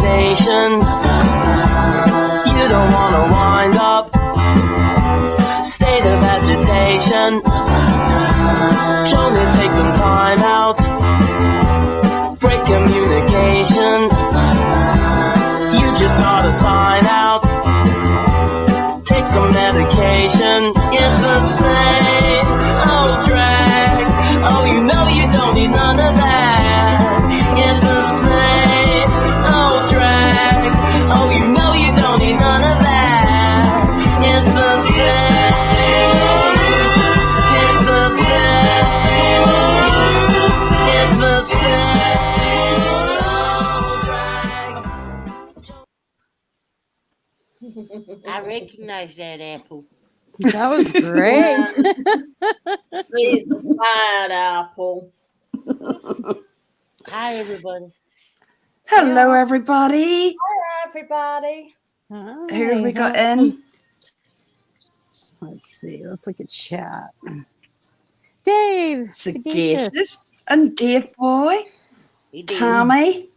destination. You don't wanna wind up state of agitation. Only take some time out, break communication. You just gotta sign out, take some medication. It's the same old track. Oh, you know you don't need none of that. It's the same old track. Oh, you know you don't need none of that. It's the same. It's the same. It's the same old track. I recognize that apple. That was great. She's a fine apple. Hi, everybody. Hello, everybody. Hi, everybody. Hi, Who have we got in? Let's see. Let's look at chat. Dave. Sagacious and Dave Boy. Hey, Dave. Tammy.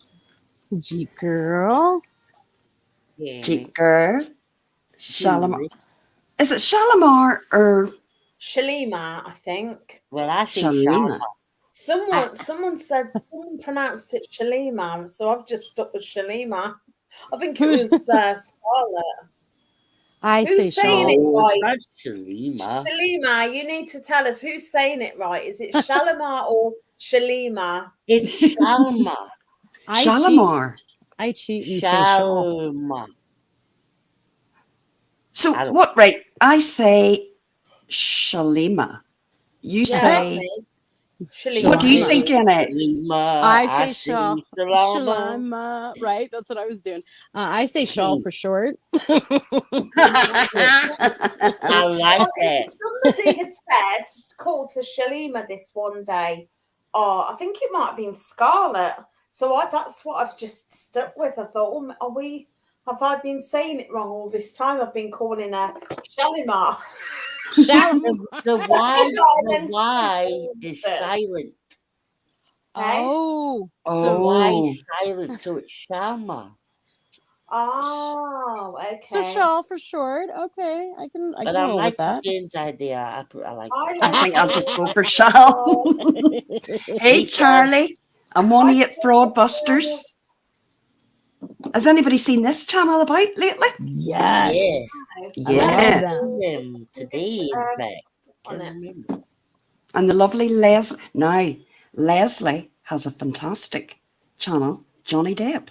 Jeep Girl. Yeah, Jeep Girl. Shalimar. Is it Shalimar or Shalima, I think. Well, I say Shalima? Shalima. Someone pronounced it Shalima, so I've just stuck with Shalima. I think it was Scarlett. I Who's say saying Shaw. it right? That's Shalima. Shalima, you need to tell us who's saying it right. Is it Shalimar or Shalima? It's Shalima. Shalimar? I cheat and say Shaw. Shalima. So I don't- what? Right, I say Shalima. You say. Shalima. What do you say, Janet? Shalima. I say Shaw. Shalama. Shalama. Right? That's what I was doing. I say Shaw for short. I like that. Somebody had said, called to Shalima this one day. Oh, I think it might have been Scarlett. So that's what I've just stuck with. I thought, have I been saying it wrong all this time? I've been calling her Shalimar. The Y is silent. Oh. The Y is silent, so it's Shalma. Oh, okay. So Shaw for short. Okay. I can But I roll like with that. Jane's idea. I like I think I'll just go for Shal. Hey, Charlie. I'm one of you fraud busters. Has anybody seen this channel about lately? Yes. Yeah. them today, in fact. And the lovely Leslie. Now, Leslie has a fantastic channel, Johnny Depp.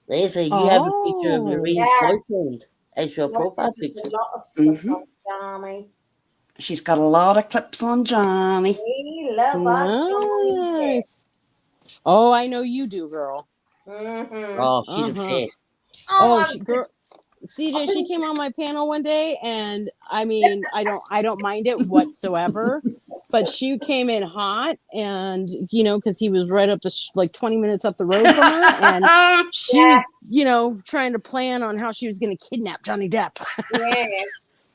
Leslie, you have a picture of Marie's Yes. boyfriend as your profile picture. A lot of stuff on Johnny. She's got a lot of clips on Johnny. We love our Johnny. Nice. Oh, I know you do, girl. Mm-hmm. Oh, she's obsessed. Girl, CJ, she came on my panel one day, and I mean, I don't mind it whatsoever. But she came in hot, and because he was right up like 20 minutes up the road from her, and she was, trying to plan on how she was going to kidnap Johnny Depp. Yeah.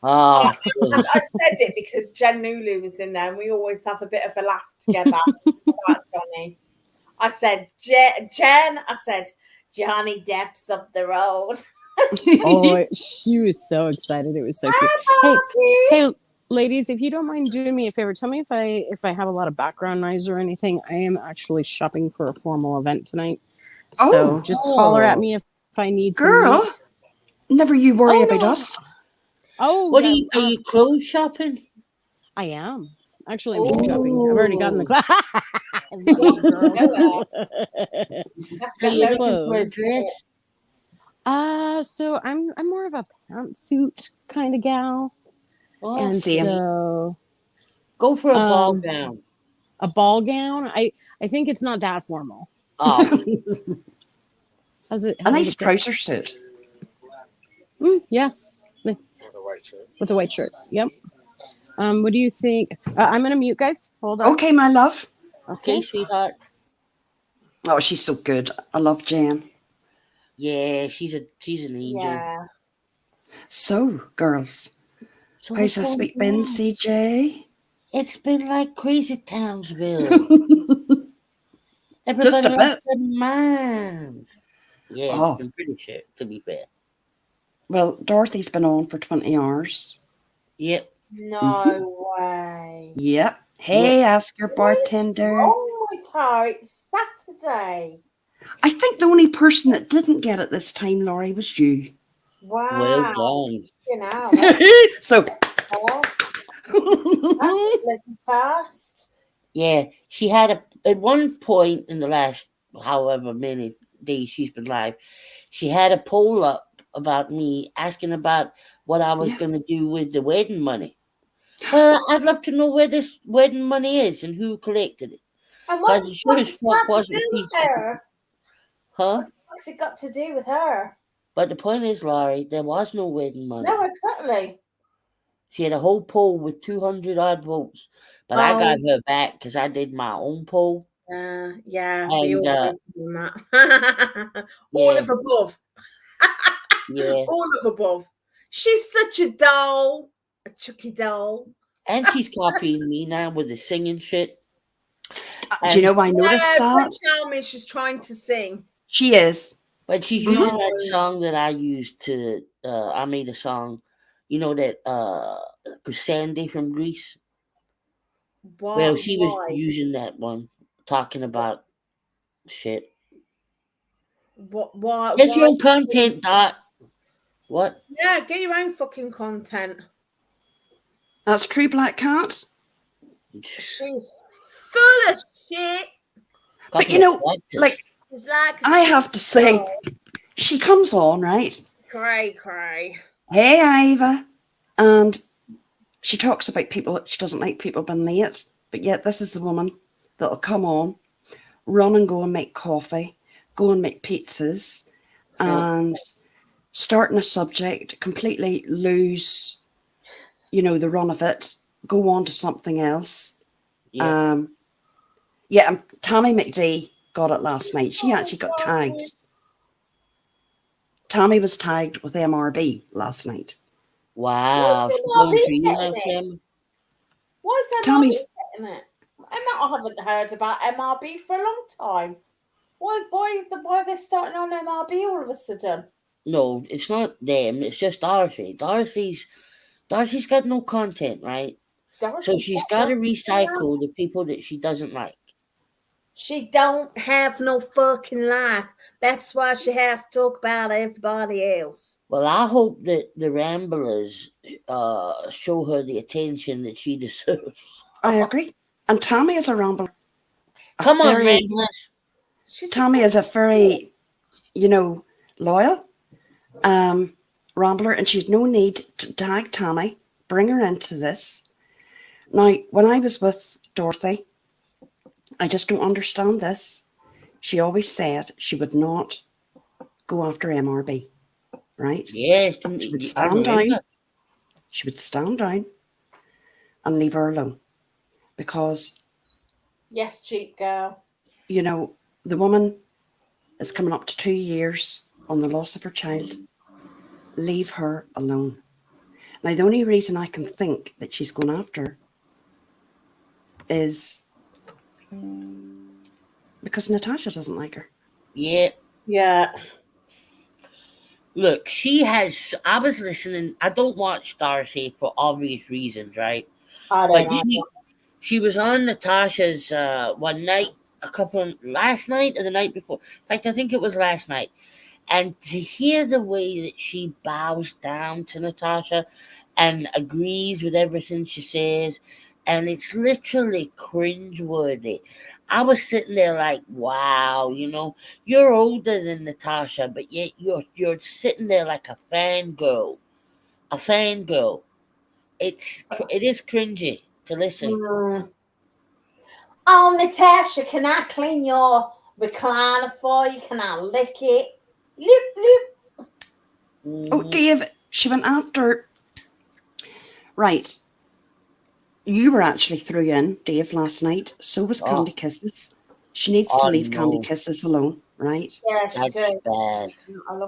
Oh, I said it because Jen Lulu was in there, and we always have a bit of a laugh together about Johnny. I said, Jen, Johnny Depp's up the road. Oh, she was so excited. It was so cute. Hey, ladies, if you don't mind doing me a favor, tell me if I have a lot of background noise or anything. I am actually shopping for a formal event tonight. So just holler at me if I need to. Girl, never you worry about us. Oh, what are you clothes shopping? I am. Actually, I'm food shopping. I've already gotten the class. So you're looking for a dress? So I'm more of a pantsuit kind of gal. Oh, and same. So go for a ball gown. A ball gown? I think it's not that formal. Oh. How's it? A nice trouser suit. Yes. With a white shirt. Yep. What do you think? I'm gonna mute, guys. Hold on. Okay, my love. Okay, sweetheart. Oh, she's so good. I love Jan. Yeah, she's an angel. Yeah. So, girls, how's this week been, CJ? It's been like crazy Townsville. Just a bit. Demands. Yeah, it's Oh, been pretty shit, to be fair. well, Dorothy's been on for 20 hours. Yep. No way. Yep. Hey, ask your What is bartender. wrong with her? It's Saturday. I think the only person that didn't get it this time, Laurie, was you. Wow. Well done. You know, that's So, bloody fast. Yeah, she had at one point in the last however many days she's been live, she had a poll up about me asking about what I was Yeah. going to do with the wedding money. I'd love to know where this wedding money is and who collected it. And what Because the it sure as fuck's fuck that to wasn't do with she. her? Huh? What the fuck's it got to do with her? But the point is, Laurie, there was no wedding money. No, exactly. She had a whole poll with 200 odd votes, but I got her back because I did my own poll. Yeah, we And all need to do that. All yeah, of above. yeah, All of above. She's such a doll. A Chucky doll. and she's copying me now with the singing shit. do you know why I noticed No, that? tell me she's trying to sing. She is. But she's Mhm. using that song that I used to. I made a song, you know that Sandy from Greece. Well, she was using that one, talking about shit. Why? Get your own content, Dot. What? Yeah, get your own fucking content. That's true, Black Cat. She's full of shit. But you know, like, She's like I have to say, she comes on, right? cray. Hey, Iva. And she talks about people, she doesn't like people being late. But yet this is the woman that'll come on, run and go and make coffee, go and make pizzas, and starting a subject, completely lose, the run of it, go on to something else. Yeah. And Tammy McD got it last night. She actually got tagged. Tammy was tagged with MRB last night. Wow. What's She's going MRB for you now, getting it? Tim? What's MRB Tammy's getting it? I haven't heard about MRB for a long time. Why are they starting on MRB all of a sudden? No, it's not them. It's just Dorothy. Dorothy's got no content, right? So she's got to recycle the people that she doesn't like. She don't have no fucking life. That's why she has to talk about everybody else. Well, I hope that the Ramblers show her the attention that she deserves. I agree. And Tammy is a rambler. Come on, Ramblers. Tammy is a very, loyal rambler, and she had no need to tag Tammy, bring her into this. Now, when I was with Dorothy, I just don't understand this. She always said she would not go after MRB, right? Yeah, she would stand down. She would stand down and leave her alone, because yes, cheap girl. The woman is coming up to 2 years on the loss of her child. Leave her alone. Now, the only reason I can think that she's going after her is because Natasha doesn't like her. Yeah. Look, I was listening. I don't watch Darcy for obvious reasons, right? But she was on Natasha's one night, last night or the night before. In fact, I think it was last night. And to hear the way that she bows down to Natasha and agrees with everything she says, and it's literally cringeworthy. I was sitting there like, wow, you're older than Natasha, but yet you're sitting there like a fangirl. It is cringy to listen. Oh, Natasha, can I clean your recliner for you? Can I lick it? Loop. Oh, Dave, she went after. Right. You were actually through in, Dave, last night. So was Candy Kisses. She needs to leave Candy Kisses alone, right? Yeah, she did. Bad.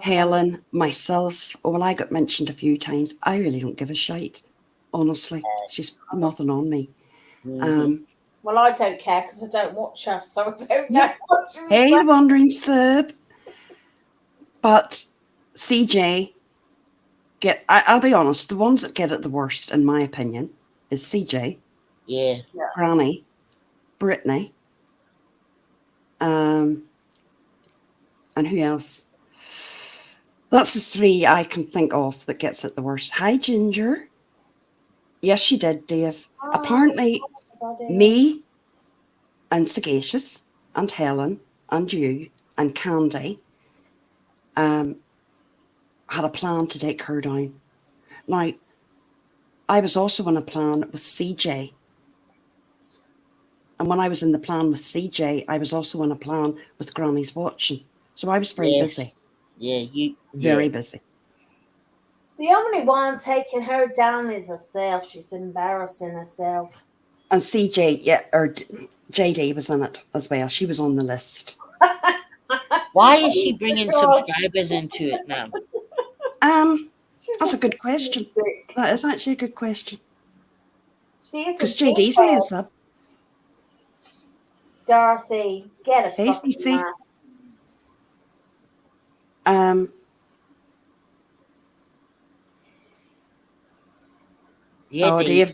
Helen, myself. Oh, well, I got mentioned a few times. I really don't give a shite. Honestly, she's nothing on me. Well, I don't care because I don't watch her, so I don't know. Hey, the Wandering Sub. But CJ I'll be honest, the ones that get it the worst, in my opinion, is CJ, Yeah. Granny, Brittany, and who else? That's the three I can think of that gets it the worst. Hi, Ginger. Yes, she did, Dave. Apparently, me and Sagacious and Helen and you and Candy had a plan to take her down. Now, I was also on a plan with CJ. And when I was in the plan with CJ, I was also on a plan with Granny's Watching. So I was very busy. Yeah, Very busy. The only one taking her down is herself. She's embarrassing herself. And CJ, or JD was in it as well. She was on the list. Why is she bringing subscribers into it now? That's a good question. That is actually a good question. Because Because JD's only a sub. Dorothy, get a Hey, fucking CC. map. Yeah, Dave,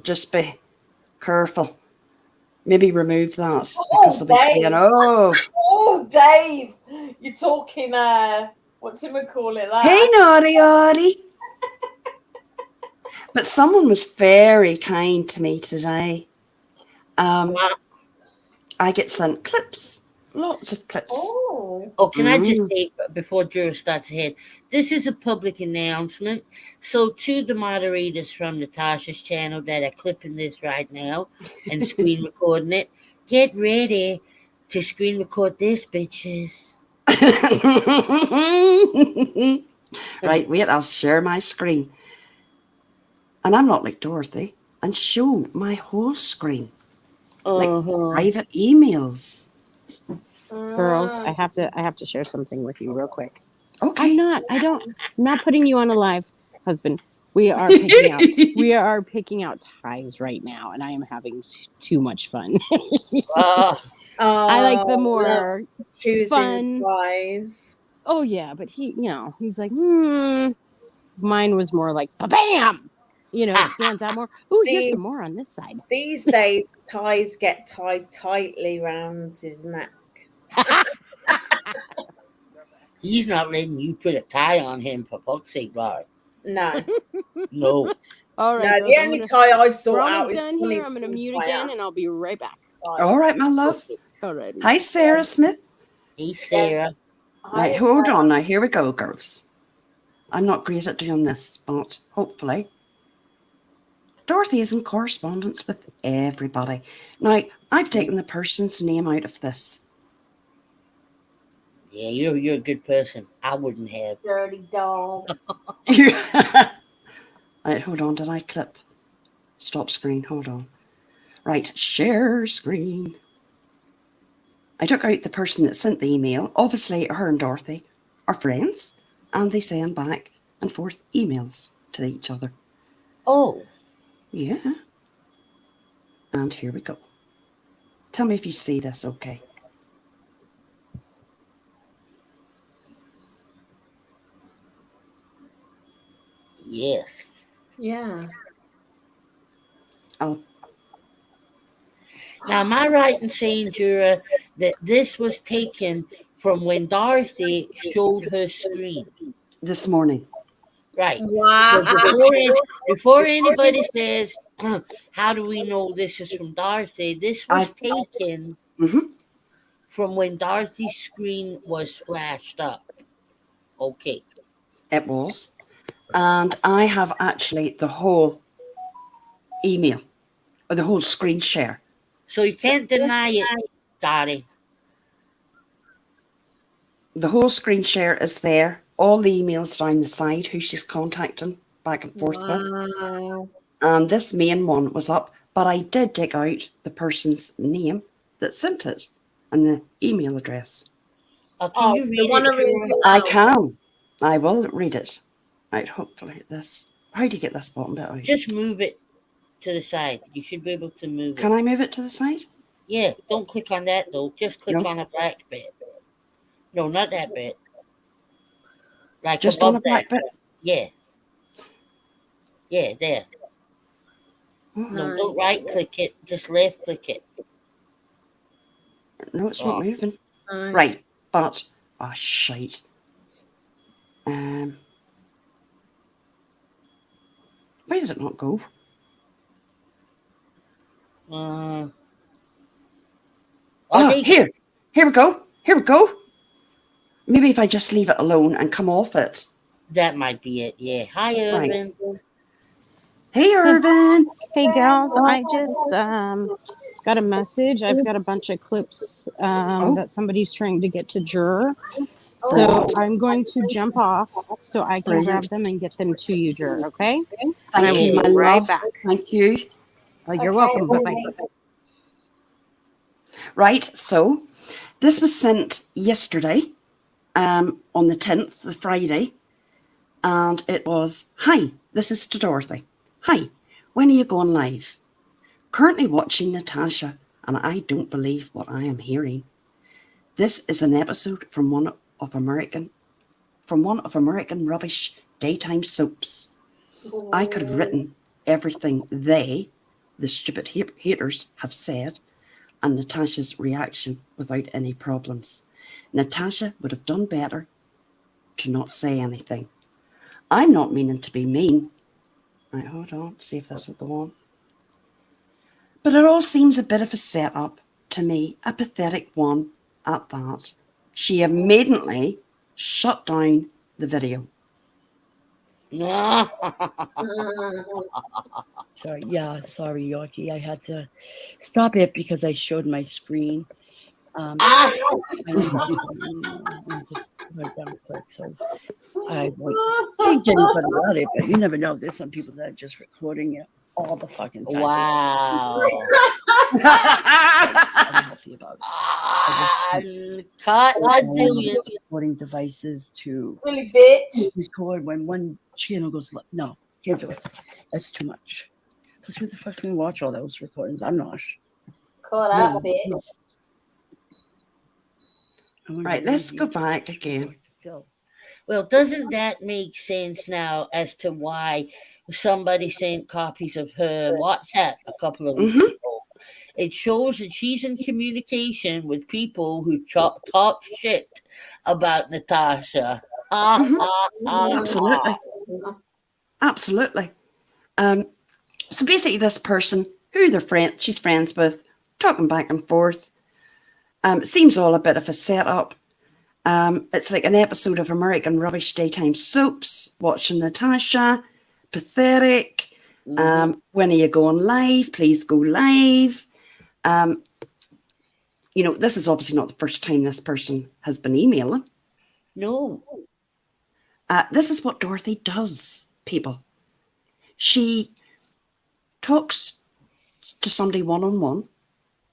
just be careful. Maybe remove that because they'll be saying, Oh, Dave, you're talking, what's it call it that? Hey, naughty. But someone was very kind to me today. I get sent clips, lots of clips. Oh, can I just say, before Drew starts ahead, this is a public announcement. So to the moderators from Natasha's channel that are clipping this right now and screen recording it, get ready to screen record this, bitches. Right, wait, I'll share my screen. And I'm not like Dorothy, and show my whole screen. Like private emails. Girls, I have to share something with you real quick. Okay. I'm not putting you on a live, husband. We are picking out ties right now, and I am having too much fun. I like the more fun ties. Oh yeah, but he's like, mine was more like bam, stands out more. Ooh, here's some more on this side. These days, ties get tied tightly round his neck. He's not letting you put a tie on him, for fuck's sake, Laura. No. No. All right. No, Girls, the only tie I saw out is done here. I'm going to mute again, and I'll be right back. All right, my love. All right. Hi, Sarah Smith. Hey, Sarah. Right, hold on now. Here we go, girls. I'm not great at doing this, but hopefully. Dorothy is in correspondence with everybody. Now, I've taken the person's name out of this. Yeah, you're a good person. I wouldn't have. Dirty dog. Right, hold on. Did I clip? Stop screen. Hold on. Right, share screen. I took out the person that sent the email. Obviously, her and Dorothy are friends, and they send back and forth emails to each other. Oh. Yeah. And here we go. Tell me if you see this okay. Yes. Yeah. Oh. Now, am I right in saying, Jura, that this was taken from when Dorothy showed her screen? This morning. Right. Wow. So before anybody says, how do we know this is from Dorothy? This was taken from when Dorothy's screen was flashed up. Okay. It was. And I have actually the whole email, or the whole screen share. So you can't deny it, Dottie. The whole screen share is there. All the emails down the side, who she's contacting back and forth with. And this main one was up, but I did dig out the person's name that sent it and the email address. Can you read it? I can. I will read it. Right, hopefully this. How do you get this bottom bit out? Just move it to the side. You should be able to move it. Can I move it to the side? Yeah, don't click on that though. Just click on a black bit. No, not that bit. Like Just on above the black that. bit. Yeah. Yeah, there. No, don't right click it. Just left click it. No, it's not moving. Aye. Right, but oh shite. Why does it not go? Oh, Here we go. Here we go. Maybe if I just leave it alone and come off it. that might be it. Yeah. Hi, Irvin. Hey, Irvin. Hey girls, I just got a message. I've got a bunch of clips that somebody's trying to get to Juror. So I'm going to jump off so I can grab them and get them to you, Juror, okay? Thank you, my love. Thank you. Oh, you're welcome. Bye-bye. Right, so this was sent yesterday on the 10th, the Friday, and it was, hi, this is to Dorothy. Hi, when are you going live? Currently watching Natasha, and I don't believe what I am hearing. This is an episode from one of American rubbish daytime soaps. I could have written everything they, the stupid haters, have said, and Natasha's reaction without any problems. Natasha would have done better to not say anything. I'm not meaning to be mean. Right, hold on, see if this will go on. But it all seems a bit of a setup to me, a pathetic one at that. She immediately shut down the video. Sorry, Yorkie. I had to stop it because I showed my screen. I'm just right down quick, so I won't think anybody about it. But you never know. There's some people that are just recording it all the fucking time. Wow. I'm healthy about it. Cut a billion. Recording devices to Really, bitch. record when one channel goes live. No, can't do it. That's too much. Plus, who the fuck's gonna watch all those recordings? I'm not. Cut out, bitch. Right, let's go back again. Well, doesn't that make sense now as to why somebody sent copies of her WhatsApp a couple of weeks ago? It shows that she's in communication with people who talk shit about Natasha. Absolutely. Absolutely. So basically this person who she's friends with, talking back and forth, seems all a bit of a setup. It's like an episode of American rubbish daytime soaps, watching Natasha, pathetic. When are you going live? Please go live. This is obviously not the first time this person has been emailing. No. This is what Dorothy does, people. She talks to somebody one-on-one.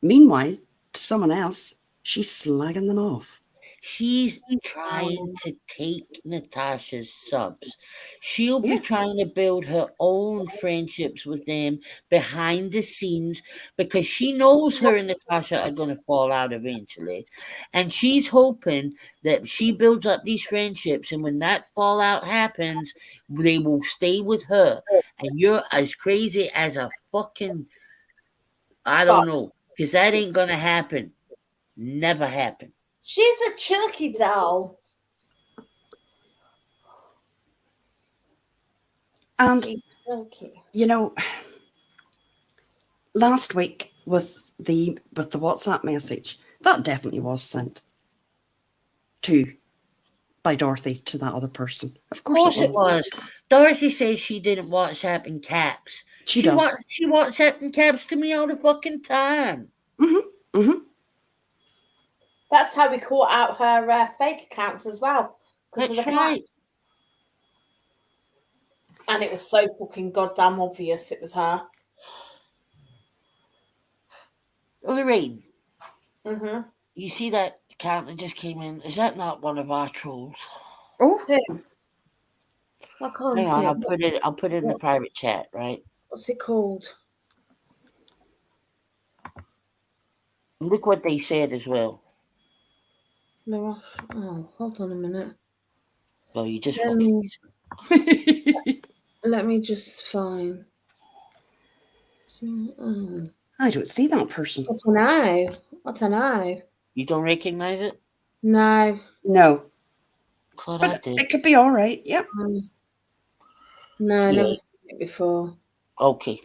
Meanwhile, to someone else, she's slagging them off. She's trying to take Natasha's subs. She'll be trying to build her own friendships with them behind the scenes because she knows her and Natasha are going to fall out eventually. And she's hoping that she builds up these friendships, and when that fallout happens, they will stay with her. And you're as crazy as a fucking, I don't know, because that ain't going to happen. Never happen. She's a Chucky doll. And, last week with the WhatsApp message, that definitely was sent by Dorothy to that other person. Of course it was. Dorothy says she didn't WhatsApp in caps. She does. She WhatsApp in caps to me all the fucking time. That's how we caught out her fake accounts as well. That's right. And it was so fucking goddamn obvious it was her. Lorraine. You see that account that just came in? Is that not one of our trolls? Oh. I can't Hang see on, it. I'll put it in the private chat, right? What's it called? Look what they said as well. No. Oh, hold on a minute. Well, you just Let fucking. me, let me just find. I don't see that person. I don't know. I don't know. You don't recognize it? No. No, Thought I but did. it could be all right. Yep. No, Yeah. never seen it before. Okay.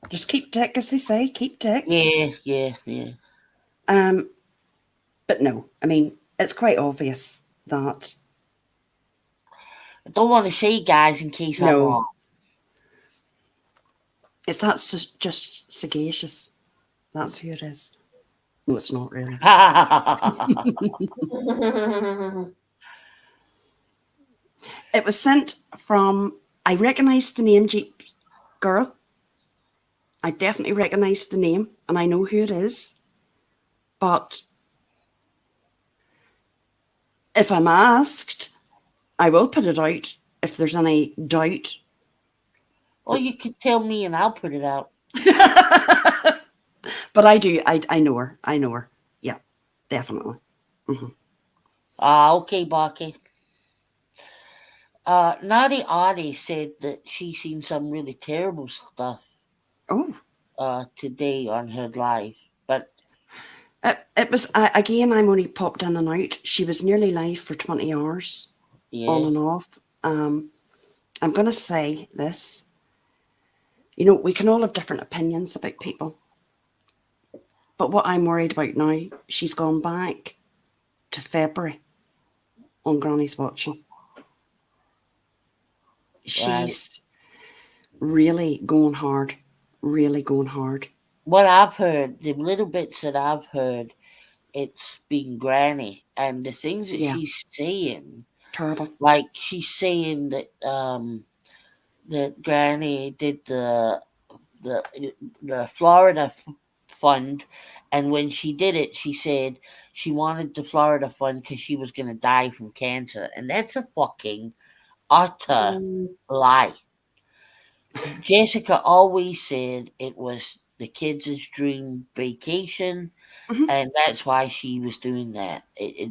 Just keep tick, as they say. Keep tick. Yeah. But no, I mean, it's quite obvious that I don't want to say, guys, in case I'm no, wrong. it's just sagacious. That's who it is. No, it's not really. It was sent from. I recognised the name, Jeep girl. I definitely recognised the name, and I know who it is. But if I'm asked, I will put it out if there's any doubt. Or you could tell me and I'll put it out. But I do. I know her. I know her. Yeah, definitely. Okay, Barky. Naughty Audie said that she's seen some really terrible stuff Oh, today on her live. But it was again. I'm only popped in and out. She was nearly live for 20 hours, on yeah, and off. I'm going to say this. You know, we can all have different opinions about people. But what I'm worried about now, she's gone back to February on Granny's Watching. She's really going hard. Really going hard. what I've heard, the little bits that I've heard, it's been Granny, and the things that Yeah. she's saying, Terrible. like she's saying that that Granny did the Florida fund, and when she did it, she said she wanted the Florida fund because she was going to die from cancer, and that's a fucking utter lie. Jessica always said it was the kids' dream vacation, Mhm. and that's why she was doing that. It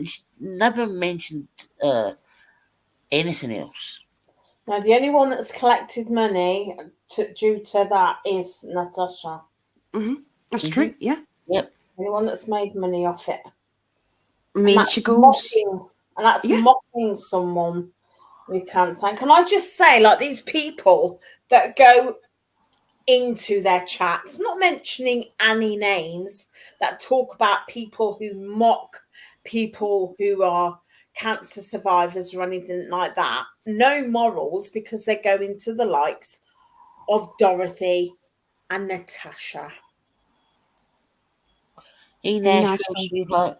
she never mentioned anything else. Now, the only one that's collected money due to that is Natasha. That's Mhm. true. Yeah. Yep. The only one that's made money off it. I mean, she goes. Mocking, and that's Yeah. mocking someone. We can't say. Can I just say, like, these people that go into their chats, not mentioning any names, that talk about people who mock people who are cancer survivors or anything like that. No morals, because they go into the likes of Dorothy and Natasha. Hey, Hey, Nashville Nashville. sweetheart.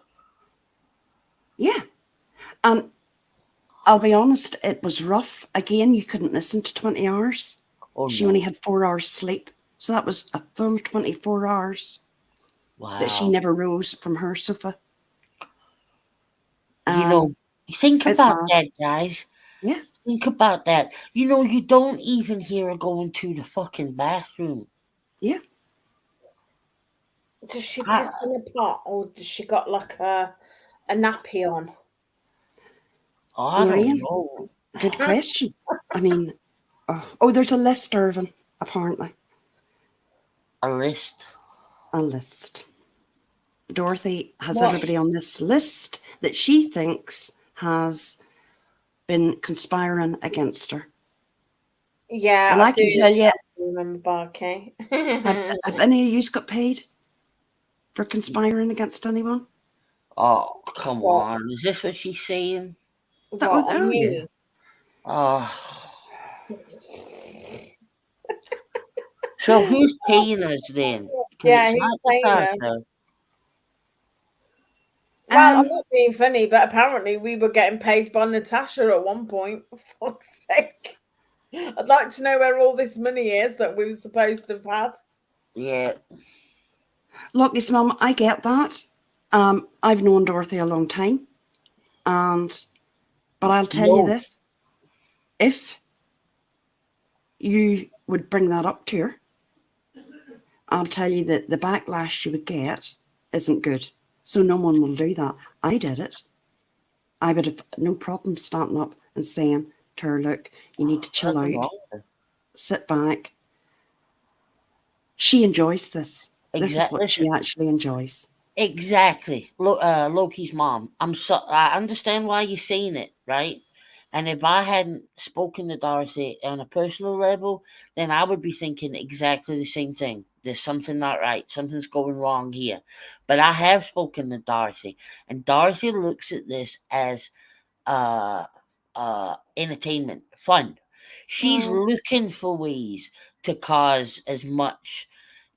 Yeah. And I'll be honest, it was rough. Again, you couldn't listen to 20 hours. Oh She no! only had 4 hours sleep. So that was a full 24 hours that she Wow. never rose from her sofa. You know, think It's about hard. that, guys. Yeah. Think about that. You know, you don't even hear her going to the fucking bathroom. Yeah. Does she I- piss in a pot, or does she got like a nappy on? I don't Lorraine, know. good question. I mean, oh, there's a list, Irvin, apparently. A list. A list. Dorothy has What? everybody on this list that she thinks has been conspiring against her. Yeah, Well, I can tell you, remember Barkey. have any of you got paid for conspiring against anyone? Oh, come What? on. Is this what she's saying? That What was, on oh, yeah. me? Oh. So who's paying us then? 'Cause Yeah, it's he's not paying her. Natasha. Well, I'm not being funny, but apparently we were getting paid by Natasha at one point. For fuck's sake. I'd like to know where all this money is that we were supposed to have had. Yeah. Look, his mum, I get that. I've known Dorothy a long time. But I'll tell you this. If you would bring that up to her, I'll tell you that the backlash you would get isn't good. So no one will do that. I did it. I would have no problem starting up and saying to her, look, you need to chill Nothing out, wrong with it. sit back. She enjoys this. This is what Exactly. she actually enjoys. Exactly. Loki's mom. I understand why you're saying it, right? And if I hadn't spoken to Dorothy on a personal level, then I would be thinking exactly the same thing. There's something not right. Something's going wrong here. But I have spoken to Dorothy, and Dorothy looks at this as uh entertainment, fun. She's looking for ways to cause as much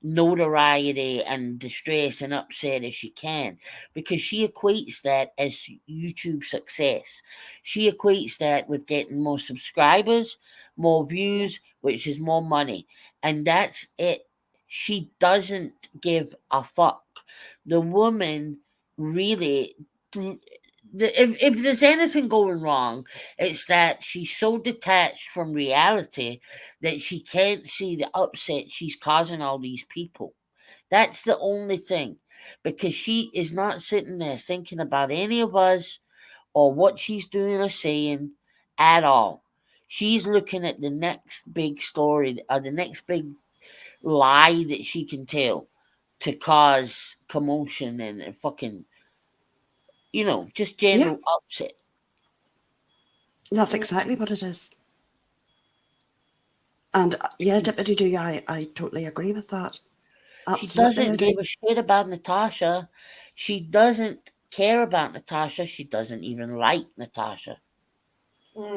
notoriety and distress and upset as she can, because she equates that as YouTube success. She equates that with getting more subscribers, more views, which is more money. And that's it. She doesn't give a fuck. The woman really, if there's anything going wrong, it's that she's so detached from reality that she can't see the upset she's causing all these people. That's the only thing. Because she is not sitting there thinking about any of us or what she's doing or saying at all. She's looking at the next big story or the next big lie that she can tell to cause commotion and fucking, just Yeah, general upset. that's exactly what it is. And yeah, Deputy Do, I totally agree with that. She Absolutely, I doesn't do. give a shit about Natasha. She doesn't care about Natasha. She doesn't even like Natasha.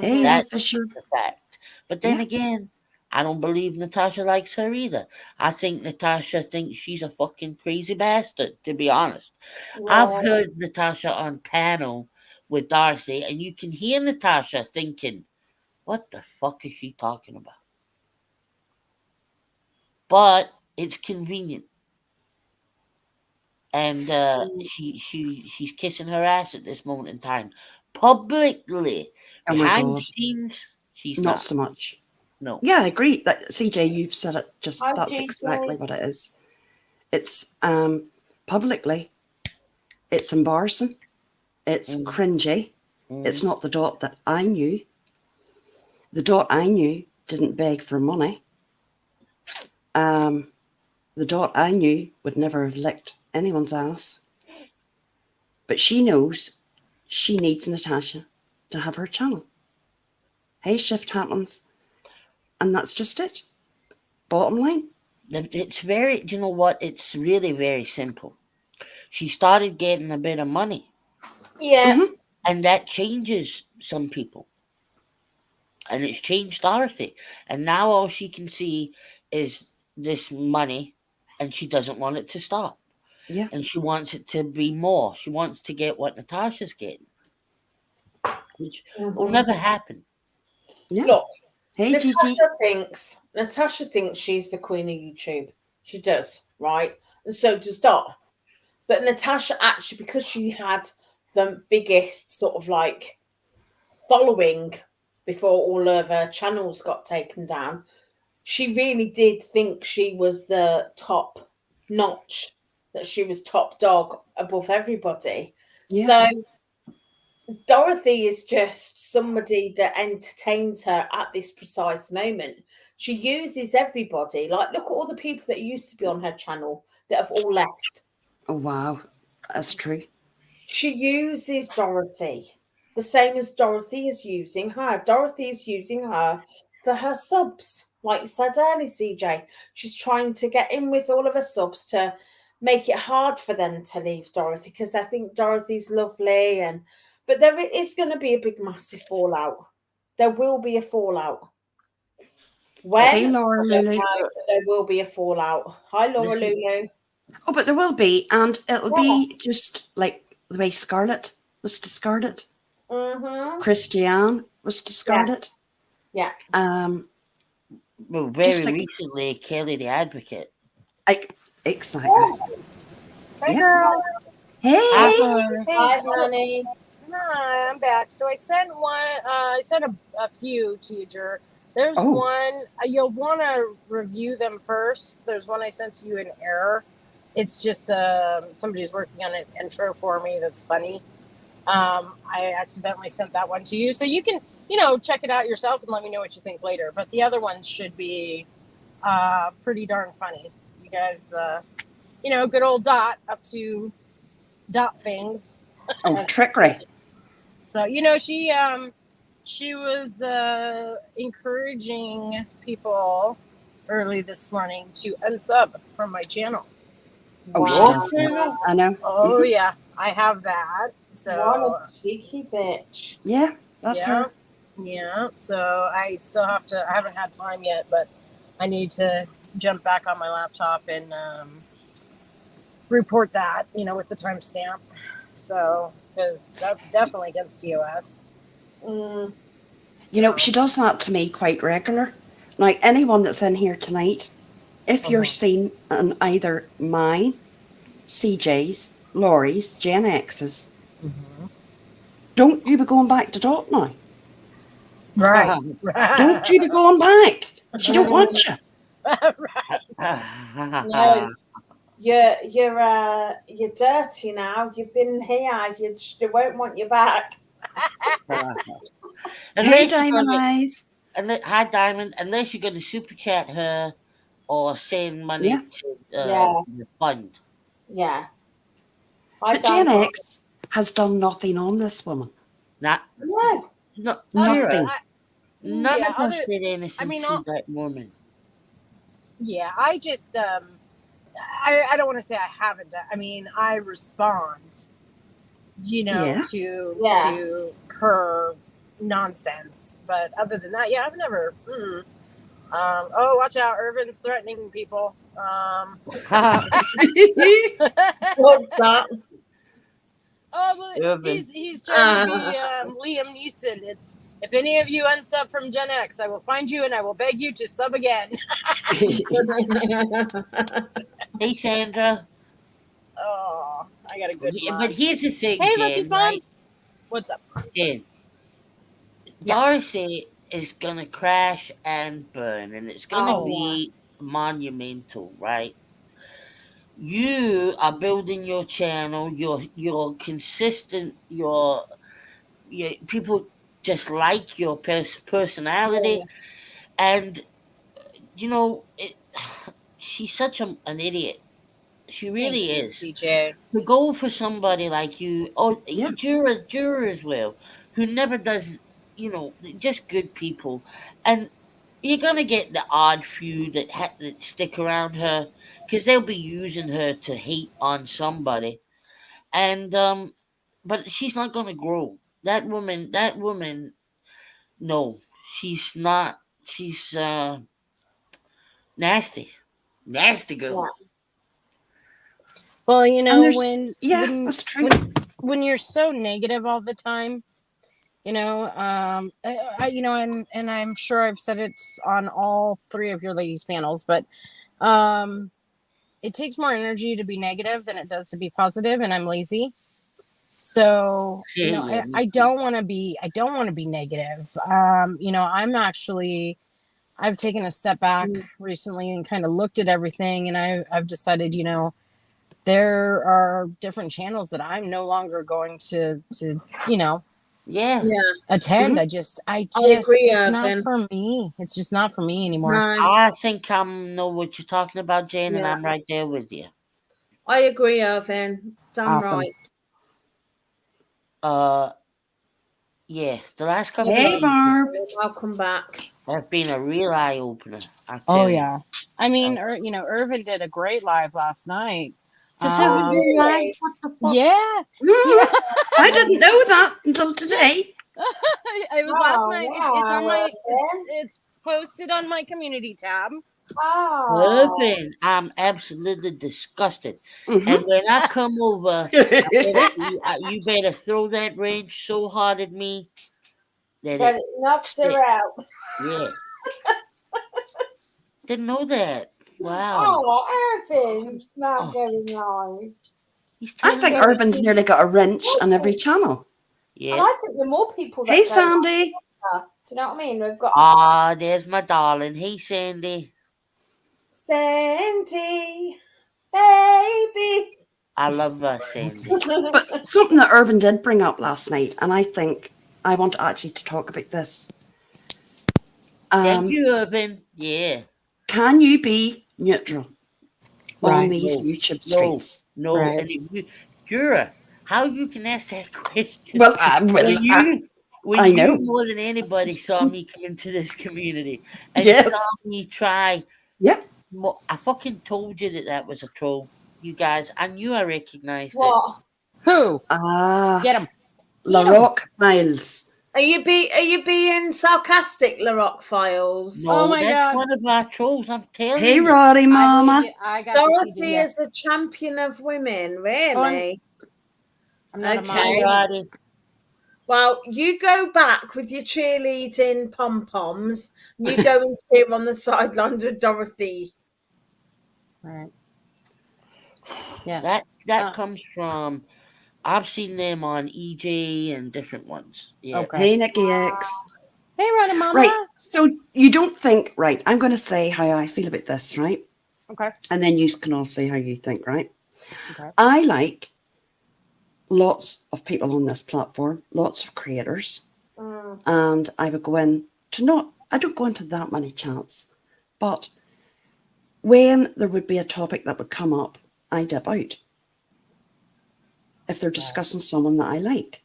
Hey, That's Fisher. the fact. But then Yeah. again, I don't believe Natasha likes her either. I think Natasha thinks she's a fucking crazy bastard, to be honest. I've heard Natasha on panel with Darcy, and you can hear Natasha thinking, what the fuck is she talking about? But it's convenient. And she's kissing her ass at this moment in time, publicly. Oh my Behind God. the scenes, she's Not not. so much. No. Yeah, I agree. That CJ, you've said it. Just Hi, that's CJ. exactly what it is. It's publicly, it's embarrassing. It's cringy. It's not the Dot that I knew. The Dot I knew didn't beg for money. The Dot I knew would never have licked anyone's ass. But she knows she needs Natasha to have her channel. Hey, shift happens. And that's just it. Bottom line. It's very, you know what? It's really very simple. She started getting a bit of money, Yeah. and that changes some people. And it's changed Dorothy. And now all she can see is this money, and she doesn't want it to stop. Yeah. And she wants it to be more. She wants to get what Natasha's getting, which will never happen. Yeah. Look, Hey, Gigi. Natasha thinks she's the queen of YouTube. She does, right? And so does Dot. But Natasha actually, because she had the biggest sort of like following before all of her channels got taken down, she really did think she was the top notch, that she was top dog above everybody. Yeah. So Dorothy is just somebody that entertains her at this precise moment. She uses everybody. Like, look at all the people that used to be on her channel that have all left. Oh, wow. That's true. She uses Dorothy the same as Dorothy is using her. Dorothy is using her for her subs. Like you said earlier, CJ, she's trying to get in with all of her subs to make it hard for them to leave Dorothy because they think Dorothy's lovely. But there is going to be a big, massive fallout. There will be a fallout. When? Hey, Laura I don't Lulu. know, but there will be a fallout. Hi, Laura Lulu. Oh, but there will be. And it'll be just like the way Scarlett was discarded. Christiane was discarded. Yeah. Well, very Just like- recently, Kelly the Advocate. Exactly. Hi, Yeah. girls. Hey. Hi, So- honey. Hi, I'm back. So I sent one. I sent a few to you, Jer. There's Oh. one. You'll want to review them first. There's one I sent to you in error. It's just somebody's working on an intro for me that's funny. I accidentally sent that one to you, so you can check it out yourself and let me know what you think later. But the other ones should be pretty darn funny. You guys, good old Dot up to Dot things. Oh, trickery. So she was encouraging people early this morning to unsub from my channel. Oh, she does. I know. Oh yeah, I have that. So what a cheeky bitch. Yeah, that's her. Yeah. So I still have to. I haven't had time yet, but I need to jump back on my laptop and report that. With the timestamp. So because that's definitely against TOS. She does that to me quite regular. Now, anyone that's in here tonight, if you're seen on either mine, CJ's, Laurie's, Gen X's, don't you be going back to Dot now. Right. Don't you be going back. She don't want you. No, you're dirty now. You've been here. They won't want you back. Hey, Diamond Eyes. Hi, Diamond. Unless you're going to super chat her or send money to the fund. Yeah. But Gen X has done nothing on this woman. No. Nothing. None of us did anything to that woman. Yeah, I just I don't want to say I haven't done. I mean, I respond, to her nonsense. But other than that, I've never. Oh, watch out! Irvin's threatening people. What's that? Oh, well, he's trying to be Liam Neeson. It's if any of you unsub from Gen X, I will find you and I will beg you to sub again. Hey, Sandra. Oh, I got a good one. But here's the thing, hey, Jen, Lucky's mom. Right? What's up? Jen. Darcy is going to crash and burn, and it's going to be monumental, right? You are building your channel. You're consistent. You're people just like your personality, and she's such an idiot. She really is. CJ. To go for somebody like you, Jura as well, who never does, just good people, and you're gonna get the odd few that stick around her because they'll be using her to hate on somebody, and but she's not gonna grow. That woman, no, she's not. She's nasty girl. Yeah. Well, that's true. When you're so negative all the time, and I'm sure I've said it on all three of your ladies panels, but it takes more energy to be negative than it does to be positive, and I'm lazy. So, I don't want to be negative. I've taken a step back recently and kind of looked at everything, and I've decided, there are different channels that I'm no longer going to attend. I agree. It's not for me. It's just not for me anymore. I think I know what you're talking about, Jane, and I'm right there with you. I agree, Irvin. Damn right. The last couple of days, Barb. Welcome back. Have been a real eye opener. Oh yeah. I mean, Irvin did a great live last night. Does Irvin do live? What the fuck? Yeah. I didn't know that until today. It was last night. It's on my. It's posted on my community tab. Irvin, I'm absolutely disgusted. And when I come over, you better throw that wrench so hard at me that it knocks her out. Yeah. Didn't know that. Wow. Oh, Irvin's not getting on. I think Irvin's nearly got a wrench on every channel. Yeah. And I think the more people that hey, Sandy. Do you know what I mean? We've got. There's my darling. Hey, Sandy. Sandy, baby. I love that, Sandy. But something that Irvin did bring up last night, and I think I want actually to talk about this. Thank you, Urban. Yeah. Can you be neutral on Right. these No. YouTube No, streets? no. Right. And if you, Jura, how you can ask that question? Well, When I you know. more than anybody saw me come into this community and Yes. saw me try. Yeah. I fucking told you that was a troll, you guys. I knew I recognized it. What? Who? Ah, Get him. LaRock Miles. Are you being sarcastic, LaRock Files? No, Oh my that's God. one of our trolls. I'm telling Hey, you. Roddy, I Mama. believe you. I got the Dorothy CJ. is a champion of women, really? I'm not a Okay. Hey, mom. Roddy. Well, you go back with your cheerleading pom-poms. You go and cheer on the sidelines with Dorothy. Right. Yeah. That comes from. I've seen them on EJ and different ones. Yeah. Okay. Hey, Nikki X. Hey, Run Mama. Right. So you don't think, right? I'm going to say how I feel about this, right? Okay. And then you can all say how you think, right? Okay. I like lots of people on this platform, lots of creators. And I would go in to I don't go into that many chats, but when there would be a topic that would come up, I dip out. If they're discussing someone that I like,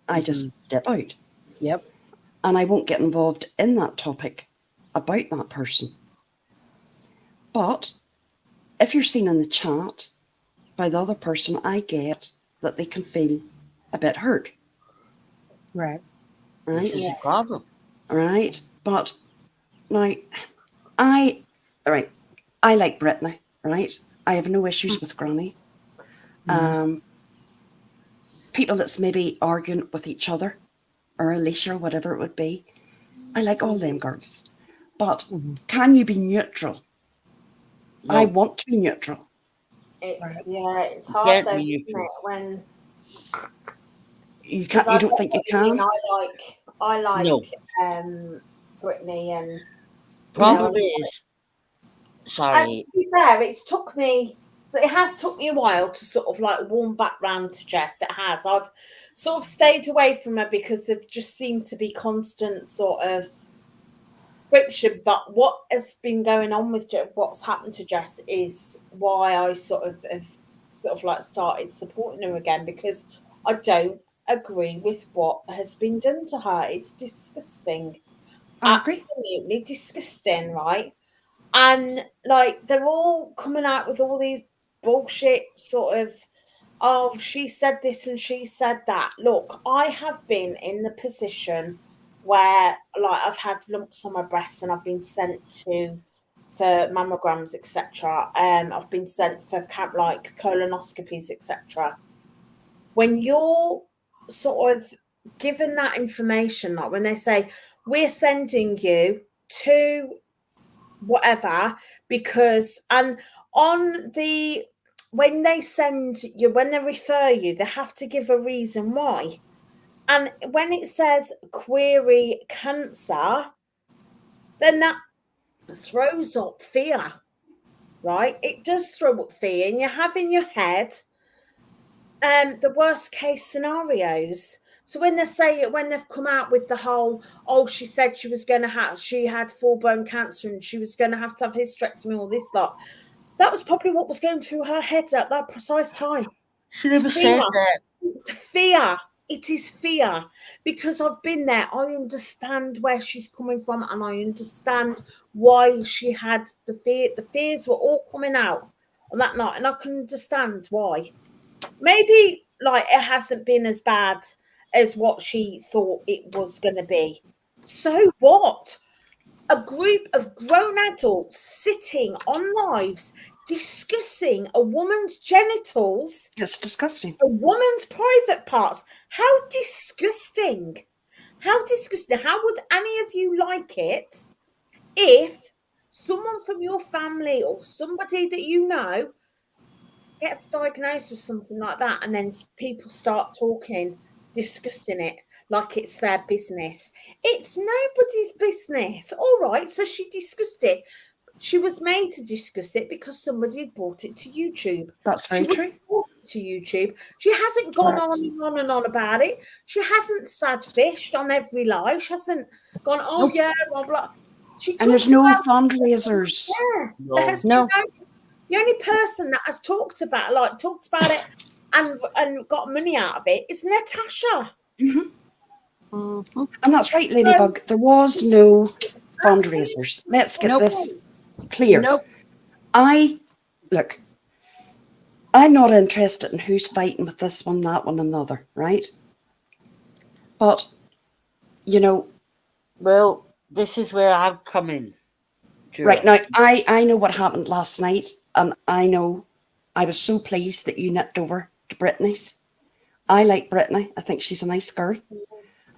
I just dip out. Yep. And I won't get involved in that topic about that person. But if you're seen in the chat by the other person, I get that they can feel a bit hurt. Right. Right? This is a problem. Right? But now, I like Brittany, right? I have no issues with Granny. People that's maybe arguing with each other, or Alicia, or whatever it would be, I like all them girls. But can you be neutral? No. I want to be neutral. It's hard though, isn't it? When You can't. You don't think you can? I like No. Brittany and Problem is, sorry. And to be fair, it has took me a while to sort of like warm back round to Jess. It has. I've sort of stayed away from her because there just seemed to be constant sort of friction. But what has been going on with what's happened to Jess is why I sort of like started supporting her again, because I don't agree with what has been done to her. It's disgusting. I agree. Absolutely disgusting, right? And like they're all coming out with all these bullshit sort of, oh, she said this and she said that. Look, I have been in the position where like I've had lumps on my breasts and I've been sent for mammograms, etc. I've been sent for like colonoscopies, etc. When you're sort of given that information, like when they say we're sending you to whatever, because and on the when they refer you, they have to give a reason why. And when it says query cancer, then that throws up fear, right? It does throw up fear, and you have in your head the worst case scenarios. So when they've come out with the whole, oh, she said she had full-blown cancer and she was going to have hysterectomy, all this lot, that was probably what was going through her head at that precise time. She never said that. It's fear. It is fear, because I've been there. I understand where she's coming from, and I understand why she had the fear. The fears were all coming out on that night, and I can understand why. Maybe like it hasn't been as bad as what she thought it was going to be. So what? A group of grown adults sitting on lives discussing a woman's genitals, It's disgusting. a woman's private parts. How disgusting. How disgusting. How would any of you like it if someone from your family or somebody that you know gets diagnosed with something like that, and then people start talking, discussing it like it's their business? It's nobody's business. All right, so she discussed it. She was made to discuss it because somebody had brought it to YouTube. That's very She true. wouldn't brought it to YouTube. She hasn't gone Correct. on and on about it. She hasn't sad fished on every live. She hasn't gone, oh yeah, blah blah. She And there's talked no about fundraisers. yeah. No. There has been No. the only person that has talked about it and got money out of it is Natasha. Mhm. And that's right, Ladybug. There was no fundraisers. Let's get Nope. this clear. Nope. Look, I'm not interested in who's fighting with this one, that one, and the other, right? But, you know, Well, this is where I'm coming. right now, I know what happened last night, and I know I was so pleased that you nipped over to Brittany's. I like Brittany. I think she's a nice girl,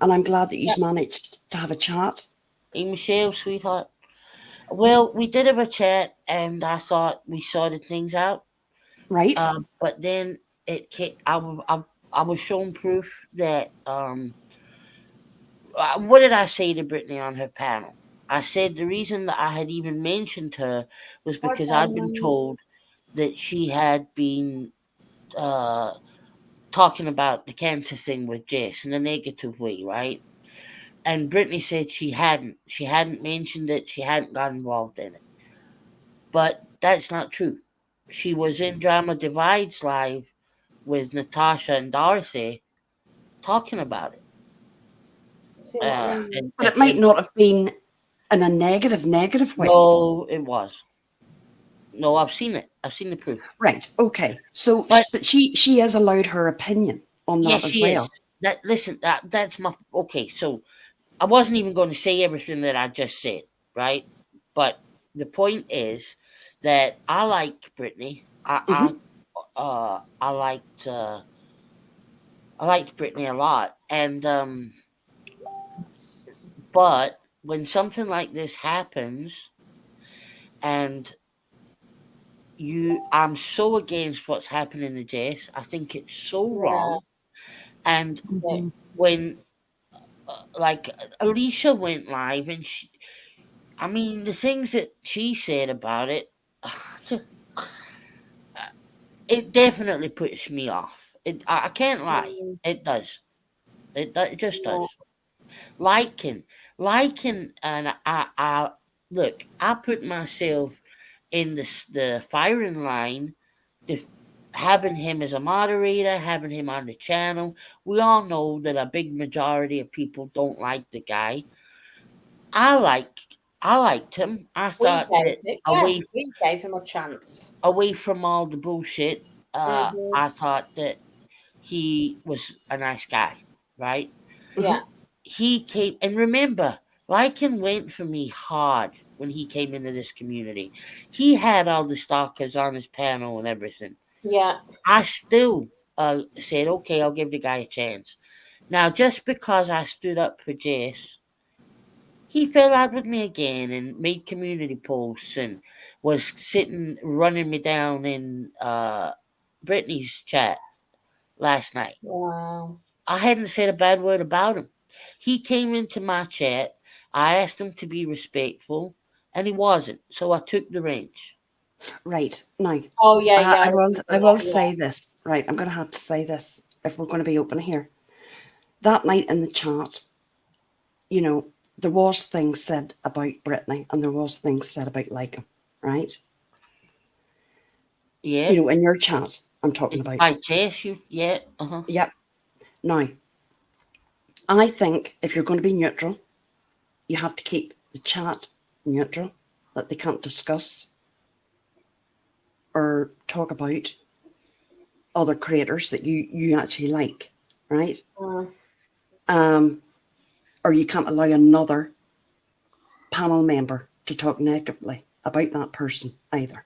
and I'm glad that you've managed to have a chat. Hey, Michelle, sweetheart. Well, we did have a chat, and I thought we sorted things out. Right? But then it came, I was shown proof that what did I say to Brittany on her panel? I said the reason that I had even mentioned her was because I'd been told that she had been talking about the cancer thing with Jess in a negative way, right? And Brittany said she hadn't mentioned it, she hadn't got involved in it. But that's not true. She was in Drama Divides live with Natasha and Darcy talking about it. But it might not have been in a negative way. No, it was. No, I've seen it. I've seen the proof. Right. Okay. So, but she has allowed her opinion on that as well. That's my okay. So, I wasn't even going to say everything that I just said, right? But the point is that I like Brittany. I liked Brittany a lot, and but when something like this happens, and I'm so against what's happening to Jess. I think it's so wrong. And when like Alicia went live, and the things that she said about it, it definitely puts me off. I can't lie. It does. It just does. Liking, and I look. I put myself in the firing line, having him as a moderator, having him on the channel. We all know that a big majority of people don't like the guy. I liked him. I thought we gave him a chance. Away from all the bullshit, I thought that he was a nice guy, right? Yeah. He came, and remember, Lycan went for me hard when he came into this community. He had all the stalkers on his panel and everything. Yeah. I still said, okay, I'll give the guy a chance. Now, just because I stood up for Jess, he fell out with me again and made community posts and was sitting running me down in Brittany's chat last night. Wow. I hadn't said a bad word about him. He came into my chat. I asked him to be respectful, and he wasn't. So I took the wrench. Right. Now, I will say this. Right. I'm going to have to say this if we're going to be open here. That night in the chat, there was things said about Brittany and there was things said about Lycan, right? Yeah. In your chat, I'm talking about. I guess you, yeah. Uh-huh. Yep. Now, I think if you're going to be neutral, you have to keep the chat neutral, that they can't discuss or talk about other creators that you actually like, right? Or you can't allow another panel member to talk negatively about that person either.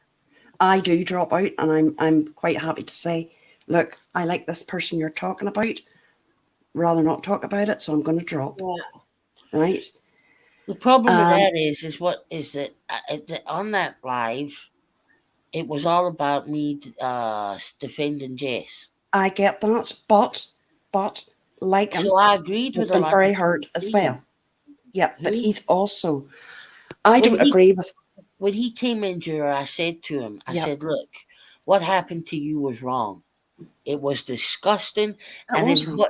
I do drop out, and I'm quite happy to say, look, I like this person you're talking about, rather not talk about it, so I'm going to drop. Yeah. Right? The problem with that is that on that live, it was all about me defending Jess. I get that, but like him, so I agreed has with been very hurt as well. Yeah, but he's also. I don't agree with. when he came into her, I said to him, I Yep. said, look, what happened to you was wrong. It was disgusting. It was wrong.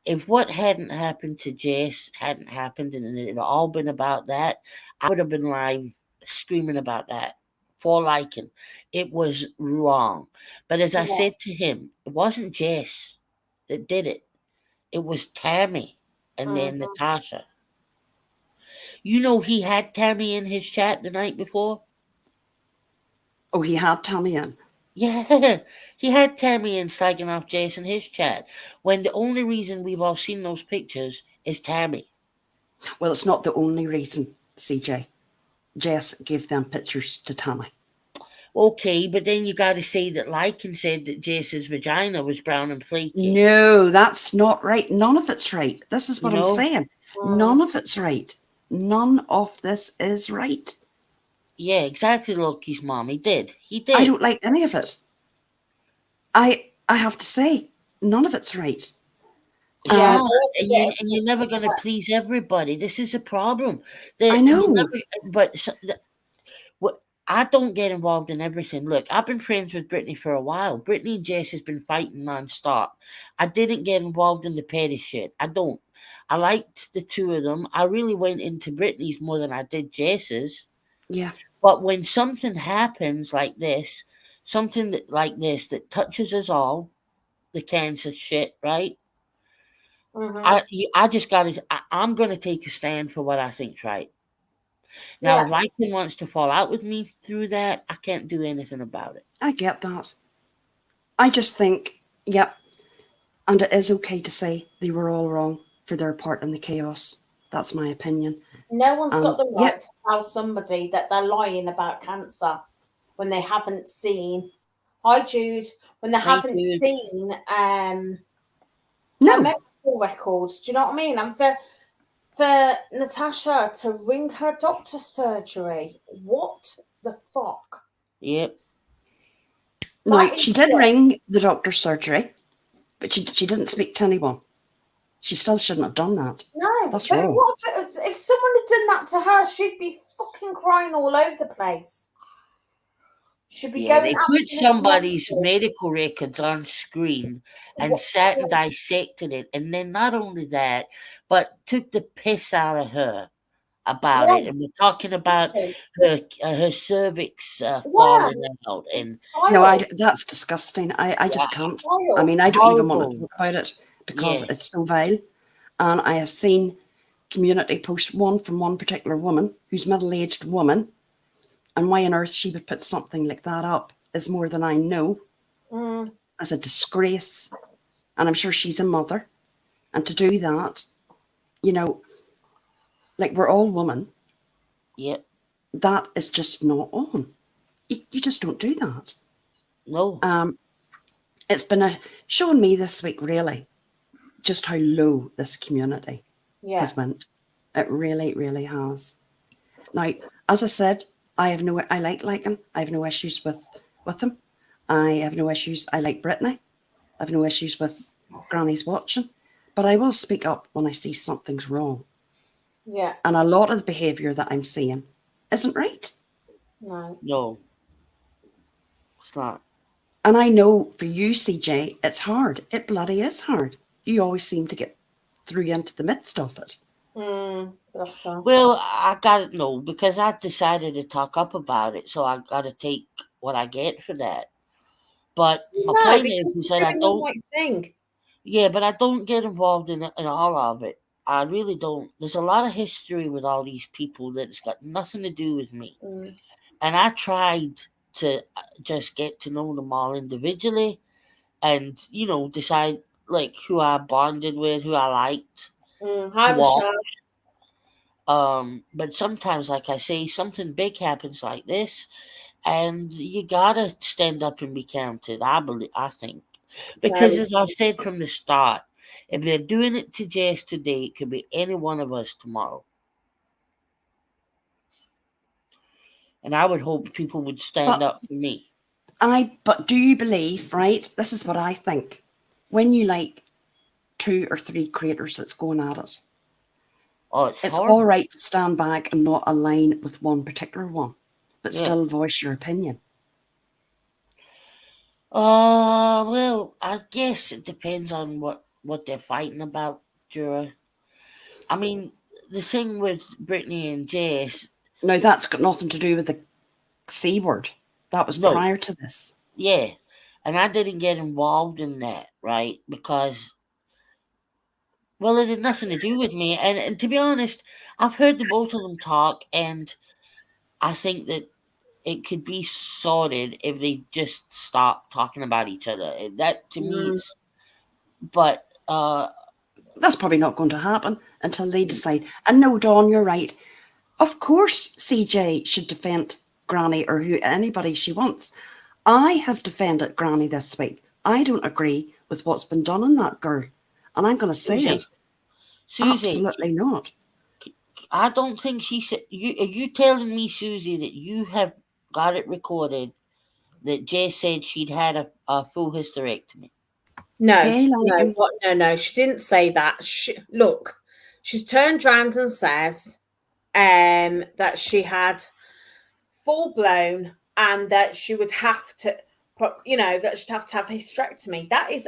If what hadn't happened to Jess hadn't happened and it had all been about that, I would have been live screaming about that for liking. It was wrong. But as I said to him, it wasn't Jess that did it. It was Tammy and then Natasha. You know he had Tammy in his chat the night before? Oh, he had Tammy in. Yeah, he had Tammy in slagging off Jess in his chat when the only reason we've all seen those pictures is Tammy. Well, it's not the only reason, CJ. Jess gave them pictures to Tammy. Okay, but then you got to say that Lycan said that Jess's vagina was brown and flaky. No, that's not right. None of it's right. This is what I'm No. saying. None of it's right. None of this is right. Yeah, exactly. Loki's mom. He did. I don't like any of it. I have to say, none of it's right. Yeah, and you're never going to please everybody. This is a problem. I know. I don't get involved in everything. Look, I've been friends with Brittany for a while. Brittany and Jess has been fighting nonstop. I didn't get involved in the petty shit. I don't. I liked the two of them. I really went into Brittany's more than I did Jess's. Yeah. But when something happens like this, like this that touches us all, the cancer shit, right? I just got to. I'm going to take a stand for what I think's right. Now, if Lycan wants to fall out with me through that, I can't do anything about it. I get that. I just think, yep, and it is okay to say they were all wrong for their part in the chaos. That's my opinion. No one's got the right to tell somebody that they're lying about cancer when they haven't seen. Hi, Jude. When they haven't seen no medical records. Do you know what I mean? And for Natasha to ring her doctor's surgery, what the fuck? Yep. No, she did ring the doctor's surgery, but she didn't speak to anyone. She still shouldn't have done that. No, that's but wrong. If someone had done that to her, she'd be fucking crying all over the place. Should be going. They put somebody's medical records on screen and sat and dissected it, and then not only that, but took the piss out of her about it. And we're talking about her cervix falling out, and no, that's disgusting. I just can't. I mean, I don't even want to talk about it because it's so vile. And I have seen community post one from one particular woman who's middle-aged woman. And why on earth she would put something like that up is more than I know. As a disgrace. And I'm sure she's a mother. And to do that, you know, like we're all women. Yep. That is just not on. You just don't do that. No. It's been showing me this week, really, just how low this community has went. It really, really has. Now, as I said, I like Lycan. I have no issues with him. I have no issues. I like Brittany. I have no issues with Granny's watching. But I will speak up when I see something's wrong. Yeah. And a lot of the behaviour that I'm seeing isn't right. No. It's not. And I know for you, CJ, it's hard. It bloody is hard. You always seem to get through into the midst of it. Well, I got to know because I decided to talk up about it, so I got to take what I get for that. But my point is that I don't. Yeah, but I don't get involved in all of it. I really don't. There's a lot of history with all these people that's got nothing to do with me, and I tried to just get to know them all individually, and decide like who I bonded with, who I liked. But sometimes, like I say, something big happens like this, and you gotta stand up and be counted. I think, because as I said from the start, if they're doing it to Jess today, it could be any one of us tomorrow. And I would hope people would stand up for me. But do you believe, right? This is what I think. When you like 2 or 3 creators that's going at it, it's all right to stand back and not align with one particular one. but Yeah. still voice your opinion? Well, I guess it depends on what they're fighting about, Jura. I mean, the thing with Brittany and Jess. Now, that's got nothing to do with the C word. That was No. prior to this. Yeah, and I didn't get involved in that, right? Because, well, it had nothing to do with me. And to be honest, I've heard the both of them talk, and I think that it could be sorted if they just stop talking about each other. That to me, but that's probably not going to happen until they decide. And no, Dawn, you're right. Of course, CJ should defend Granny or anybody she wants. I have defended Granny this week. I don't agree with what's been done on that girl, and I'm going to say it. Susie, absolutely not. I don't think she said. Are you telling me, Susie, that you have got it recorded that Jess said she'd had a full hysterectomy? No, Hey, no, she didn't say that. Look, she's turned around and says that she had full blown and that she would have to, that she'd have to have a hysterectomy. That is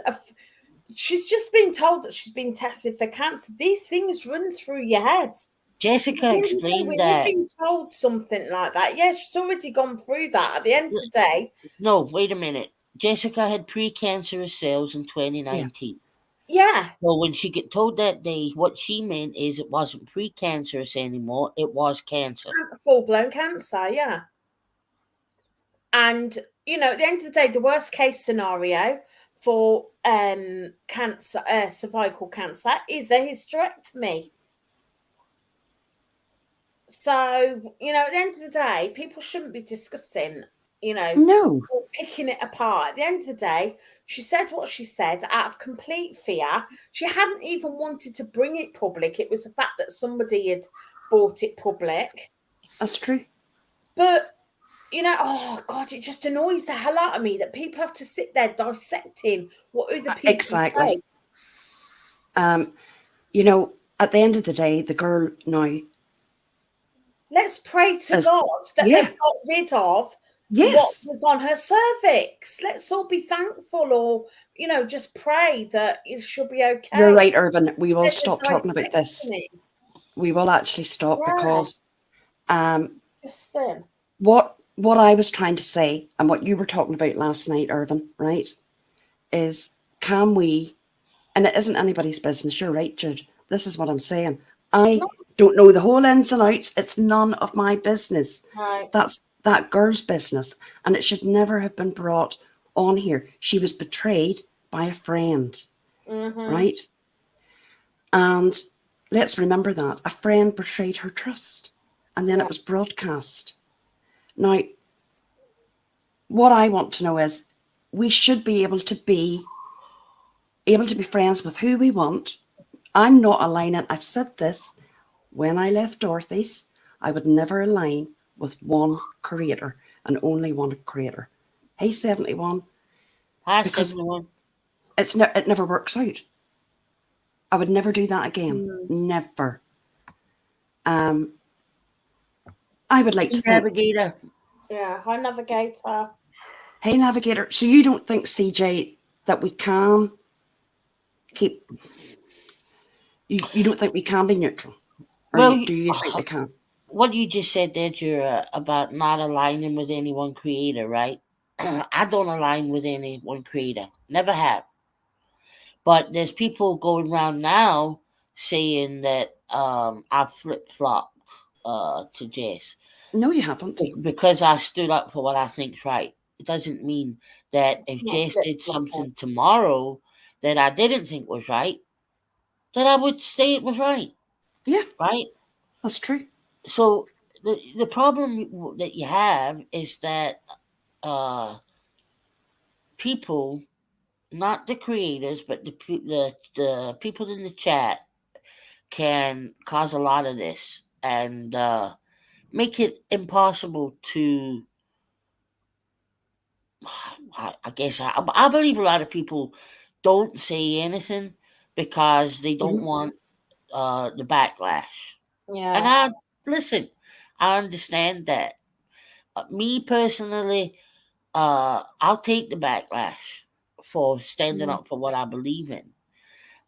she's just been told that she's been tested for cancer. These things run through your head. Jessica explained that. We've been told something like that. Yeah, she's already gone through that. At the end of the day. No, wait a minute. Jessica had precancerous cells in 2019. Yeah. So when she get told that day, what she meant is it wasn't precancerous anymore. It was cancer. Full-blown cancer, yeah. And, at the end of the day, the worst case scenario for cancer, cervical cancer, is a hysterectomy. So, at the end of the day, people shouldn't be discussing, no, or picking it apart. At the end of the day, she said what she said out of complete fear. She hadn't even wanted to bring it public. It was the fact that somebody had brought it public. That's true. But, oh God, it just annoys the hell out of me that people have to sit there dissecting what other people exactly. say. At the end of the day, the girl now. Let's pray to God that they've got rid of what was on her cervix. Let's all be thankful, or just pray that she'll be okay. You're right, Irvin. We will stop talking about this. We will actually stop because what I was trying to say and what you were talking about last night, Irvin, right, is can we, and it isn't anybody's business. You're right, Jude. This is what I'm saying. I don't know the whole ins and outs. It's none of my business. Right. That's that girl's business, and it should never have been brought on here. She was betrayed by a friend, right? And let's remember that a friend betrayed her trust, and then it was broadcast. Now, what I want to know is, we should be able to be friends with who we want. I'm not aligning. I've said this. When I left Dorothy's, I would never align with one creator and only one creator. Hey, 71. Hi, because 71. It never works out. I would never do that again. Never. I would like to Navigator. Yeah, hi, Navigator. Hey, Navigator. So you don't think, CJ, that we can keep... You don't think we can be neutral? Or do you think we can? What you just said there, Jura, about not aligning with any one creator, right? I don't align with any one creator. Never have. But there's people going around now saying that I flip-flopped to Jess. No, you haven't. Because I stood up for what I think's right. It doesn't mean that if Jess did something tomorrow that I didn't think was right, that I would say it was right. Yeah. Right? That's true. So the problem that you have is that people, not the creators, but the people in the chat can cause a lot of this and make it impossible to... I guess I believe a lot of people don't say anything because they don't want the backlash. Yeah. And I understand that. me personally, I'll take the backlash for standing up for what I believe in.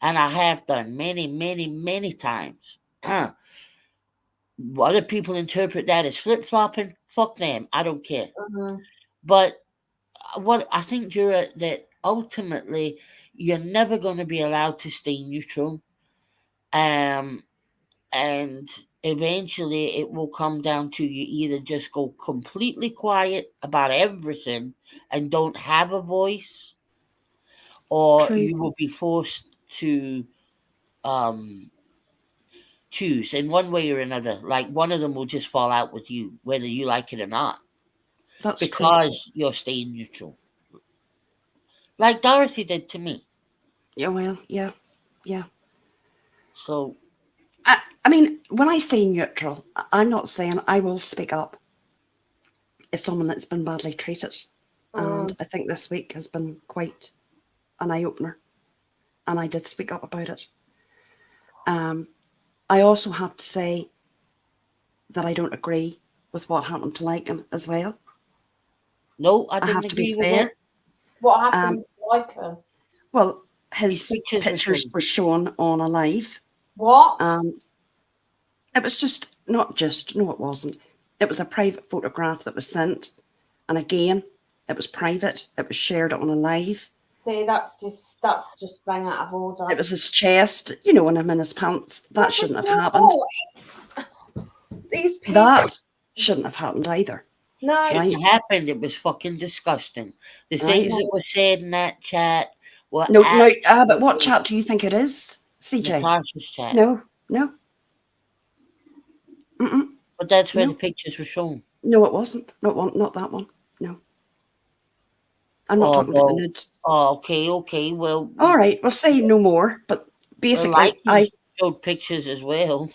And I have done many, many, many times. Other people interpret that as flip-flopping. Fuck them. I don't care. But what I think, Jura, that ultimately you're never going to be allowed to stay neutral. And eventually it will come down to you either just go completely quiet about everything and don't have a voice, or True. you will be forced to choose in one way or another. Like one of them will just fall out with you, whether you like it or not, That's true. because you're staying neutral. Like Dorothy did to me. Yeah, well, yeah. So, I mean, when I say neutral, I'm not saying I will speak up as someone that's been badly treated. And I think this week has been quite an eye-opener. And I did speak up about it. I also have to say that I don't agree with what happened to Lycan as well. no, I didn't have to be agree with fair. it. What happened to Lycan? Well, his His pictures were shown on a live. What? It was just, no, it wasn't. It was a private photograph that was sent. And again, it was private. It was shared on a live. See, that's just bang out of order. It was his chest, you know, and him in his pants. That shouldn't have happened. These people. That shouldn't have happened either. No. Shouldn't have happened. It was fucking disgusting. The things that were said in that chat were but what chat do you think it is, CJ? Natasha's chat. No. But that's where the pictures were shown. No, it wasn't. Not that one. No. I'm not talking about the nudes. Oh, okay. Well, all right. We'll say no more. But basically, I showed pictures as well.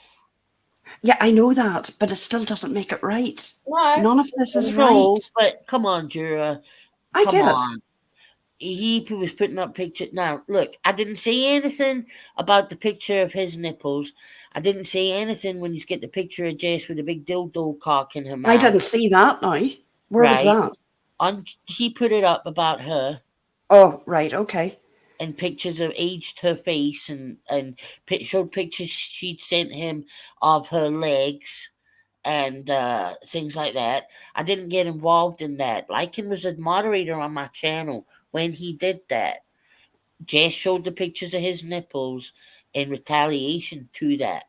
Yeah, I know that, but it still doesn't make it right. No. None of this is right. But come on, Jura. I get it. He was putting up pictures. Now, look, I didn't say anything about the picture of his nipples. I didn't say anything when he's get the picture of Jess with a big dildo cock in her mouth. I didn't see that now. Where was that? He put it up about her. Oh, right, okay. And pictures of aged her face and showed pictures she'd sent him of her legs and things like that. I didn't get involved in that. Lycan was a moderator on my channel when he did that. Jess showed the pictures of his nipples in retaliation to that.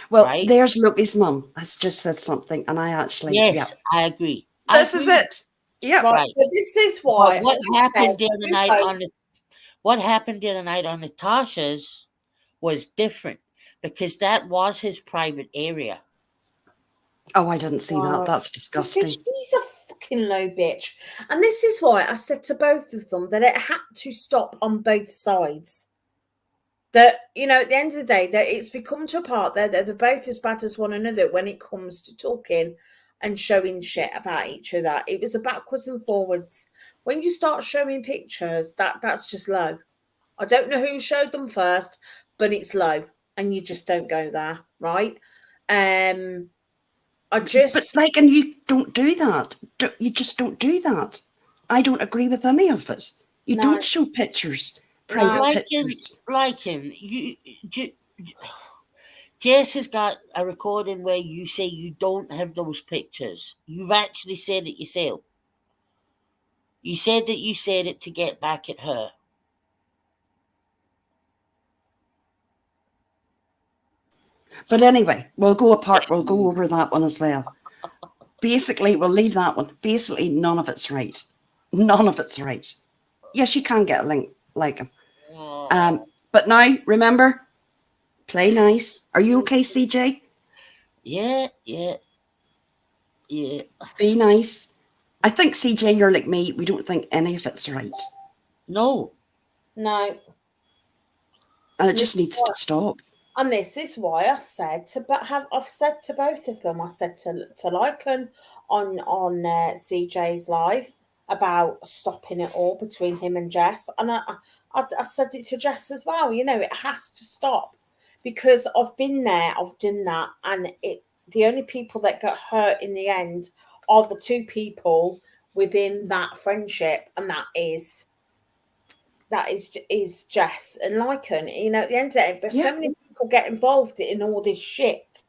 Well, right? There's Loki's mum has just said something, and I actually... Yes, I agree. This is it. Yeah. Right. But this is why... What happened the other night on Natasha's was different, because that was his private area. Oh, I didn't see that. That's disgusting. She's a fucking low bitch. And this is why I said to both of them that it had to stop on both sides. That, you know, at the end of the day, that it's become to a part that they're both as bad as one another when it comes to talking and showing shit about each other. It was a backwards and forwards. When you start showing pictures, that's just low. I don't know who showed them first, but it's low. And you just don't go there, right? But like, and you don't do that. You just don't do that. I don't agree with any of it. You don't show pictures, private pictures. Jess has got a recording where you say you don't have those pictures. You've actually said it yourself. You said that you said it to get back at her. But anyway, we'll go apart. We'll go over that one as well. Basically, we'll leave that one. Basically, none of it's right. None of it's right. Yes, you can get a link like him. But now, remember, play nice. Are you okay, CJ? Yeah. Be nice. I think, CJ, you're like me. We don't think any of it's right. No. And it just needs to stop. And this is why I said I've said to both of them. I said to Lycan on CJ's live about stopping it all between him and Jess, and I said it to Jess as well. You know, it has to stop, because I've been there, I've done that, and the only people that got hurt in the end are the two people within that friendship, and that is Jess and Lycan. You know, at the end of the day, there's so many people get involved in all this shit,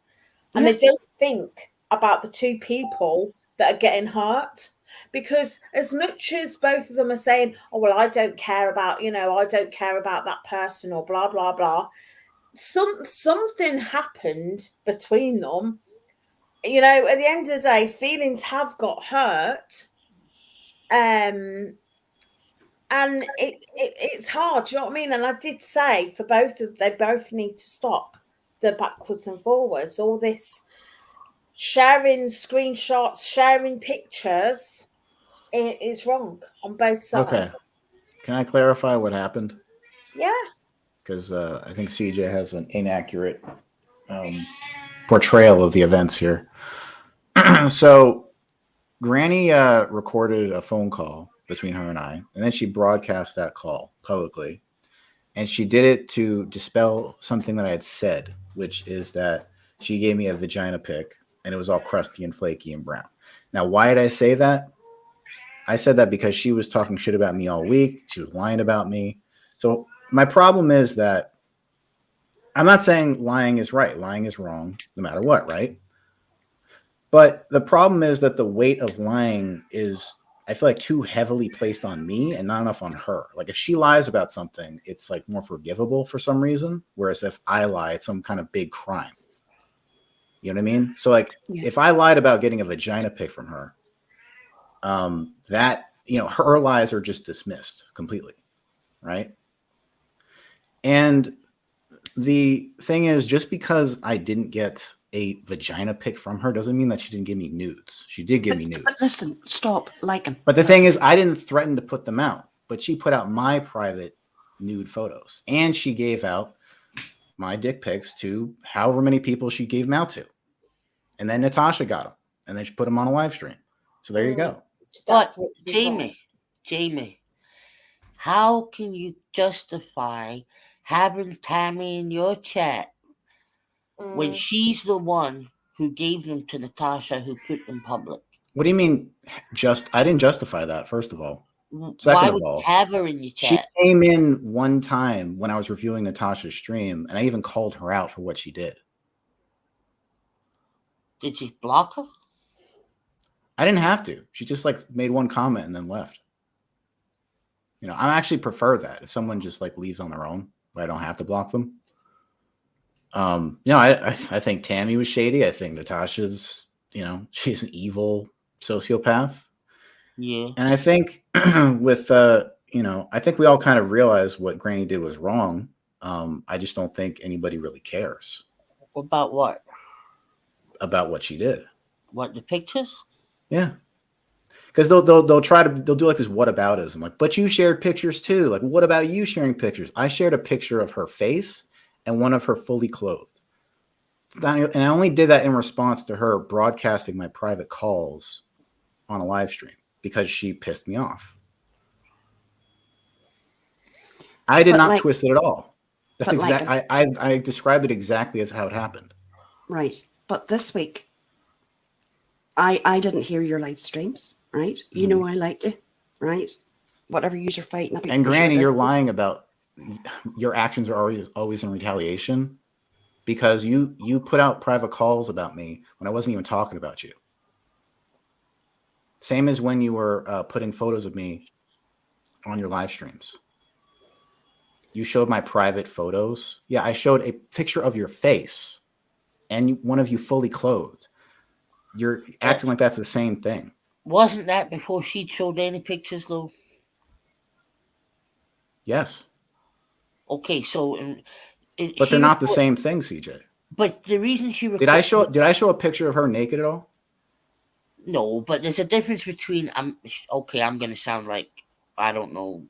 and they don't think about the two people that are getting hurt. Because as much as both of them are saying, "Oh well, I don't care about that person," or blah blah blah, something happened between them. You know, at the end of the day, feelings have got hurt. And it's hard, you know what I mean? And I did say they both need to stop the backwards and forwards. All this sharing screenshots, sharing pictures, is wrong on both sides. Okay. Can I clarify what happened? Yeah. Because I think CJ has an inaccurate portrayal of the events here. So Granny recorded a phone call between her and I, and then she broadcast that call publicly. And she did it to dispel something that I had said, which is that she gave me a vagina pic and it was all crusty and flaky and brown. Now, why did I say that? I said that because she was talking shit about me all week. She was lying about me. So my problem is that I'm not saying lying is right. Lying is wrong, no matter what, right? But the problem is that the weight of lying is, I feel like, too heavily placed on me and not enough on her. Like if she lies about something, it's like more forgivable for some reason. Whereas if I lie, it's some kind of big crime. You know what I mean? So like if I lied about getting a vagina pic from her, that, you know, her lies are just dismissed completely. Right. And the thing is, just because I didn't get a vagina pic from her doesn't mean that she didn't give me nudes. She did give me nudes. But listen, stop liking. But the thing is, I didn't threaten to put them out, but she put out my private nude photos, and she gave out my dick pics to however many people she gave them out to. And then Natasha got them, and then she put them on a live stream. So there you go. But Jamie, how can you justify having Tammy in your chat when she's the one who gave them to Natasha, who put them public? What do you mean? I didn't justify that, first of all. Why Second would of all, you have her in your chat? She came in one time when I was reviewing Natasha's stream, and I even called her out for what she did. Did you block her? I didn't have to. She just like made one comment and then left. You know, I actually prefer that if someone just like leaves on their own, but I don't have to block them. You know, I think Tammy was shady. I think Natasha's, you know, she's an evil sociopath. Yeah. And I think with, you know, I think we all kind of realize what Granny did was wrong. I just don't think anybody really cares. About what? About what she did. What, the pictures? Yeah. Because they'll do like this whataboutism. Like, but you shared pictures too. Like, what about you sharing pictures? I shared a picture of her face and one of her fully clothed. And I only did that in response to her broadcasting my private calls on a live stream because she pissed me off. I did not twist it at all. That's exactly. I described it exactly as how it happened. Right. But this week, I didn't hear your live streams, right? You know I like you, right? Whatever you're fighting about. And Granny, you're lying about your actions are always in retaliation because you put out private calls about me when I wasn't even talking about you. Same as when you were putting photos of me on your live streams. You showed my private photos. Yeah, I showed a picture of your face and one of you fully clothed. You're acting like that's the same thing. Wasn't that before she showed any pictures, though? Yes. Okay, so... but they're not the same thing, CJ. But the reason she... Did I show a picture of her naked at all? No, but there's a difference between... okay, I'm going to sound like, I don't know,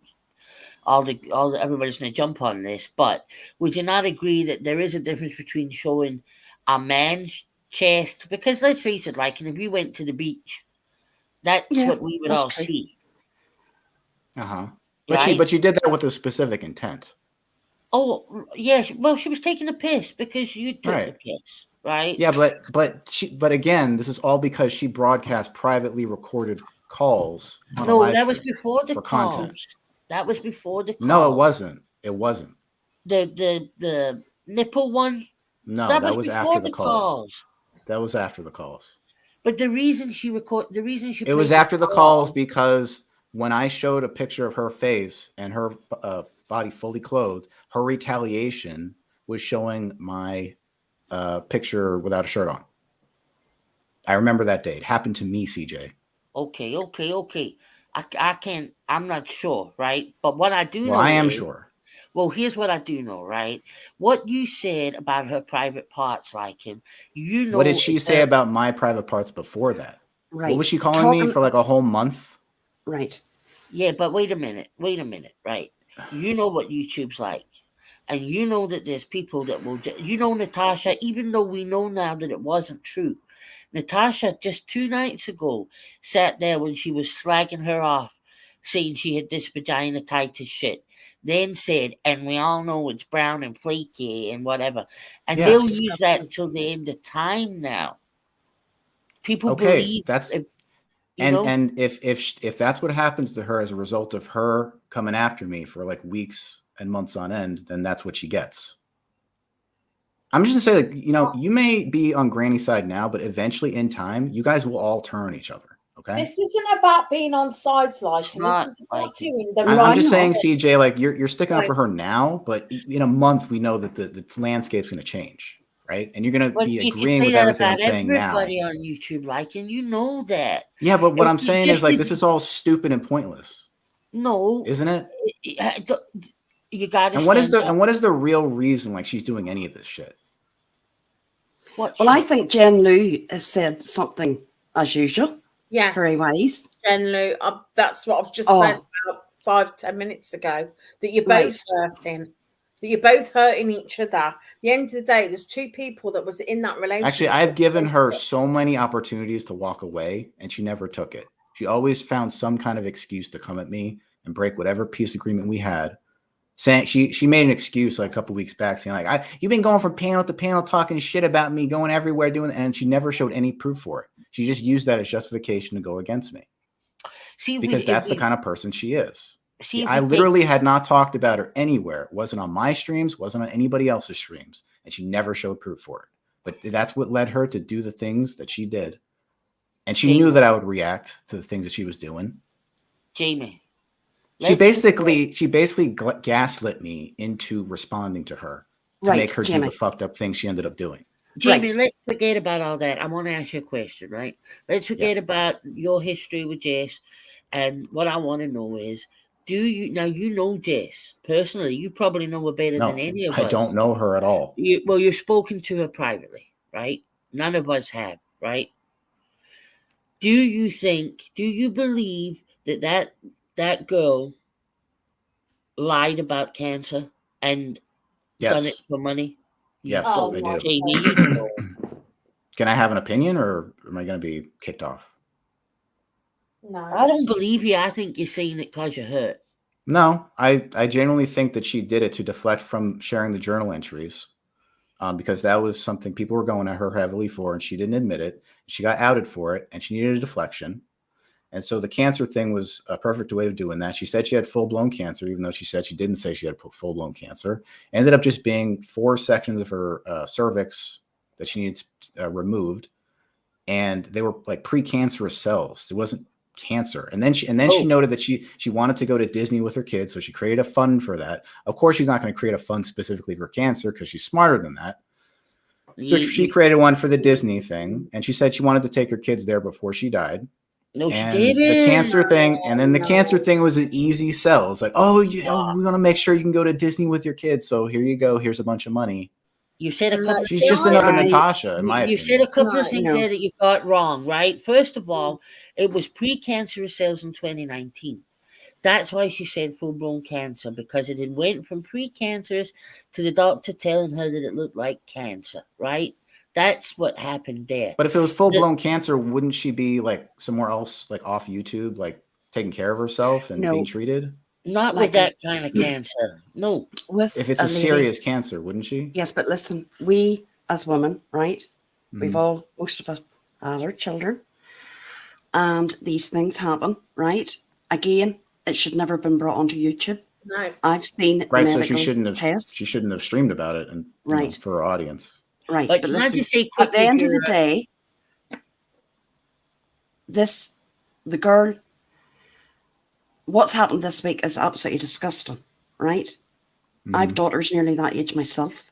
everybody's going to jump on this, but would you not agree that there is a difference between showing a man's chest? Because let's face it, like, if we went to the beach, that's what we would all see. Uh-huh. But she did that with a specific intent. Oh, yeah. Well, she was taking a piss because you took the piss. right? Yeah, but again, this is all because she broadcast privately recorded calls on a No, live that was stream before the for calls. content. That was before the calls. No, it wasn't. It wasn't. The nipple one. No, that was before after the calls. That was after the calls. But the reason she It was after the calls because when I showed a picture of her face and her body fully clothed, her retaliation was showing my picture without a shirt on. I remember that day. It happened to me, CJ. Okay. I can't. I'm not sure, right? But what I do know, I am sure. Well, here's what I do know, right? What you said about her private parts, like him, you know. What did she say about my private parts before that? Right. What was she calling me for like a whole month? Right. Yeah, but wait a minute, right? You know what YouTube's like. And you know that there's people that will, Natasha, even though we know now that it wasn't true, Natasha just 2 nights ago sat there when she was slagging her off, saying she had this vagina tight as shit. Then said, and we all know it's brown and flaky and whatever. And Yes. they'll use that until the end of time now. People believe that's and if that's what happens to her as a result of her coming after me for like weeks and months on end, then that's what she gets. I'm just gonna say, like, you may be on Granny's side now, but eventually in time, you guys will all turn each other. Okay. This isn't about being on sides, like, and this is about doing the right. I'm just saying, CJ, like you're sticking up for her now, but in a month we know that the landscape's gonna change, right? And you're gonna be agreeing with everything I'm saying now. Everybody on YouTube, like, and you know that. Yeah, but what I'm saying is, like, this is all stupid and pointless. No, isn't it? You got to. And what is the real reason, like, she's doing any of this shit? Well, I think Jen Lou has said something as usual. Yes, very wise. Jen Lou, that's what I've just said about 5-10 minutes ago. That you're both hurting. That you're both hurting each other. At the end of the day, there's 2 people that was in that relationship. Actually, I've given her so many opportunities to walk away, and she never took it. She always found some kind of excuse to come at me and break whatever peace agreement we had. Saying she made an excuse like a couple weeks back, saying like, you've been going from panel to panel talking shit about me, going everywhere doing that, and she never showed any proof for it. She just used that as justification to go against me. Because that's the kind of person she is. I literally had not talked about her anywhere. It wasn't on my streams, wasn't on anybody else's streams, and she never showed proof for it. But that's what led her to do the things that she did. And she knew that I would react to the things that she was doing. Jamie. She basically gaslit me into responding to her to make her do the fucked up thing she ended up doing. Jamie, let's forget about all that. I want to ask you a question, right? Let's forget about your history with Jess. And what I want to know is, you know Jess personally? You probably know her better than any of us. I don't know her at all. You've spoken to her privately, right? None of us have, right? Do you believe that girl lied about cancer and done it for money? Yes, I do. Jamie, Can I have an opinion, or am I going to be kicked off? No. I don't believe you. I think you're saying it because you're hurt. No, I genuinely think that she did it to deflect from sharing the journal entries, because that was something people were going at her heavily for, and she didn't admit it. She got outed for it, and she needed a deflection. And so the cancer thing was a perfect way of doing that. She said she had full-blown cancer, even though she said she didn't say she had full-blown cancer. It ended up just being 4 sections of her cervix that she needed removed. And they were like precancerous cells. It wasn't cancer. And then she noted that she wanted to go to Disney with her kids. So she created a fund for that. Of course, she's not going to create a fund specifically for cancer because she's smarter than that. So she created one for the Disney thing. And she said she wanted to take her kids there before she died. No, she didn't. The cancer thing, and then the cancer thing was an easy sell. It's like, we want to make sure you can go to Disney with your kids. So here you go. Here's a bunch of money. You said a couple. She's just another Natasha, in my opinion. You said a couple of things there that you got wrong, right? First of all, it was precancerous cells in 2019. That's why she said full-blown cancer, because it had went from precancerous to the doctor telling her that it looked like cancer, right? That's what happened there. But if it was full-blown cancer, wouldn't she be like somewhere else, like off YouTube, like taking care of herself and being treated? Not with that kind of cancer. No. If it's a serious cancer, wouldn't she? Yes, but listen, we as women, right? We've all, most of us, had our children. And these things happen, right? Again, it should never have been brought onto YouTube. No. I've seen the Right, so medical she shouldn't have. test. She shouldn't have streamed about it, and Right. for her audience. Right, But but can I listen, just say at the quickly, end of the day, the girl, what's happened this week is absolutely disgusting, right? I have daughters nearly that age myself,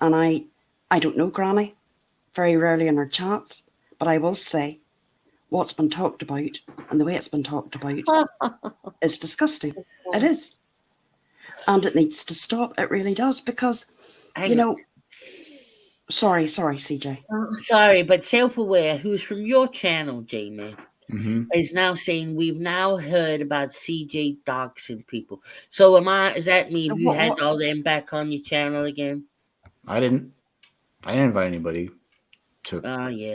and I don't know Granny very rarely in her chats, but I will say what's been talked about and the way it's been talked about is disgusting. It is. And it needs to stop. It really does, because, you know, sorry, CJ. Sorry, but Self-Aware, who's from your channel, Jamie, is now saying we've now heard about CJ doxing people. So does that mean you had all them back on your channel again? I didn't invite anybody to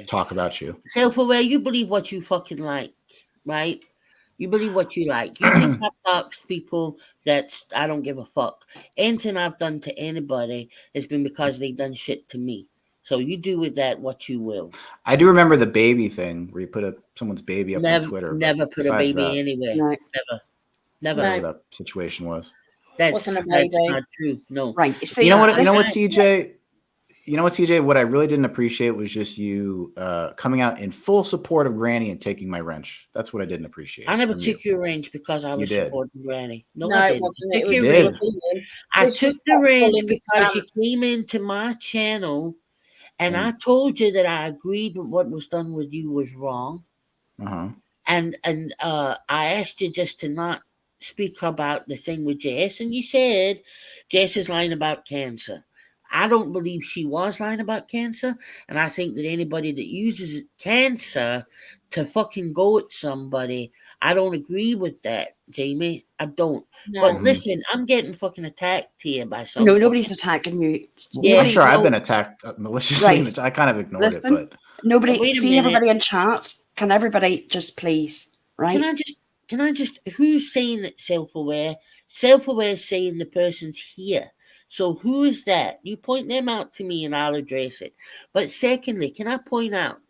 talk about you. Self-Aware, you believe what you fucking like, right? You believe what you like. You think I've doxed people, I don't give a fuck. Anything I've done to anybody has been because they done shit to me. So you do with that what you will. I do remember the baby thing where you put someone's baby up on Twitter. Never put a baby anywhere. No. Never. Whatever that situation was. That's not true. No. Right. See, you know what, CJ? You know what, CJ? What I really didn't appreciate was just you coming out in full support of Granny and taking my wrench. That's what I didn't appreciate. I never took your wrench because I was supporting Granny. No, I didn't. It wasn't. I took the wrench because you came into my channel and I told you that I agreed with what was done with you was wrong. And I asked you just to not speak about the thing with Jess, and you said Jess is lying about cancer. I don't believe she was lying about cancer, and I think that anybody that uses cancer to fucking go at somebody, I don't agree with that, Jamie. I don't. No. But listen, I'm getting fucking attacked here by someone. No, nobody's attacking you. Yeah, I'm sure I've been attacked maliciously. Right. I kind of ignored it, but nobody. See everybody in chat. Can everybody just please, right? Can I just? Who's saying that Self-Aware? Self-Aware is saying the person's here. So who is that? You point them out to me and I'll address it. But secondly, can I point out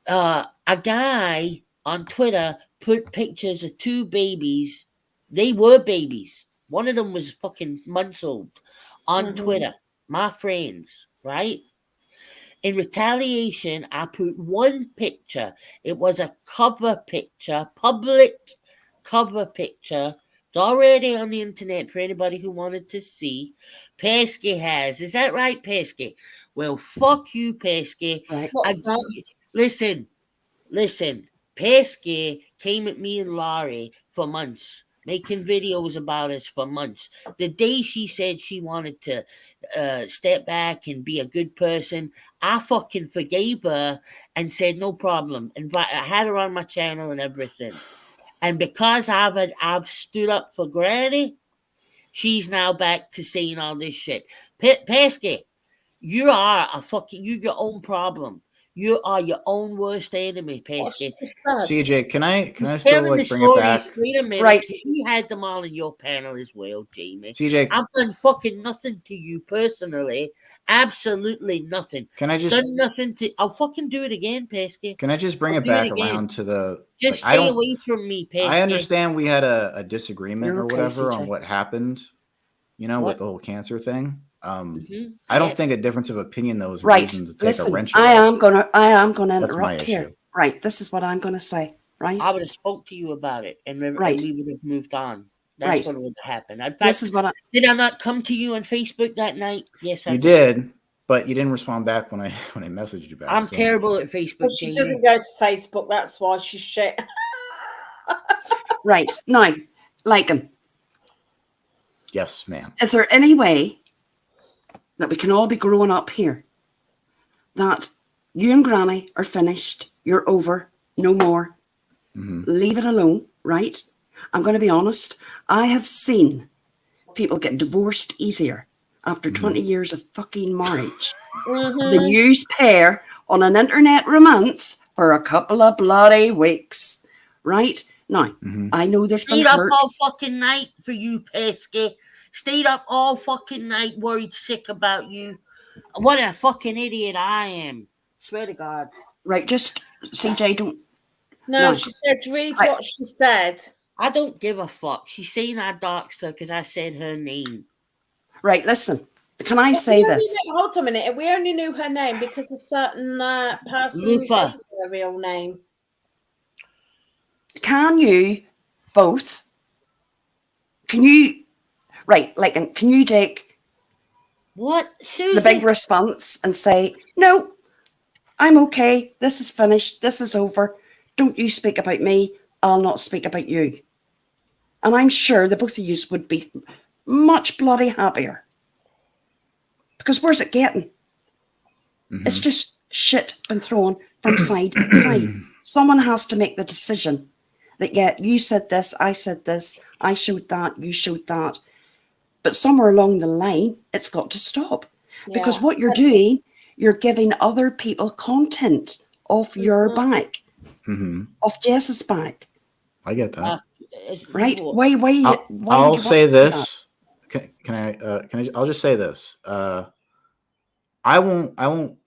a guy on Twitter put pictures of two babies. They were babies. One of them was fucking months old on Twitter. My friends, right? In retaliation, I put one picture. It was a cover picture, public cover picture. It's already on the internet for anybody who wanted to see. Pesky has. Is that right, Pesky? Well, fuck you, Pesky. Right. Listen. Pesky came at me and Laurie for months, making videos about us for months. The day she said she wanted to step back and be a good person, I fucking forgave her and said no problem. I had her on my channel and everything. And because I've stood up for Granny, she's now back to saying all this shit. Pesky, you're your own problem. You are your own worst enemy, Pesky. CJ, can I still bring it back? Wait a minute. Right. You had them all in your panel as well, Jamie. CJ, I've done fucking nothing to you personally. Absolutely nothing. Can I just done nothing to? I'll fucking do it again, Pesky. Can I just bring it back around to the? Just stay away from me, Pesky. I understand we had a disagreement or whatever on what happened. With the whole cancer thing. I don't think a difference of opinion though is reason to take a wrench. I am gonna interrupt here. Right. This is what I'm gonna say. Right. I would have spoke to you about it, and we would have moved on. That's what would have happened. In fact, did I not come to you on Facebook that night? Yes, I did. But you didn't respond back when I messaged you back. I'm terrible at Facebook. But she doesn't go to Facebook. That's why she's shit. Right. Now, Lycan. Yes, ma'am. Is there any way that we can all be growing up here? That you and Granny are finished. You're over. No more. Leave it alone, right? I'm going to be honest. I have seen people get divorced easier after 20 years of fucking marriage than use pair on an internet romance for a couple of bloody weeks, right? Now, I know there's been hurt. Stayed up all fucking night for you, Pesky. Stayed up all fucking night, worried sick about you. What a fucking idiot I am. Swear to God. Right, just CJ, don't. No, No. she said read I- what she said. I don't give a fuck. She's saying I doxed her because I said her name. Right, listen. Can I say this? Hold on a minute. We only knew her name because a certain person Lupa. gave her real name. Can you both? Can you? Right, like, can you take What? Susie? the big response and say, no, I'm okay. This is finished. This is over. Don't you speak about me. I'll not speak about you. And I'm sure the both of you would be much bloody happier. Because where's it getting? It's just shit been thrown from side to side. Someone has to make the decision that, yeah, you said this, I showed that, you showed that. But somewhere along the line, it's got to stop. Because what you're doing, you're giving other people content off your back, off Jess's back. I get that. Right? Why I'll would you say want to do this. Can I? I'll just say this. I won't.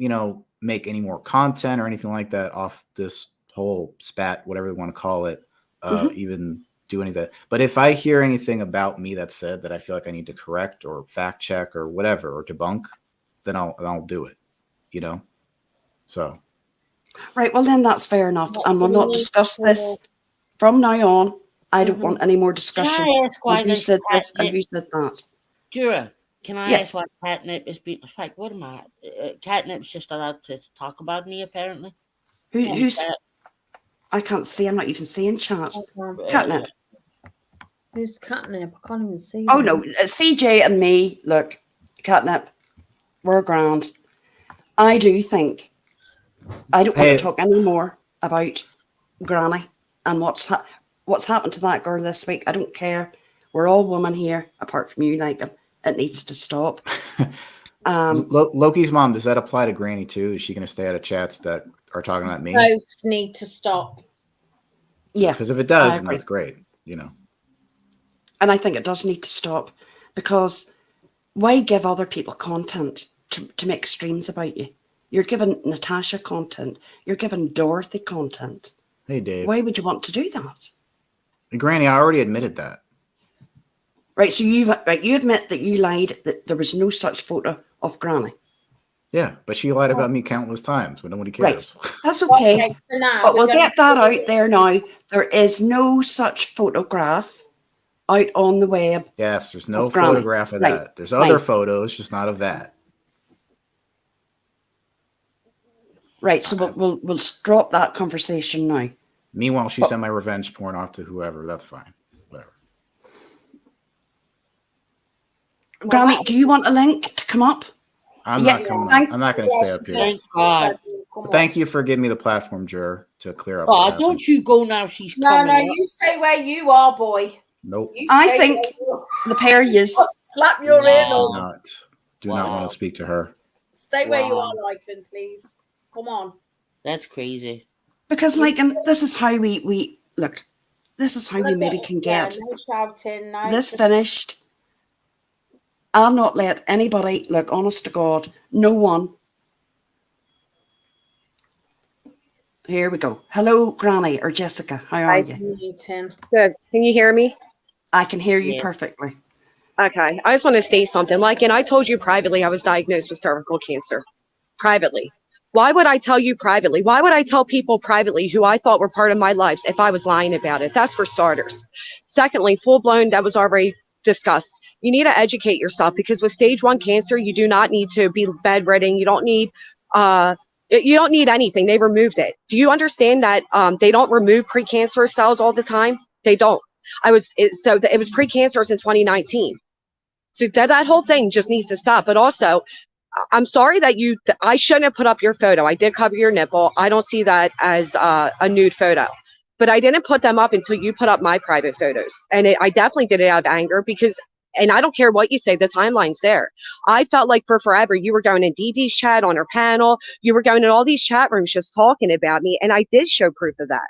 Make any more content or anything like that off this whole spat, whatever they want to call it. Even do any of that. But if I hear anything about me that's said that I feel like I need to correct or fact check or whatever or debunk, then I'll do it. So. Right. Well, then that's fair enough, and we'll not discuss this from now on. I don't want any more discussion. Can I ask why you said this and you said that? Jura, can I Yes. ask why Catnip is being like? What am I? Catnip's just allowed to talk about me, apparently. Who's? I can't see. I'm not even seeing chat. Catnip. Who's Catnip? I can't even see. Oh no, CJ and me. Look, Catnip. We're grand. I do think. I don't want to talk anymore about Granny and what's happened to that girl this week. I don't care. We're all women here, apart from you, like it needs to stop. Loki's mom, does that apply to Granny too? Is she going to stay out of chats that are talking about me? Both need to stop. Yeah, because if it does, then that's great. And I think it does need to stop, because why give other people content to make streams about you? You're giving Natasha content. You're giving Dorothy content. Hey, Dave. Why would you want to do that? Granny, I already admitted that. Right, so you admit that you lied, that there was no such photo of Granny. Yeah, but she lied about me countless times, but nobody cares. Right, that's okay. But we'll get that out there now. There is no such photograph out on the web. Yes, there's no photograph of that. There's other photos, just not of that. Right, so we'll drop that conversation now. Meanwhile, she sent my revenge porn off to whoever. That's fine. Whatever. Granny, do you want a link to come up? I'm not coming up. I'm not going to stay up here. Thank God. Thank you for giving me the platform, Jur, to clear up. Oh, don't you go now. She's coming No, you stay where you are, boy. Nope. I think the pair of you. Slap your ear. Do not want to speak to her. Stay where you are, Lycan, please. Come on. That's crazy. Because, this is how we look. This is how we maybe can get no shouting, this finished. I'll not let anybody, look, honest to God, no one. Here we go. Hello, Granny or Jessica. How are you? Good. Can you hear me? I can hear you perfectly. Okay. I just want to state something. And I told you privately I was diagnosed with cervical cancer. Privately. Why would I tell you privately? Why would I tell people privately who I thought were part of my lives if I was lying about it? That's for starters. Secondly, full-blown, that was already discussed. You need to educate yourself, because with stage 1 cancer, you do not need to be bedridden. You don't need anything. They removed it. Do you understand that they don't remove precancerous cells all the time? They don't. It was precancerous in 2019. So that whole thing just needs to stop. But also, I'm sorry that I shouldn't have put up your photo. I did cover your nipple. I don't see that as a nude photo. But I didn't put them up until you put up my private photos. And I definitely did it out of anger, because, and I don't care what you say, the timeline's there. I felt like for forever you were going in Dee Dee's chat, on her panel. You were going in all these chat rooms just talking about me. And I did show proof of that.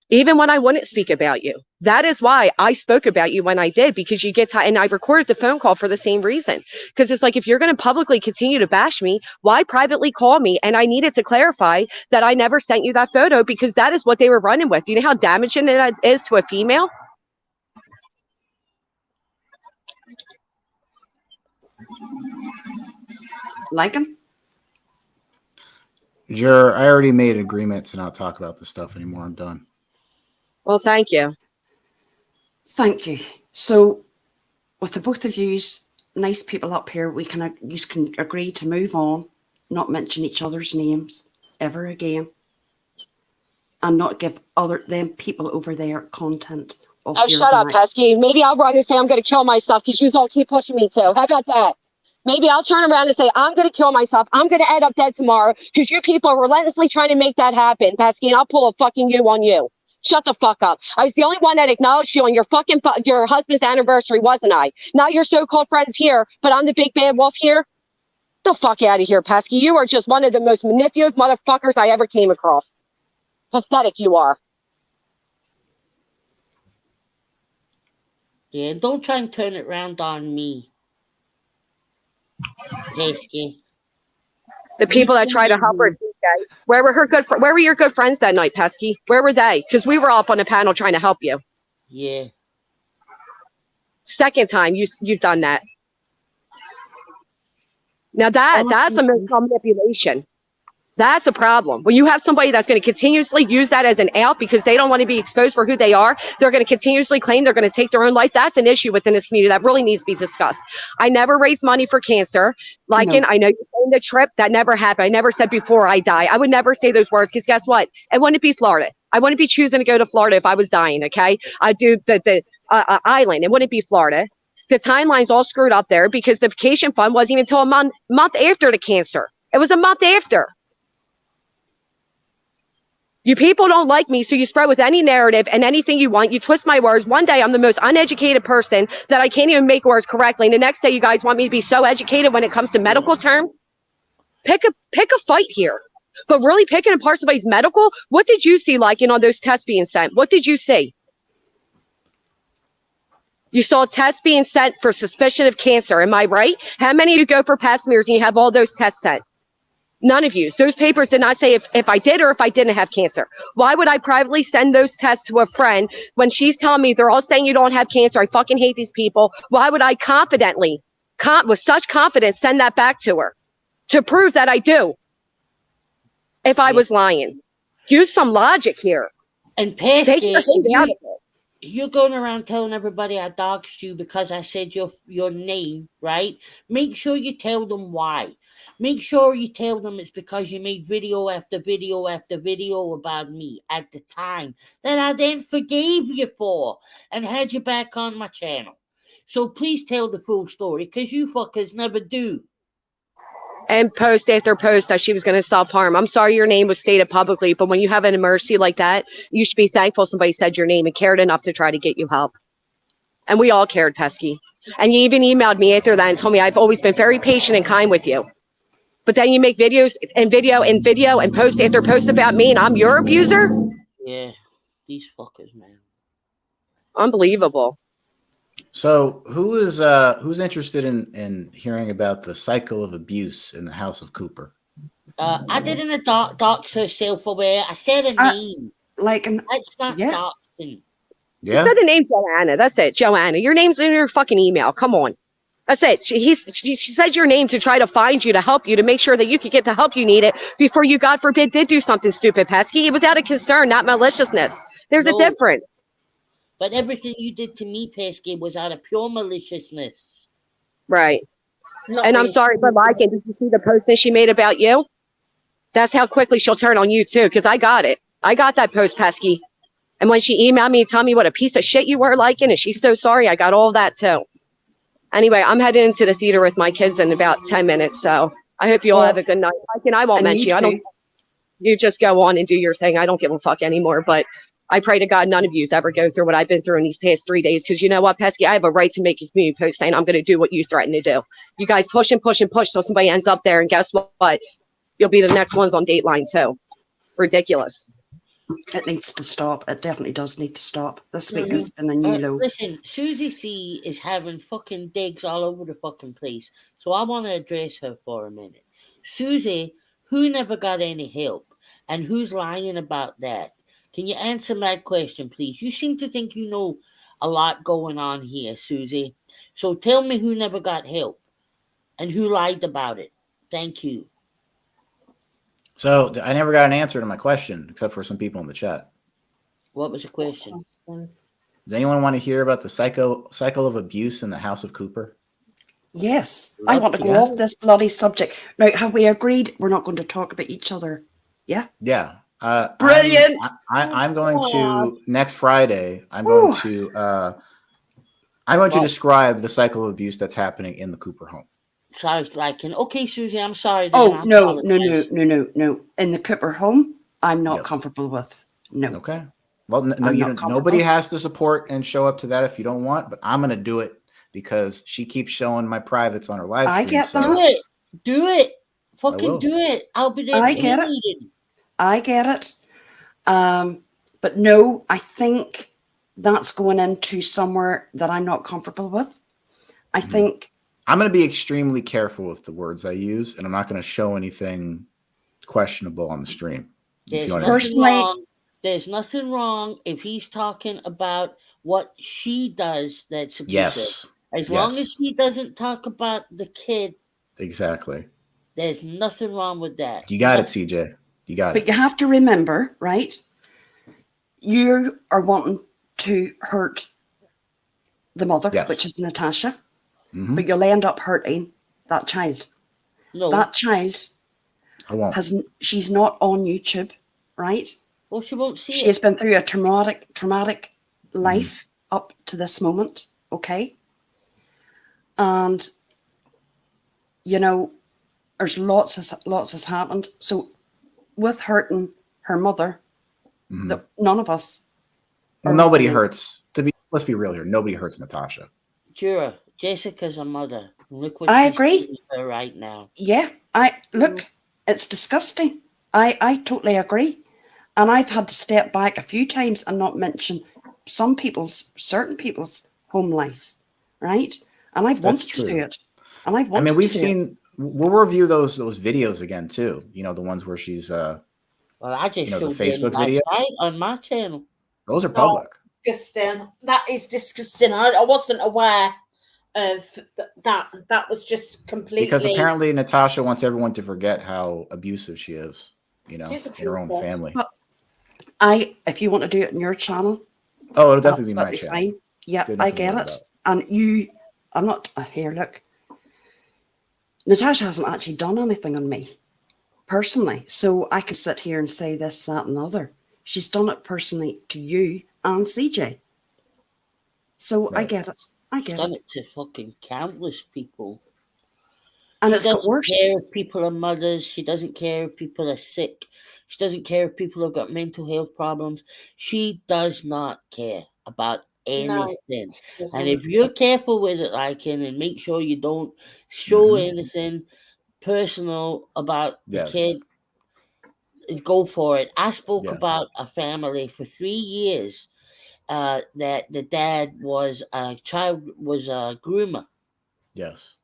even when I wouldn't speak about you. That is why I spoke about you when I did, because you get tired. And I recorded the phone call for the same reason. Because it's like, if you're going to publicly continue to bash me, why privately call me? And I needed to clarify that I never sent you that photo, because that is what they were running with. Do you know how damaging it is to a female? Like him? Jur, I already made an agreement to not talk about this stuff anymore. I'm done. Well, thank you. Thank you. So, with the both of you, nice people up here, you can agree to move on, not mention each other's names ever again, and not give them people over there content of Oh, your shut up, night. Pesky. Maybe I'll run and say I'm going to kill myself because you all keep pushing me to. How about that? Maybe I'll turn around and say, I'm going to kill myself. I'm going to end up dead tomorrow because you people are relentlessly trying to make that happen, Pesky, and I'll pull a fucking you on you. Shut the fuck up. I was the only one that acknowledged you on your husband's anniversary, wasn't I? Not your so-called friends here, but I'm the big bad wolf here. The fuck out of here, Pesky. You are just one of the most manipulative motherfuckers I ever came across. Pathetic you are. Yeah, don't try and turn it around on me. Pesky. The people that try to help her, where were your good friends that night, Pesky? Where were they? Because we were up on the panel trying to help you. Yeah. Second time you've done that. Now that's a mental manipulation. That's a problem. When you have somebody that's going to continuously use that as an out because they don't want to be exposed for who they are, they're going to continuously claim they're going to take their own life. That's an issue within this community that really needs to be discussed. I never raised money for cancer. I know you're saying the trip. That never happened. I never said before I die. I would never say those words because guess what? It wouldn't be Florida. I wouldn't be choosing to go to Florida if I was dying, okay? I'd do the island. It wouldn't be Florida. The timeline's all screwed up there because the vacation fund wasn't even until a month after the cancer. It was a month after. You people don't like me, so you spread with any narrative and anything you want. You twist my words. One day I'm the most uneducated person that I can't even make words correctly. And the next day you guys want me to be so educated when it comes to medical terms. Pick a fight here. But really picking apart somebody's medical, what did you see like on those tests being sent? What did you see? You saw tests being sent for suspicion of cancer. Am I right? How many of you go for pap smears and you have all those tests sent? None of you. Those papers did not say if I did or if I didn't have cancer. Why would I privately send those tests to a friend when she's telling me they're all saying you don't have cancer? I fucking hate these people. Why would I confidently, with such confidence, send that back to her to prove that I do if I was lying? Use some logic here. And Pesky, you're going around telling everybody I doxed you because I said your name, right? Make sure you tell them why. Make sure you tell them it's because you made video after video after video about me at the time that I then forgave you for and had you back on my channel. So please tell the full story because you fuckers never do. And post after post that she was going to self-harm. I'm sorry your name was stated publicly, but when you have an emergency like that, you should be thankful somebody said your name and cared enough to try to get you help. And we all cared, Pesky. And you even emailed me after that and told me I've always been very patient and kind with you. But then you make videos and video and post after post about me and I'm your abuser? Yeah, these fuckers, man. Unbelievable. So who's interested in hearing about the cycle of abuse in the House of Cooper? I didn't dox her self-aware. I said a name. That's not doxing. Yeah. You said the name Joanna. That's it, Joanna. Your name's in your fucking email. Come on. That's it. She said your name to try to find you, to help you, to make sure that you could get the help you needed before you, God forbid, did do something stupid, Pesky. It was out of concern, not maliciousness. There's a difference. But everything you did to me, Pesky, was out of pure maliciousness. Right. And I'm sorry for liking. Did you see the post that she made about you? That's how quickly she'll turn on you, too, because I got it. I got that post, Pesky. And when she emailed me and told me what a piece of shit you were liking, and she's so sorry, I got all of that, too. Anyway, I'm heading into the theater with my kids in about 10 minutes, so I hope you all have a good night. I won't mention you. You just go on and do your thing. I don't give a fuck anymore, but I pray to God none of you ever go through what I've been through in these past 3 days, because you know what, Pesky? I have a right to make a community post saying I'm going to do what you threaten to do. You guys push and push and push till somebody ends up there, and guess what? You'll be the next ones on Dateline, too. Ridiculous. It needs to stop. It definitely does need to stop. This week Mhm. has been a new low. Listen, Susie C is having fucking digs all over the fucking place. So I want to address her for a minute. Susie, who never got any help? And who's lying about that? Can you answer my question, please? You seem to think you know a lot going on here, Susie. So tell me who never got help and who lied about it. Thank you. So I never got an answer to my question, except for some people in the chat. What was the question? Does anyone want to hear about the cycle of abuse in the House of Cooper? Yes, I want to go Yeah. off this bloody subject. Now, have we agreed we're not going to talk about each other? Yeah? Yeah. Brilliant. I'm going to next Friday. I'm Whew. going to describe the cycle of abuse that's happening in the Cooper home. Sounds like okay, Susie, I'm sorry. Oh, I no. apologize. In the Cooper home, I'm not Yes. comfortable with. No. Okay. Well, no, I'm you not don't, nobody comfortable. has to support and show up to that if you don't want, but I'm going to do it because she keeps showing my privates on her live stream. I get so that. Do it. Fucking will. do it. I'll be there I get it. cheerleading. I get it. But no, I think that's going into somewhere that I'm not comfortable with. I think I'm going to be extremely careful with the words I use, and I'm not going to show anything questionable on the stream. There's what I mean. nothing Personally- wrong. There's nothing wrong if he's talking about what she does that's abusive. Yes. As long as he doesn't talk about the kid, Exactly. there's nothing wrong with that. You got it, CJ. You got But it. you have to remember, right? You are wanting to hurt the mother, Yes. which is Natasha, Mhm. but you'll end up hurting that child. No. That child I won't. she's not on YouTube, right? Well, she won't see She it. has been through a traumatic life up to this moment, okay? And you know, there's lots has happened. So with hurting her mother, that none of us. Well, nobody hurts. Let's be real here. Nobody hurts Natasha. Jura, Jessica's a mother. Look what I she's agree. doing to her right now. Yeah, look, it's disgusting. I totally agree. And I've had to step back a few times and not mention certain people's home life, right? And I've wanted to do it. And I've wanted we've to do seen. We'll review those videos again too. You know, the ones where she's. Well, I just the showed Facebook them video. last night on my channel. Those are public. Disgusting. That is disgusting. I wasn't aware of that. That was just completely. Because apparently Natasha wants everyone to forget how abusive she is. You know, She's in her own abusive. family. Well, if you want to do it in your channel, Oh, it'll definitely be my absolutely channel. fine. Yeah, Good I enough to get worry it. about. And I'm not here. Look, Natasha hasn't actually done anything on me personally, so I can sit here and say this, that, and the other. She's done it personally to you and CJ. So I Right. get it. I get Done it. it to fucking countless people. And She it's got doesn't worse. care if people are mothers. She doesn't care if people are sick. She doesn't care if people have got mental health problems. She does not care about anything. And if you're careful with it, and make sure you don't show anything personal about the Yes. kid, go for it. I spoke Yeah. about a family for 3 years that the dad was a groomer. Yes.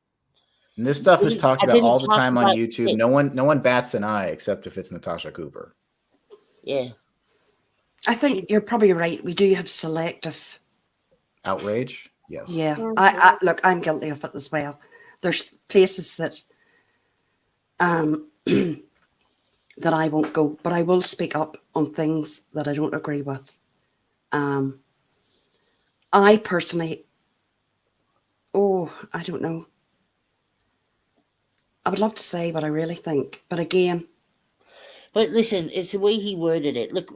And this stuff is talked I about didn't all the talk time on about YouTube. it. No one bats an eye except if it's Natasha Cooper. Yeah. I think you're probably right. We do have selective. Outrage? Yes. Yeah. I look, I'm guilty of it as well. There's places that that I won't go, but I will speak up on things that I don't agree with. I personally, I don't know. I would love to say what I really think, but again. But listen, it's the way he worded it. Look,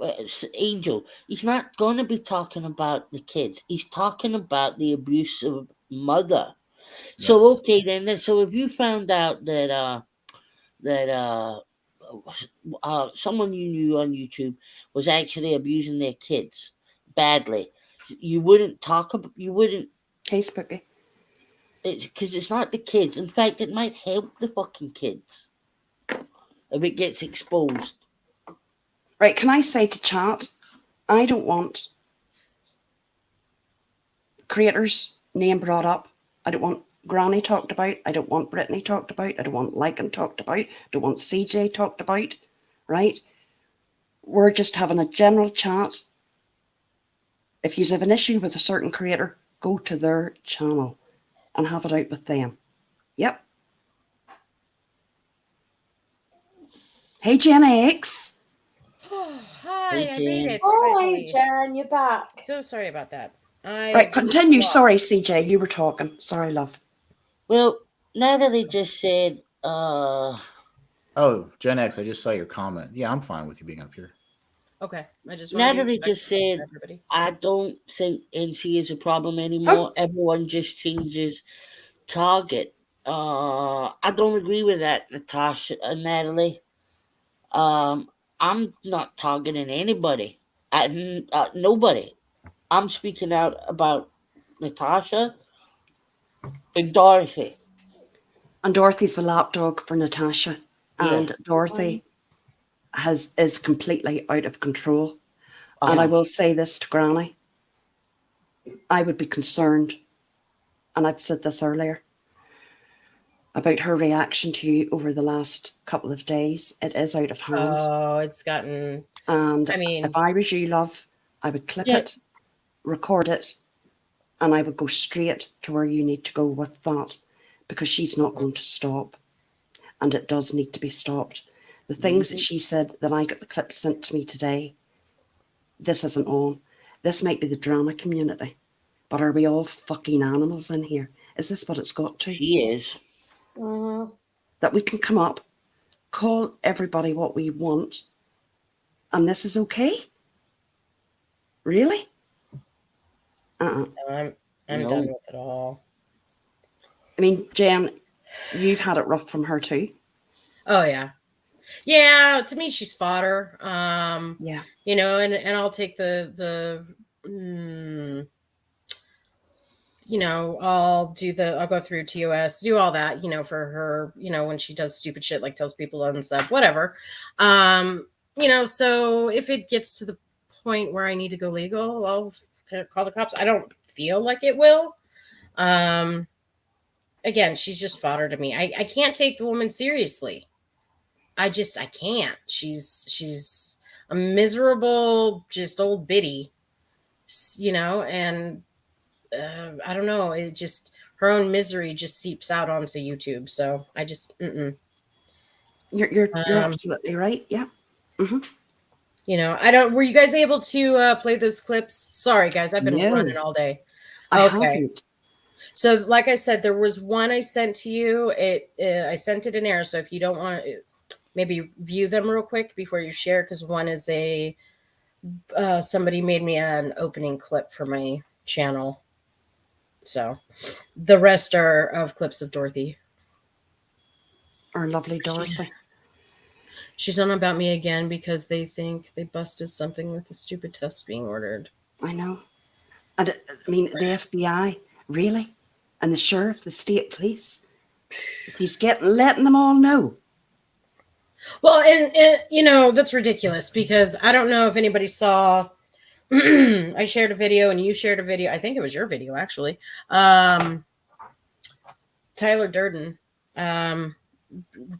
Angel, he's not going to be talking about the kids. He's talking about the abusive mother. Yes. So, okay, then. So if you found out that someone you knew on YouTube was actually abusing their kids badly, you wouldn't talk about. You wouldn't. Hey, Spooky. It's because it's not the kids. In fact, it might help the fucking kids if it gets exposed. Right, can I say to chat, I don't want creators' name brought up. I don't want Granny talked about. I don't want Brittany talked about. I don't want Lycan talked about. I don't want CJ talked about, right? We're just having a general chat. If you have an issue with a certain creator, go to their channel and have it out with them. Yep. Hey, Gen X. Hi, Hey, I made Jen. it. Oh, Finally. Jen, you're back. So sorry about that. Right, continue. Sorry, CJ, you were talking. Sorry, love. Well, Natalie just said, Oh, Gen X, I just saw your comment. Yeah, I'm fine with you being up here. Okay, I just wanted to Natalie be just said, everybody. I don't think NC is a problem anymore. Everyone just changes target. I don't agree with that, Natasha and Natalie. I'm not targeting anybody. Nobody. I'm speaking out about Natasha and Dorothy. And Dorothy's a lapdog for Natasha. And Yeah. Dorothy is completely out of control. And I Uh-huh. will say this to Granny. I would be concerned, and I've said this earlier, about her reaction to you over the last couple of days. It is out of hand. Oh, it's gotten. And I mean, if I was you, love, I would clip Yeah. it, record it, and I would go straight to where you need to go with that, because she's not going to stop. And it does need to be stopped. The things that she said that I got the clip sent to me today, this isn't on. This might be the drama community. But are we all fucking animals in here? Is this what it's got to? She is. That we can come up, call everybody what we want, and this is okay? Really? I'm No. done with it all. I mean, Jen, you've had it rough from her too. Oh yeah. Yeah, to me she's fodder. Yeah. You know, and I'll take you know, I'll go through TOS, do all that, you know, for her, you know, when she does stupid shit like tells people and stuff, whatever. You know, so if it gets to the point where I need to go legal, I'll call the cops. I don't feel like it will. Again, she's just fodder to me. I can't take the woman seriously. I can't. She's a miserable, just old biddy, you know, and I don't know. It just, her own misery just seeps out onto YouTube. So I just, You're absolutely right. Yeah. Mm-hmm. You know, I don't, were you guys able to play those clips? Sorry, guys. I've been running all day. I haven't. So, like I said, there was one I sent to you. I sent it in air. So if you don't want to, maybe view them real quick before you share, because one is somebody made me an opening clip for my channel. So the rest are of clips of Dorothy. Our lovely Dorothy. She's on about me again because they think they busted something with the stupid test being ordered. I know. And I mean, the FBI, really? And the sheriff, the state police. He's letting them all know. Well, and you know, that's ridiculous, because I don't know if anybody saw, I shared a video and you shared a video. I think it was your video, actually. Tyler Durden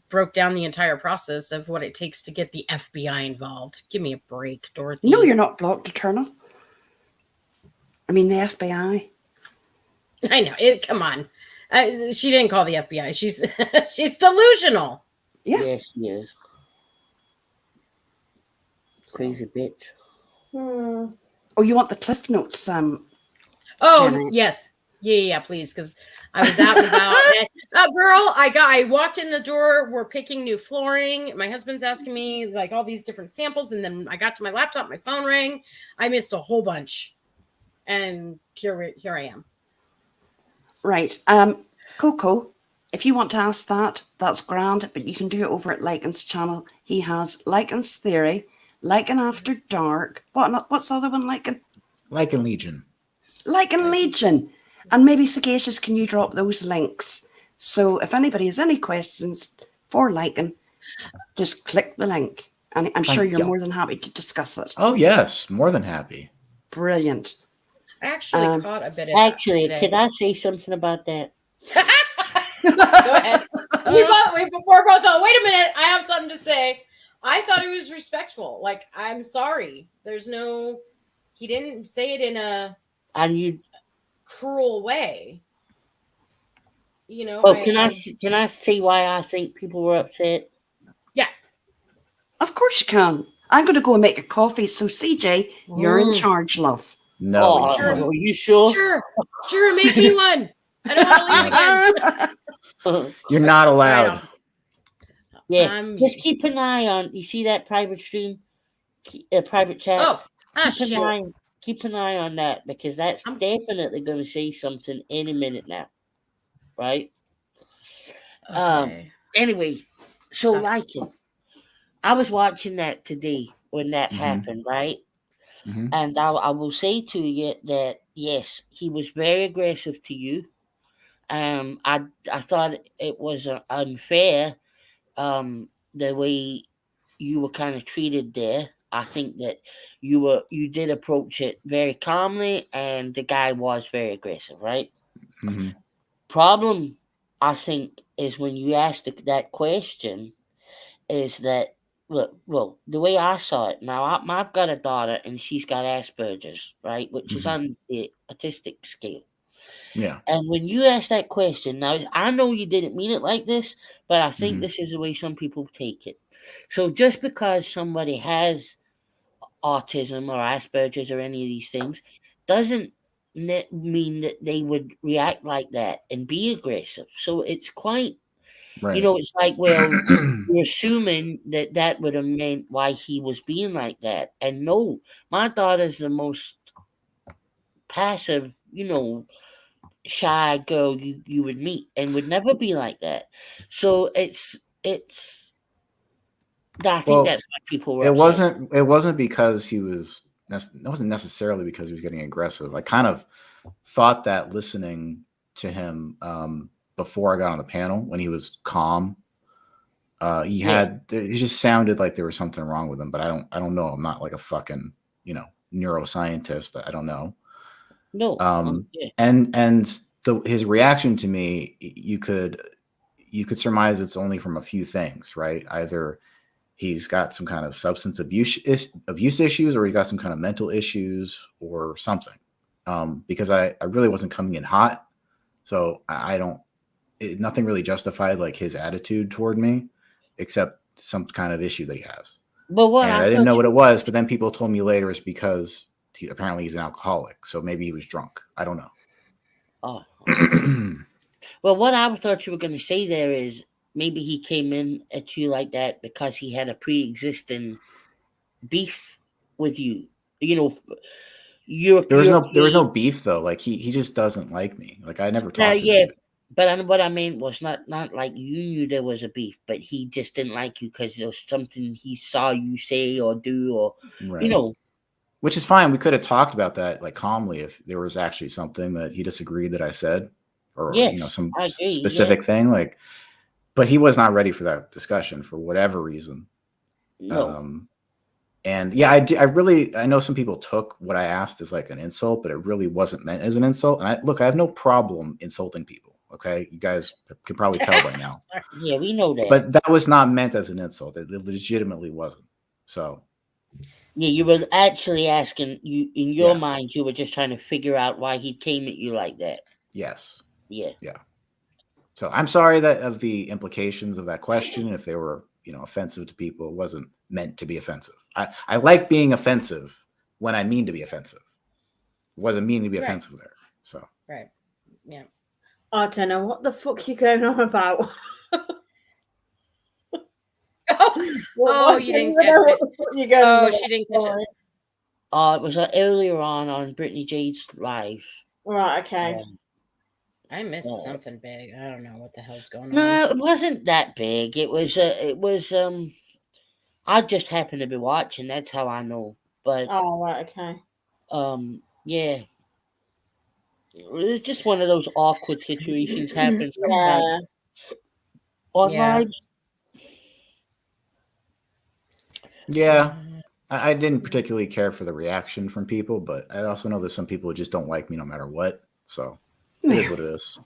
broke down the entire process of what it takes to get the FBI involved. Give me a break, Dorothy. No, you're not blocked, Eternal. I mean, the FBI. I know it. Come on, she didn't call the FBI. She's she's delusional. Yeah. Yes, she is. Crazy bitch. Oh, you want the Cliff Notes? Oh, yes. Yeah, please, because I was out and about. Girl, I walked in the door. We're picking new flooring. My husband's asking me like all these different samples, and then I got to my laptop. My phone rang. I missed a whole bunch, and here I am. Right. Coco, if you want to ask that, that's grand, but you can do it over at Lycan's channel. He has Lycan's Theory, Lycan After Dark. What's the other one, Lycan? Lycan Legion. Lycan Legion. And maybe Sagacious, can you drop those links? So if anybody has any questions for Lycan, just click the link And I'm sure you're more than happy to discuss it. Oh, yes. More than happy. Brilliant. I actually caught a bit of Actually, that can I say something about that? Go ahead. We're both on. Wait a minute. I have something to say. I thought it was respectful. Like, I'm sorry. He didn't say it in a cruel way. You know. Oh, can I say why I think people were upset? Yeah. Of course you can. I'm going to go and make a coffee. So, CJ, you're in charge, love. No. Are you sure? Sure, make me one. I don't want to leave again. You're not allowed. Yeah, just keep an eye on. You see that private stream, private chat. Keep an eye on that, because that's definitely going to say something any minute now, right? Okay. Anyway, so liking. I was watching that today when that happened, right? And I will say to you that yes, he was very aggressive to you. I thought it was unfair, the way you were kind of treated there. I think that you did approach it very calmly, and the guy was very aggressive, right? Problem, I think, is when you asked that question, is that well, the way I saw it. Now, I've got a daughter, and she's got Asperger's, right, which is on the autistic scale. Yeah. And when you ask that question, now I know you didn't mean it like this, but I think this is the way some people take it. So just because somebody has autism or Asperger's or any of these things doesn't mean that they would react like that and be aggressive. So it's quite, it's like, well, you're assuming that would have meant why he was being like that. And no, my daughter's the most passive, shy girl you would meet, and would never be like that. So it's I think that's why people were upset. It wasn't because he was. It wasn't necessarily because he was getting aggressive. I kind of thought that listening to him before I got on the panel, when he was calm, he just sounded like there was something wrong with him. But I don't know. I'm not like a fucking neuroscientist. I don't know. No. And his reaction to me, you could surmise it's only from a few things, right? Either he's got some kind of substance abuse issues, or he's got some kind of mental issues or something. Because I really wasn't coming in hot, so nothing really justified like his attitude toward me, except some kind of issue that he has. But I didn't know what it was, but then people told me later it's because apparently he's an alcoholic, so maybe he was drunk. I don't know. Oh. Well, what I thought you were going to say there is maybe he came in at you like that because he had a pre-existing beef with you. There was no beef though. Like he just doesn't like me. Like I never talked to him. But what I mean was not like you knew there was a beef, but he just didn't like you because there was something he saw you say or do, or Which is fine. We could have talked about that like calmly if there was actually something that he disagreed that I said, or some specific thing. Like, but he was not ready for that discussion for whatever reason. No. And yeah, I know some people took what I asked as like an insult, but it really wasn't meant as an insult. And I have no problem insulting people. Okay, you guys can probably tell by now. Yeah, we know that. But that was not meant as an insult. It legitimately wasn't. So. Yeah, you were actually asking, in your mind, you were just trying to figure out why he came at you like that. Yes. Yeah. Yeah. So I'm sorry of the implications of that question. If they were, offensive to people, it wasn't meant to be offensive. I like being offensive when I mean to be offensive. It wasn't mean to be offensive there. So. Right. Yeah. I don't know what the fuck you're going on about. You didn't get it. She didn't catch it. It was earlier on Brittany Jade's live. Right, okay. I missed something big. I don't know what the hell's going on. No, it wasn't that big. It was I just happened to be watching. That's how I know. But right, okay. Yeah. It's just one of those awkward situations happen sometimes. Online. Yeah, I didn't particularly care for the reaction from people, but I also know there's some people who just don't like me no matter what. So it is what it is.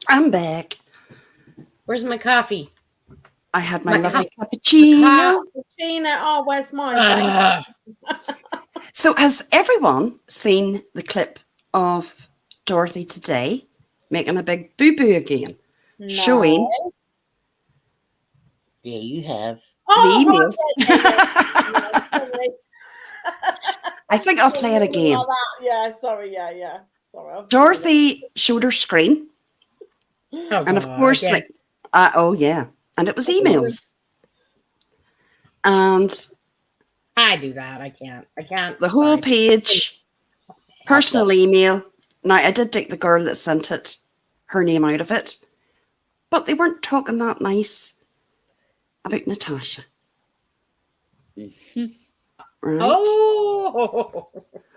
I'm back. Where's my coffee? I had my My lovely cappuccino. Gina, oh, where's mine? So has everyone seen the clip of Dorothy today making a big boo-boo again? No. Showing Yeah, you have. the right, emails. yeah, sorry. I think I'll play it again. Like that. Yeah, sorry, yeah. Sorry. Dorothy showed her screen. And of course, again. like, oh yeah. And it was emails. And I do that. I can't. the whole decide. page, personal email. Now, I did take the girl that sent it, her name out of it, but they weren't talking that nice about Natasha. Right? Oh,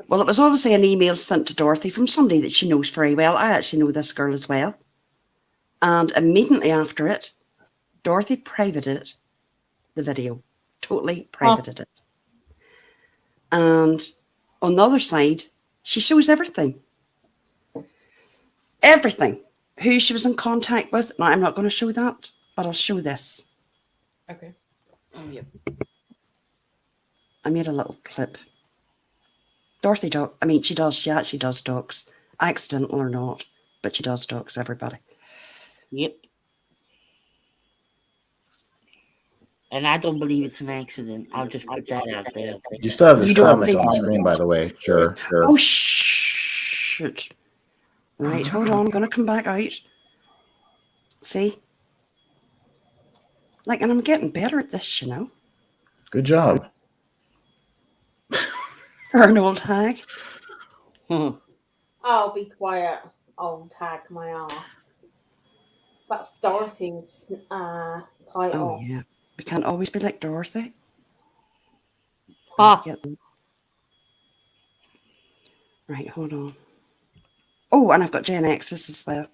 Well, it was obviously an email sent to Dorothy from somebody that she knows very well. I actually know this girl as well. And immediately after it, Dorothy privated the video, totally privated it. And on the other side, she shows everything. Everything. Who she was in contact with. Now, I'm not going to show that, but I'll show this. okay. I made a little clip. Dorothy she actually does dox. Accidental or not, but she does dox everybody. Yep. And I don't believe it's an accident. I'll just put that out there. You still have this You don't comment believe on the me. screen, by the way. Sure. Oh, shoot. Right, hold on. I'm going to come back out. See? Like, and I'm getting better at this, you know. Good job. For an old hag. I'll be quiet. I'll tag my ass. That's Dorothy's title. Oh, yeah. We can't always be like Dorothy. Ah. Right, hold on. Oh, and I've got Gen X's as well.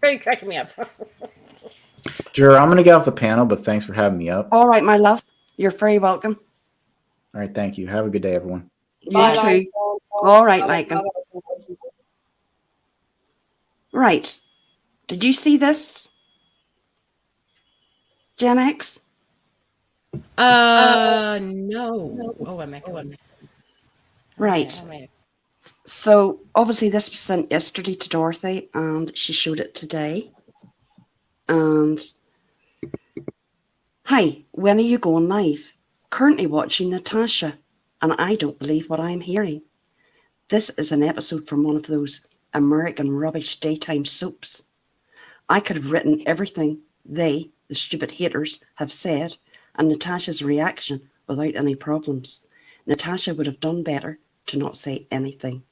You're cracking me up. Jura, I'm going to get off the panel, but thanks for having me up. All right, my love. You're very welcome. All right, thank you. Have a good day, everyone. You too. All right, Michael. Right. Did you see this? Gen X? No. Oh, I might go on. Right. So, obviously, this was sent yesterday to Dorothy, and she showed it today. And, hi, when are you going live? Currently watching Natasha, and I don't believe what I'm hearing. This is an episode from one of those American rubbish daytime soaps. I could have written everything they, the stupid haters, have said, and Natasha's reaction without any problems. Natasha would have done better to not say anything.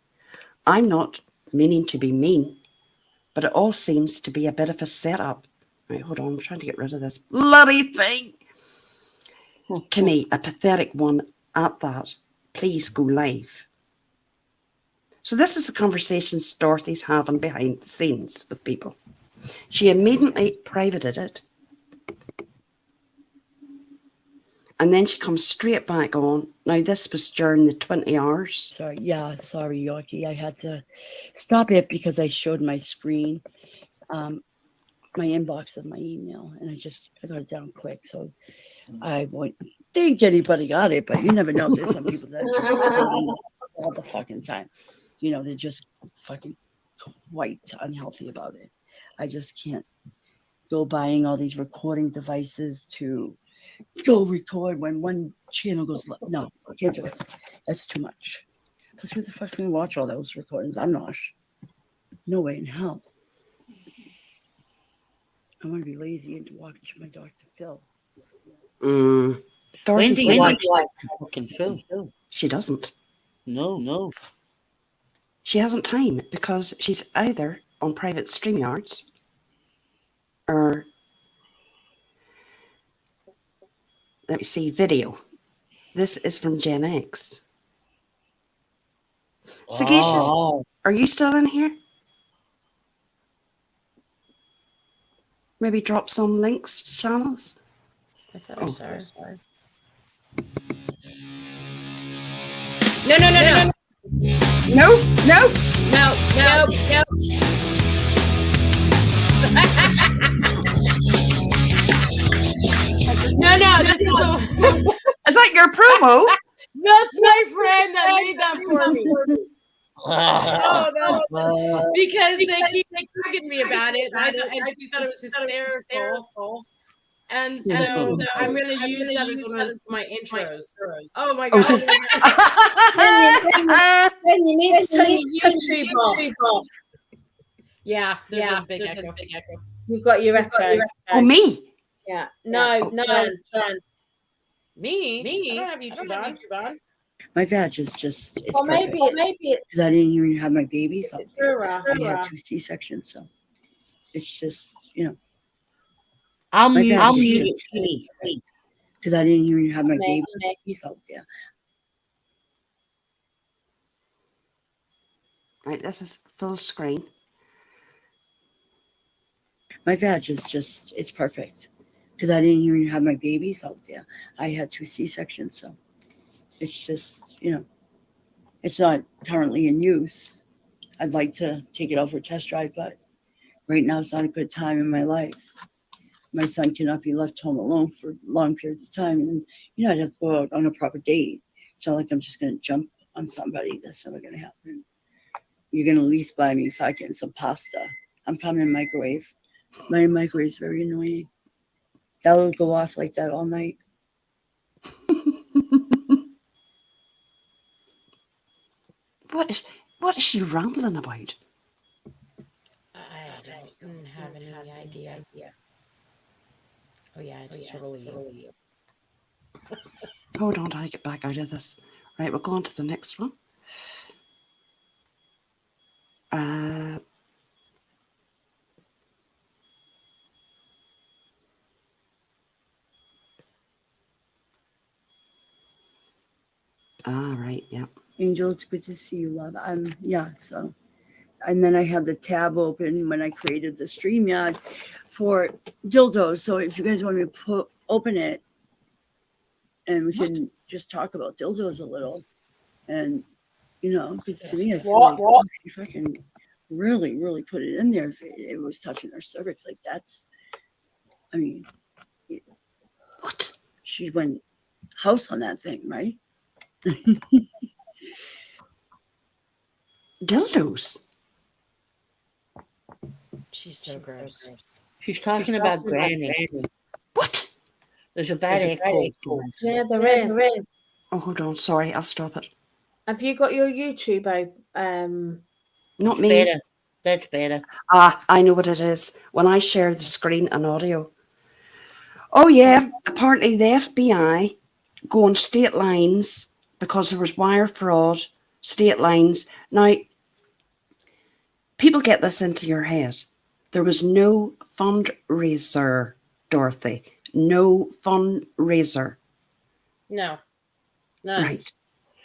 I'm not meaning to be mean, but it all seems to be a bit of a setup. Right, hold on, I'm trying to get rid of this bloody thing. To me, a pathetic one at that. Please go live. So this is the conversations Dorothy's having behind the scenes with people. She immediately privated it. And then she comes straight back on. Now, this was during the 20 hours. Sorry, Yorkie. I had to stop it because I showed my screen, my inbox of my email, and I got it down quick. So I won't think anybody got it, but you never know. There's some people that just all the fucking time. You know, they're just fucking quite unhealthy about it. I just can't go buying all these recording devices to go record when one channel goes live. No, I can't do it. That's too much. Because who the fuck's going to watch all those recordings? I'm not. No way in hell. I want to be lazy and to watch my Dr. Phil. When do you watch fucking Phil? She doesn't. No. She hasn't time because she's either on private StreamYards or, let me see, video. This is from Gen X. Sagacious, are you still in here? Maybe drop some links to channels. I thought I saw her. No. No. This is Is that your promo? that's my friend that made that for me. Oh, that's because they keep bugging me about it. I thought it was hysterical. And so I'm going to use that as one of my intros. Oh my God. Then you need to turn your YouTube off. Yeah, there's a big echo. You've got your echo. Oh, me? Yeah. No. Me? I don't have YouTube on. My badge is just, it's Well, maybe perfect. it's Because I didn't even have my baby, so Dura. I had 2 C-sections, so it's just, I'll My mute bad. it. because I didn't even have my Me. baby, so yeah. Right, this is full screen. My badge is just, it's perfect. Because I didn't even have my baby, so yeah. I had 2 C-sections, so it's just, it's not currently in use. I'd like to take it out for a test drive, but right now it's not a good time in my life. My son cannot be left home alone for long periods of time. And, I'd have to go out on a proper date. It's not like I'm just going to jump on somebody. That's never going to happen. You're going to at least buy me fucking some pasta. I'm coming in microwave. My microwave is very annoying. That will go off like that all night. What is she rambling about? I don't have any idea. Oh yeah, it's totally you. Hold on till I get back out of this. Right, we'll go on to the next one. Right, yep. Angel, it's good to see you, love. So. And then I had the tab open when I created the StreamYard for dildos. So if you guys want me to open it, and we can just talk about dildos a little. And, because to me, I feel like she fucking really, really put it in there. If it was touching her cervix, like that's, What? She went house on that thing, right? Dildos? She's so gross. She's talking about Granny. What? There's a bad echo. Yeah, there is. Oh, hold on. Sorry, I'll stop it. Have you got your YouTube Not It's me. better. That's better. I know what it is. When I share the screen and audio. Oh, yeah. Apparently the FBI go on state lines because there was wire fraud, state lines. Now, people get this into your head. There was no fundraiser, Dorothy. No fundraiser. No. None. Right.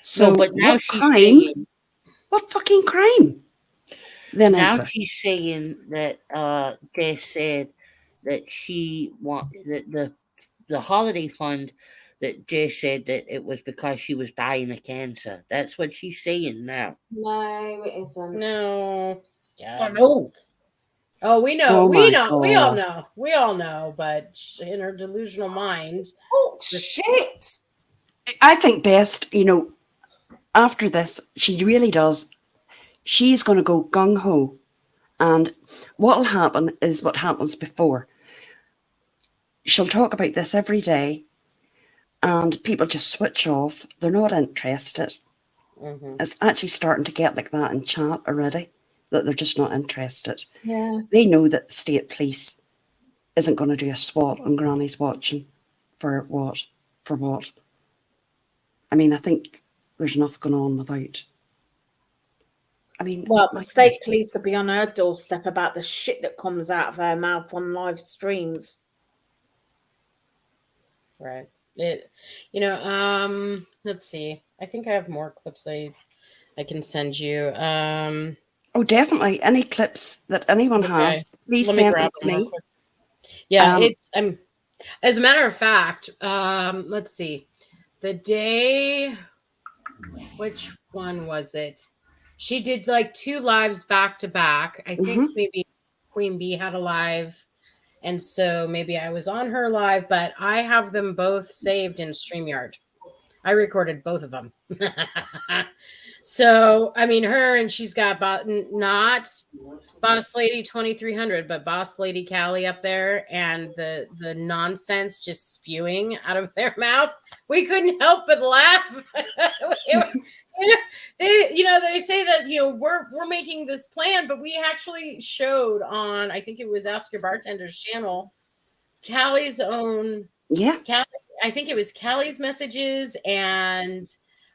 So No, but now what she's crime? saying, What fucking crime? Then now is there? she's saying that Jess said that she that the holiday fund that Jess said that it was because she was dying of cancer. That's what she's saying now. No, it isn't. No. I know. Oh, we know. Oh We my know. We all God. know. We all know. But in her delusional mind. Oh, shit. I think best, after this, she really does. She's going to go gung-ho. And what will happen is what happens before. She'll talk about this every day. And people just switch off. They're not interested. Mm-hmm. It's actually starting to get like that in chat already. That they're just not interested. Yeah. They know that the state police isn't going to do a SWAT on Granny's watching. For what? For what? I mean, I think there's enough going on without. Well, the state police will be on her doorstep about the shit that comes out of her mouth on live streams. Right. Let's see. I think I have more clips I can send you. Oh, definitely. Any clips that anyone has, please Let me send grab them to them real me. quick. Yeah, As a matter of fact, let's see. The day, which one was it? She did like 2 lives back to back. I think maybe Queen Bee had a live. And so maybe I was on her live, but I have them both saved in StreamYard. I recorded both of them. So, I mean, her and she's got not Boss Lady 2300, but Boss Lady Callie up there, and the nonsense just spewing out of their mouth. We couldn't help but laugh. They say that we're making this plan, but we actually showed on, I think it was Ask Your Bartender's channel, Callie's own. Yeah. I think it was Callie's messages and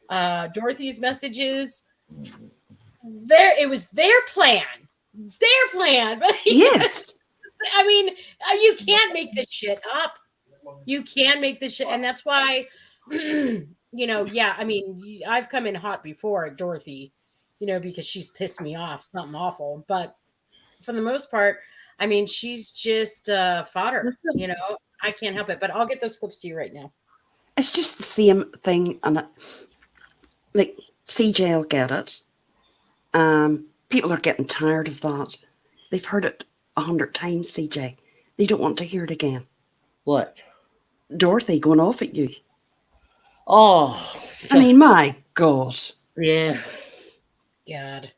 Dorothy's messages. It was their plan. But Yes. I mean, you can't make this shit up. You can make this shit, and that's why, yeah. I mean, I've come in hot before at Dorothy, because she's pissed me off, something awful. But for the most part, I mean, she's just fodder. I can't help it. But I'll get those clips to you right now. It's just the same thing, and like CJ will get it. People are getting tired of that. They've heard it 100 times, CJ. They don't want to hear it again. What? Dorothy going off at you. Oh. I mean, my God. Yeah. God.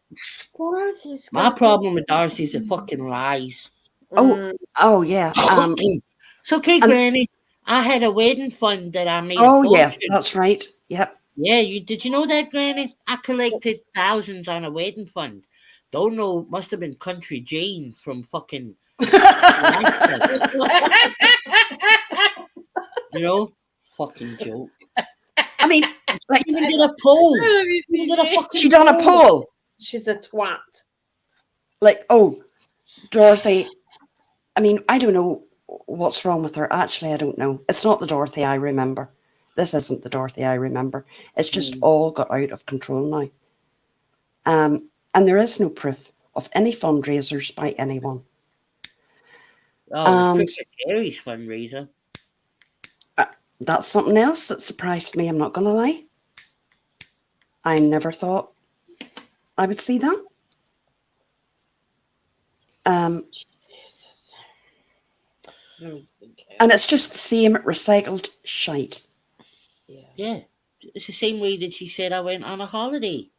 My problem with Darcy's the fucking lies. Oh yeah. It's okay, Granny. I had a wedding fund that I made. Oh yeah, that's right. Yep. Yeah, did you know that, Granny? I collected thousands on a wedding fund. Don't know, must have been Country Jane from fucking fucking joke. I mean, like, she did a poll. She done a poll. She's a twat. Like, Dorothy. I mean, I don't know what's wrong with her. Actually, I don't know. It's not the Dorothy I remember. This isn't the Dorothy I remember. It's just all got out of control now. And there is no proof of any fundraisers by anyone. Oh, Gary's fundraiser. That's something else that surprised me, I'm not going to lie. I never thought I would see that. Jesus. And it's just the same recycled shite. Yeah. It's the same way that she said I went on a holiday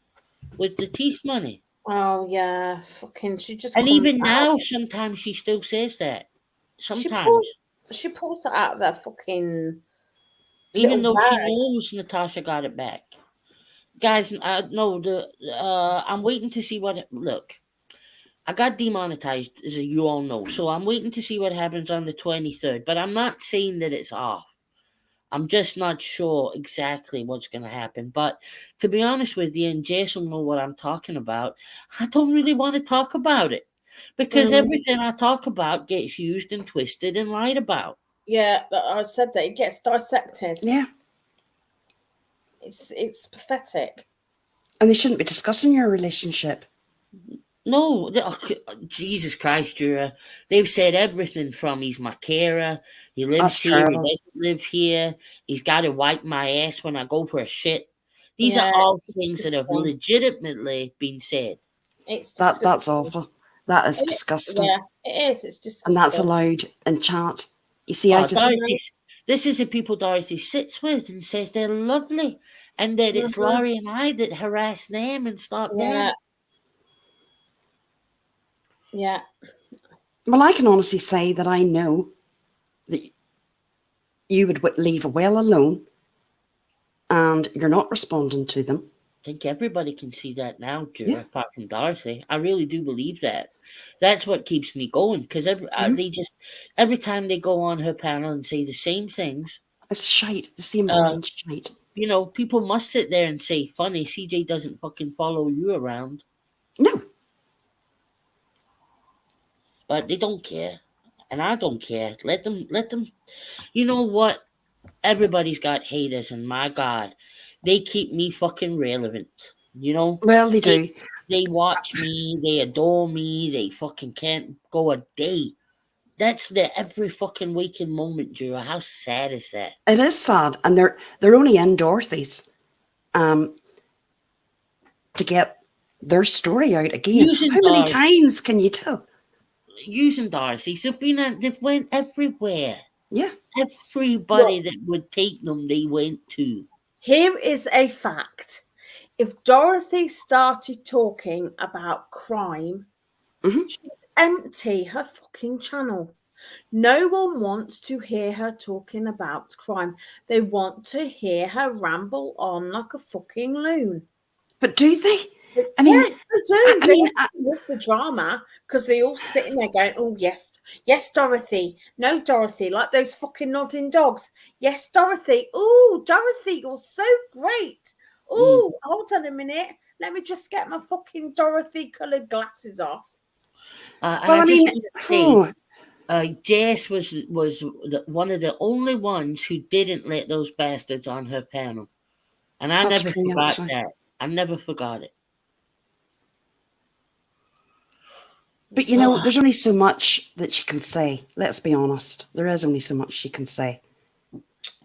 with the teeth money. Oh yeah, fucking. She just. And even now, sometimes she still says that. Sometimes she pulls it out of that fucking. Even though she knows Natasha got it back, guys. No, I'm waiting to see what. Look, I got demonetized, as you all know, so I'm waiting to see what happens on the 23rd. But I'm not saying that it's off. I'm just not sure exactly what's going to happen. But to be honest with you, and Jess will know what I'm talking about, I don't really want to talk about it. Because everything I talk about gets used and twisted and lied about. Yeah, I said that. It gets dissected. Yeah. It's pathetic. And they shouldn't be discussing your relationship. No, Jesus Christ, Jura. They've said everything from he's my carer, he lives here, he doesn't live here, he's got to wipe my ass when I go for a shit. These are all things that have legitimately been said. That's awful. That is disgusting. Yeah, it is. It's disgusting. And that's allowed in chat. You see, this is the people Dorothy sits with and says they're lovely, and that it's Laurie and I that harass them and stop them. Yeah. Well, I can honestly say that I know that you would leave well alone and you're not responding to them. I think everybody can see that now, Jura, apart from Darcy. I really do believe that. That's what keeps me going, because every time they go on her panel and say the same things. It's shite, the same blind shite. People must sit there and say, funny, CJ doesn't fucking follow you around. No. But they don't care. And I don't care. Let them. You know what? Everybody's got haters, and my God, they keep me fucking relevant. Well, they do. They watch me. They adore me. They fucking can't go a day That's the every fucking waking moment, Drew. How sad is that? It is sad, and they're only in Dorothy's to get their story out again. Using How many Dorothy. times can you tell? Using Darcy. They went everywhere. Yeah. Everybody that would take them, they went to. Here is a fact. If Dorothy started talking about crime, she'd empty her fucking channel. No one wants to hear her talking about crime. They want to hear her ramble on like a fucking loon. But do they? I mean, yes, they do. I love the drama because they all sitting there going, "Oh yes, yes, Dorothy. No, Dorothy." Like those fucking nodding dogs. Yes, Dorothy. Oh, Dorothy, you're so great. Oh, hold on a minute. Let me just get my fucking Dorothy coloured glasses off. well, I mean, Jess was one of the only ones who didn't let those bastards on her panel, and I never forgot that. I never forgot it. But you know, there's only so much that she can say. Let's be honest. There is only so much she can say.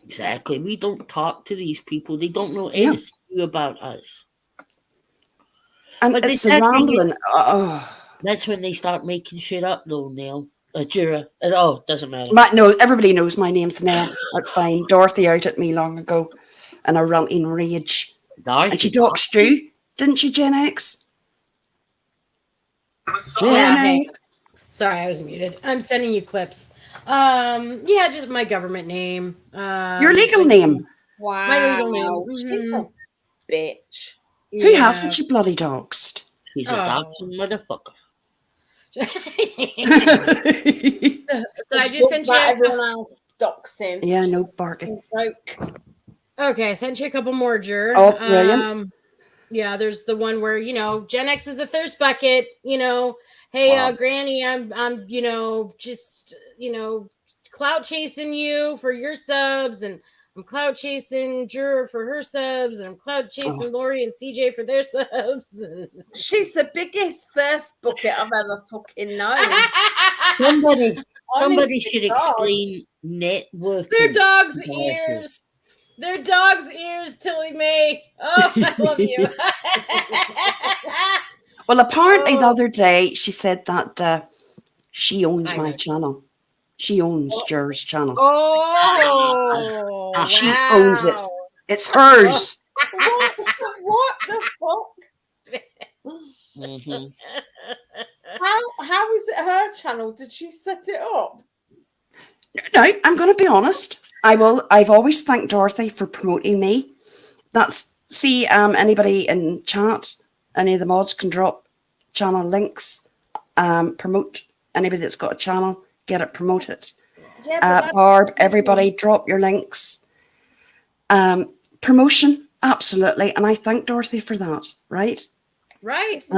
Exactly. We don't talk to these people. They don't know anything about us. And but it's the rambling. That's when they start making shit up, though, Neil. Jura. Oh, doesn't matter. No, everybody knows my name's Nell. That's fine. Dorothy out at me long ago in a ranting rage. Dorothy, and she doxed you, didn't she, Gen X? X. Sorry, I was muted. I'm sending you clips. Yeah, just my government name. Your legal name. Wow. My legal name. She's a bitch. Who hasn't she bloody doxed? She's a doxing motherfucker. so I just sent you everyone else doxing. Yeah, no barking. Okay, I sent you a couple more, Jur. Oh, brilliant. Yeah, there's the one where, Gen X is a thirst bucket, hey, Granny, I'm, just, clout chasing you for your subs, and I'm clout chasing Jur for her subs, and I'm clout chasing Lori and CJ for their subs. She's the biggest thirst bucket I've ever fucking known. Somebody should explain networking. Their dog's ears. Their dog's ears, Tilly May. Oh, I love you. Well, apparently the other day she said that she owns my channel. She owns Jur's channel. Oh, she owns it. It's hers. What the fuck? Mm-hmm. How is it her channel? Did she set it up? No, I'm going to be honest. I've always thanked Dorothy for promoting me. Anybody in chat, any of the mods can drop channel links, promote anybody that's got a channel, get it promoted. Yeah, Barb, everybody drop your links. Promotion, absolutely. And I thank Dorothy for that, right? Right. As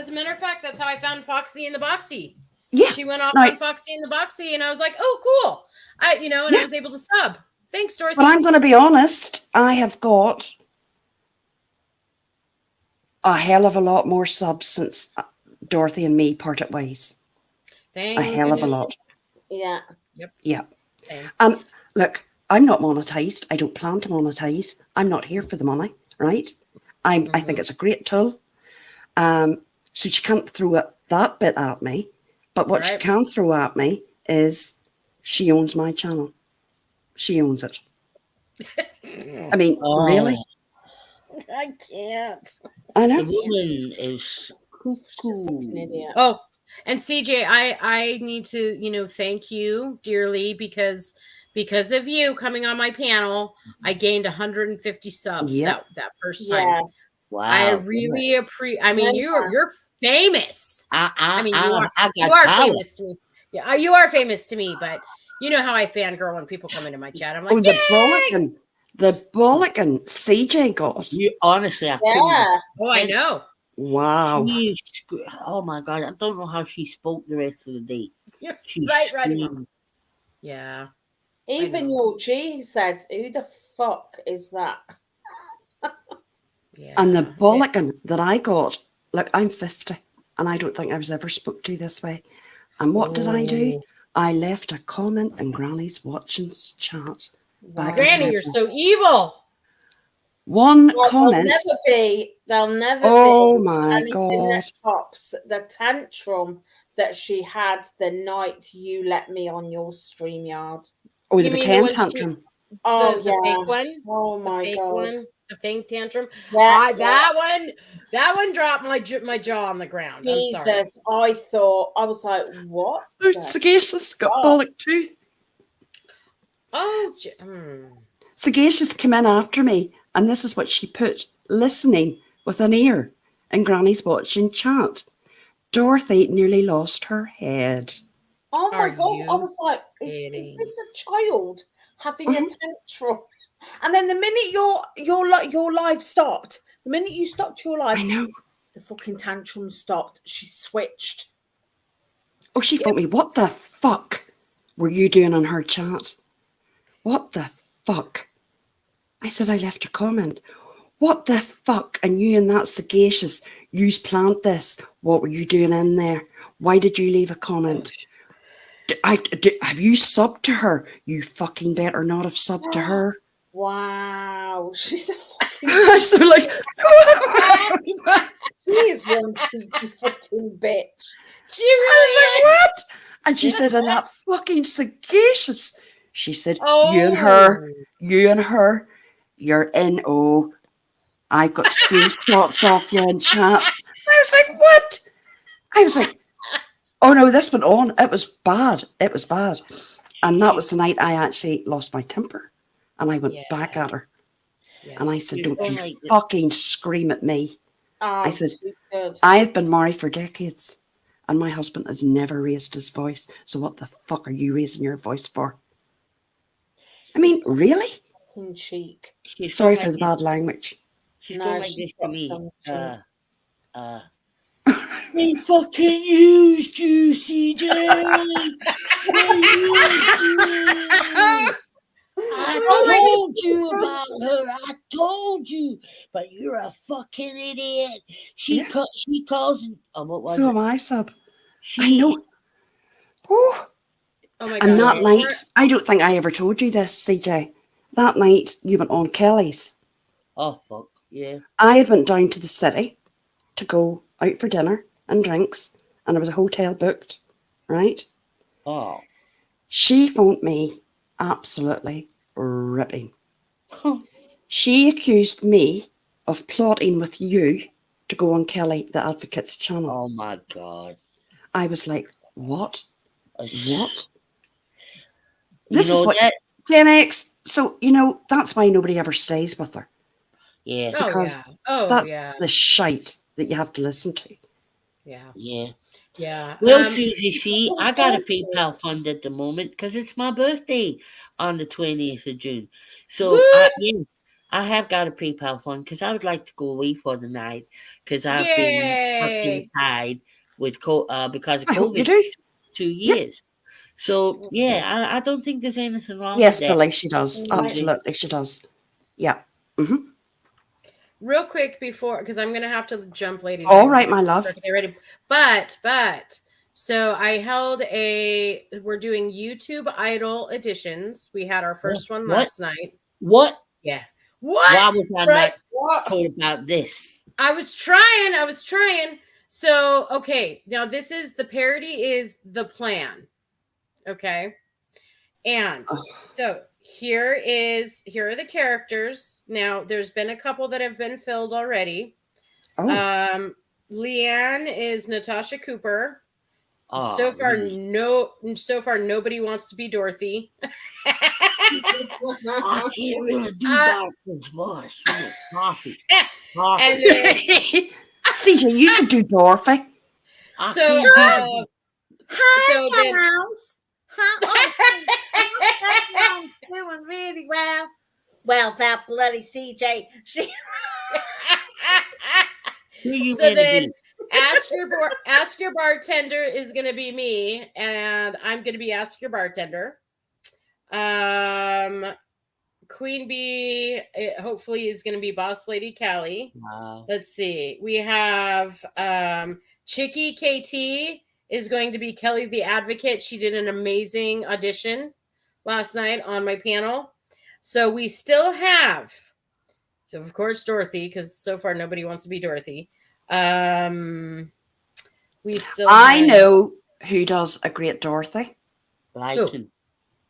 a matter of fact, that's how I found Foxy in the Boxy. Yeah. She went off on Foxy in the Boxy, and I was like, oh, cool. I was able to sub. Thanks, Dorothy. But I'm going to be honest, I have got a hell of a lot more subs since Dorothy and me parted ways. A hell of a lot. Yeah. Yep. Yeah. Look, I'm not monetized. I don't plan to monetize. I'm not here for the money, right? I think it's a great tool. So she can't throw that bit at me. But what she can throw at me is she owns my channel. She owns it. I mean, really? I can't. I know. The woman is cuckoo. Oh, and CJ, I need to, thank you dearly because of you coming on my panel, I gained 150 subs that first time. Yeah. Wow. I really appreciate. I mean, you're famous. You are famous to me. Yeah, you are famous to me, but you know how I fangirl when people come into my chat. I'm like, the bollickin CJ got. You honestly, I know. Wow. Oh my god, I don't know how she spoke the rest of the day. She's right. Yeah. Even your G said, "Who the fuck is that?" Yeah. And the bollickin that I got, look, I'm 50. And I don't think I was ever spoke to this way. And what did I do? Oh. I left a comment in Granny's Watching's chat back in Granny, you're February. so evil. One Well, comment. there'll never Oh be my anything God. that tops the tantrum that she had the night you let me on your StreamYard. Oh, You the mean the pretend one she- tantrum. Oh, the fake one? Oh, The my fake God. one? The fake tantrum? Yeah, That one dropped my jaw on the ground. I'm sorry. Jesus, I was like, what? Sagacious got fuck? bollocked too. Oh, Sagacious came in after me, and this is what she put: listening with an ear in Granny's Watching chat. Dorothy nearly lost her head. Oh my Are God. I you was like, is kidding? this a child having a tantrum? And then the minute your live stopped, the minute you stopped your live, I know. the fucking tantrum stopped. She switched. Oh, she phoned me. What the fuck were you doing on her chat? What the fuck? I said I left a comment. What the fuck? And you and that Sagacious, yous planned this. What were you doing in there? Why did you leave a comment? Have you subbed to her? You fucking better not have subbed to her. Wow. She's a fucking So like, she is one cheeky fucking bitch. She really I was like, what? And she said, and that fucking Sagacious. She said, you and her, you're in. Oh, I've got screenshots off you in chat. I was like, what? I was like, oh no, this went on. It was bad. It was bad. And that was the night I actually lost my temper. And I went back at her. Yeah. And I said, You're don't you like this. fucking scream at me. I said, too good. I have been married for decades and my husband has never raised his voice. So what the fuck are you raising your voice for? I mean, really? Fucking cheek. She's Sorry going for like the this. bad language. She's No, going like she's this to got me. some cheek. They fucking used you, CJ. They used you. I told you about her. I told you, but you're a fucking idiot. She calls. What was So it? am I, sub. She, I know. Whew. Oh my And God. that night, I don't think I ever told you this, CJ. That night, you went on Kelly's. Oh fuck yeah. I had went down to the city to go out for dinner and drinks, and there was a hotel booked, right? Oh. She phoned me absolutely ripping. She accused me of plotting with you to go on Kelly the Advocate's channel. Oh my God. I was like, what? What? You This know is what that? Gen X. So, you know, that's why nobody ever stays with her. Yeah. Because that's the shite that you have to listen to. Yeah. Yeah. Yeah. Well, Susie, see, I got a PayPal fund at the moment because it's my birthday on the 20th of June. So, I have got a PayPal fund because I would like to go away for the night because I've been stuck inside with because of I hope you COVID do. 2 years. So, yeah, I don't think there's anything wrong Yes, with that. Billy, she does. Absolutely, she does. Yeah. Mm-hmm. Real quick before, because I'm gonna have to jump, ladies. All right, my love. Get ready. But so I held we're doing YouTube Idol editions. We had our first one last night. What? Yeah. Why was I not told about this? I was trying. So, okay, now this is the parody is the plan. Okay. And so here are the characters. Now there's been a couple that have been filled already. Leanne is Natasha Cooper. So far nobody wants to be Dorothy. I can't really do Dorothy's voice. Coffee. And then, CJ, you can do Dorothy. So House. Everyone's doing really well. Well, that bloody CJ. She. So then, ask your bartender is gonna be me, and I'm gonna be ask your bartender. Queen Bee hopefully is gonna be Boss Lady Callie. Wow. Let's see. We have Chicky KT is going to be Kelly the Advocate. She did an amazing audition last night on my panel. So we still have, so of course, Dorothy, because so far nobody wants to be Dorothy. We still I have, know who does a great Dorothy. Liking.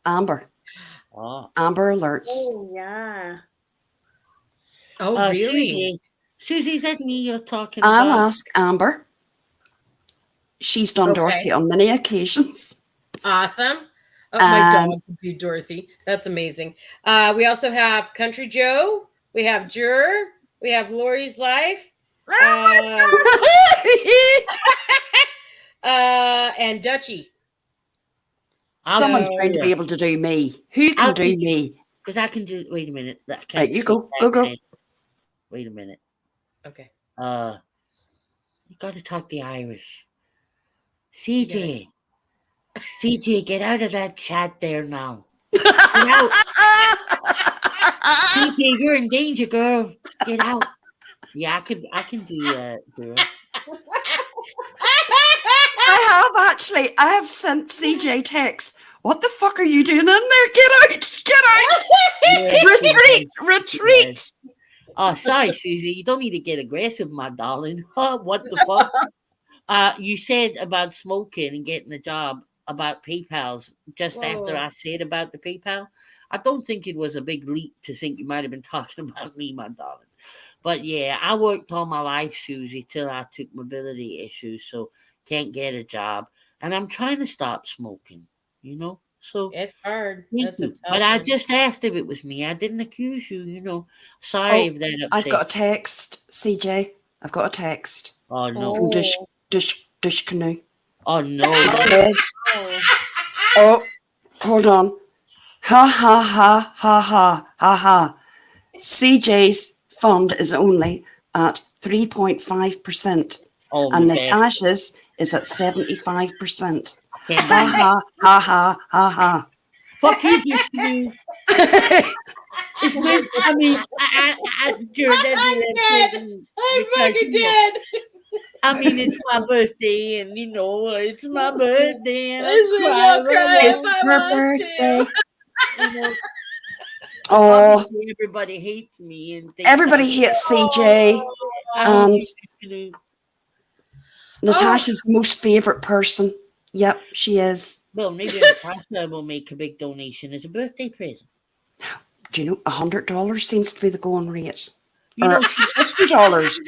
Amber. Oh. Amber Alerts. Oh, yeah. oh, really? Susie, is that me you're talking I'll about? ask Amber. She's done Okay. Dorothy on many occasions. Awesome. Oh, my dog can do Dorothy. That's amazing. We also have Country Joe. We have Juror. We have Lori's Life. And Dutchie. Someone's going to be able to do me. Who can do me? Because I can do. Wait a minute. I can't Right, you speak go. that Go. accent. Wait a minute. Okay. You got to talk the Irish. CJ. CJ, get out of that chat there now. Get out. CJ, you're in danger, girl. Get out. Yeah, I can do that, girl. I have sent CJ texts. What the fuck are you doing in there? Get out! Get out! Yes, Retreat! yes. Oh, sorry, Susie. You don't need to get aggressive, my darling. What the fuck? You said about smoking and getting a job about PayPal's just after I said about the PayPal. I don't think it was a big leap to think you might have been talking about me, my darling. But yeah, I worked all my life, Susie, till I took mobility issues, so can't get a job. And I'm trying to stop smoking, you know? So it's hard. Thank you. But I just asked if it was me. I didn't accuse you, you know. Sorry if that upset. I've got a text, CJ. I've got a text. Oh no. From Dush Canoe. Oh no. He said, oh, hold on. Ha ha ha ha ha ha ha. CJ's fund is only at 3.5%. Oh, and okay. Natasha's is at 75%. Ha ha ha ha ha ha. Fuck you, Dush Canoe. It's meant, I mean, I'm fucking dead. I mean, it's my birthday, and you know, it's my birthday, and I'll cry if I want to. You know, oh, everybody hates me, and everybody hates CJ, and Natasha's most favorite person. Yep, she is. Well, maybe Natasha will make a big donation as a birthday present. Do you know $100 seems to be the going rate? You or know, $50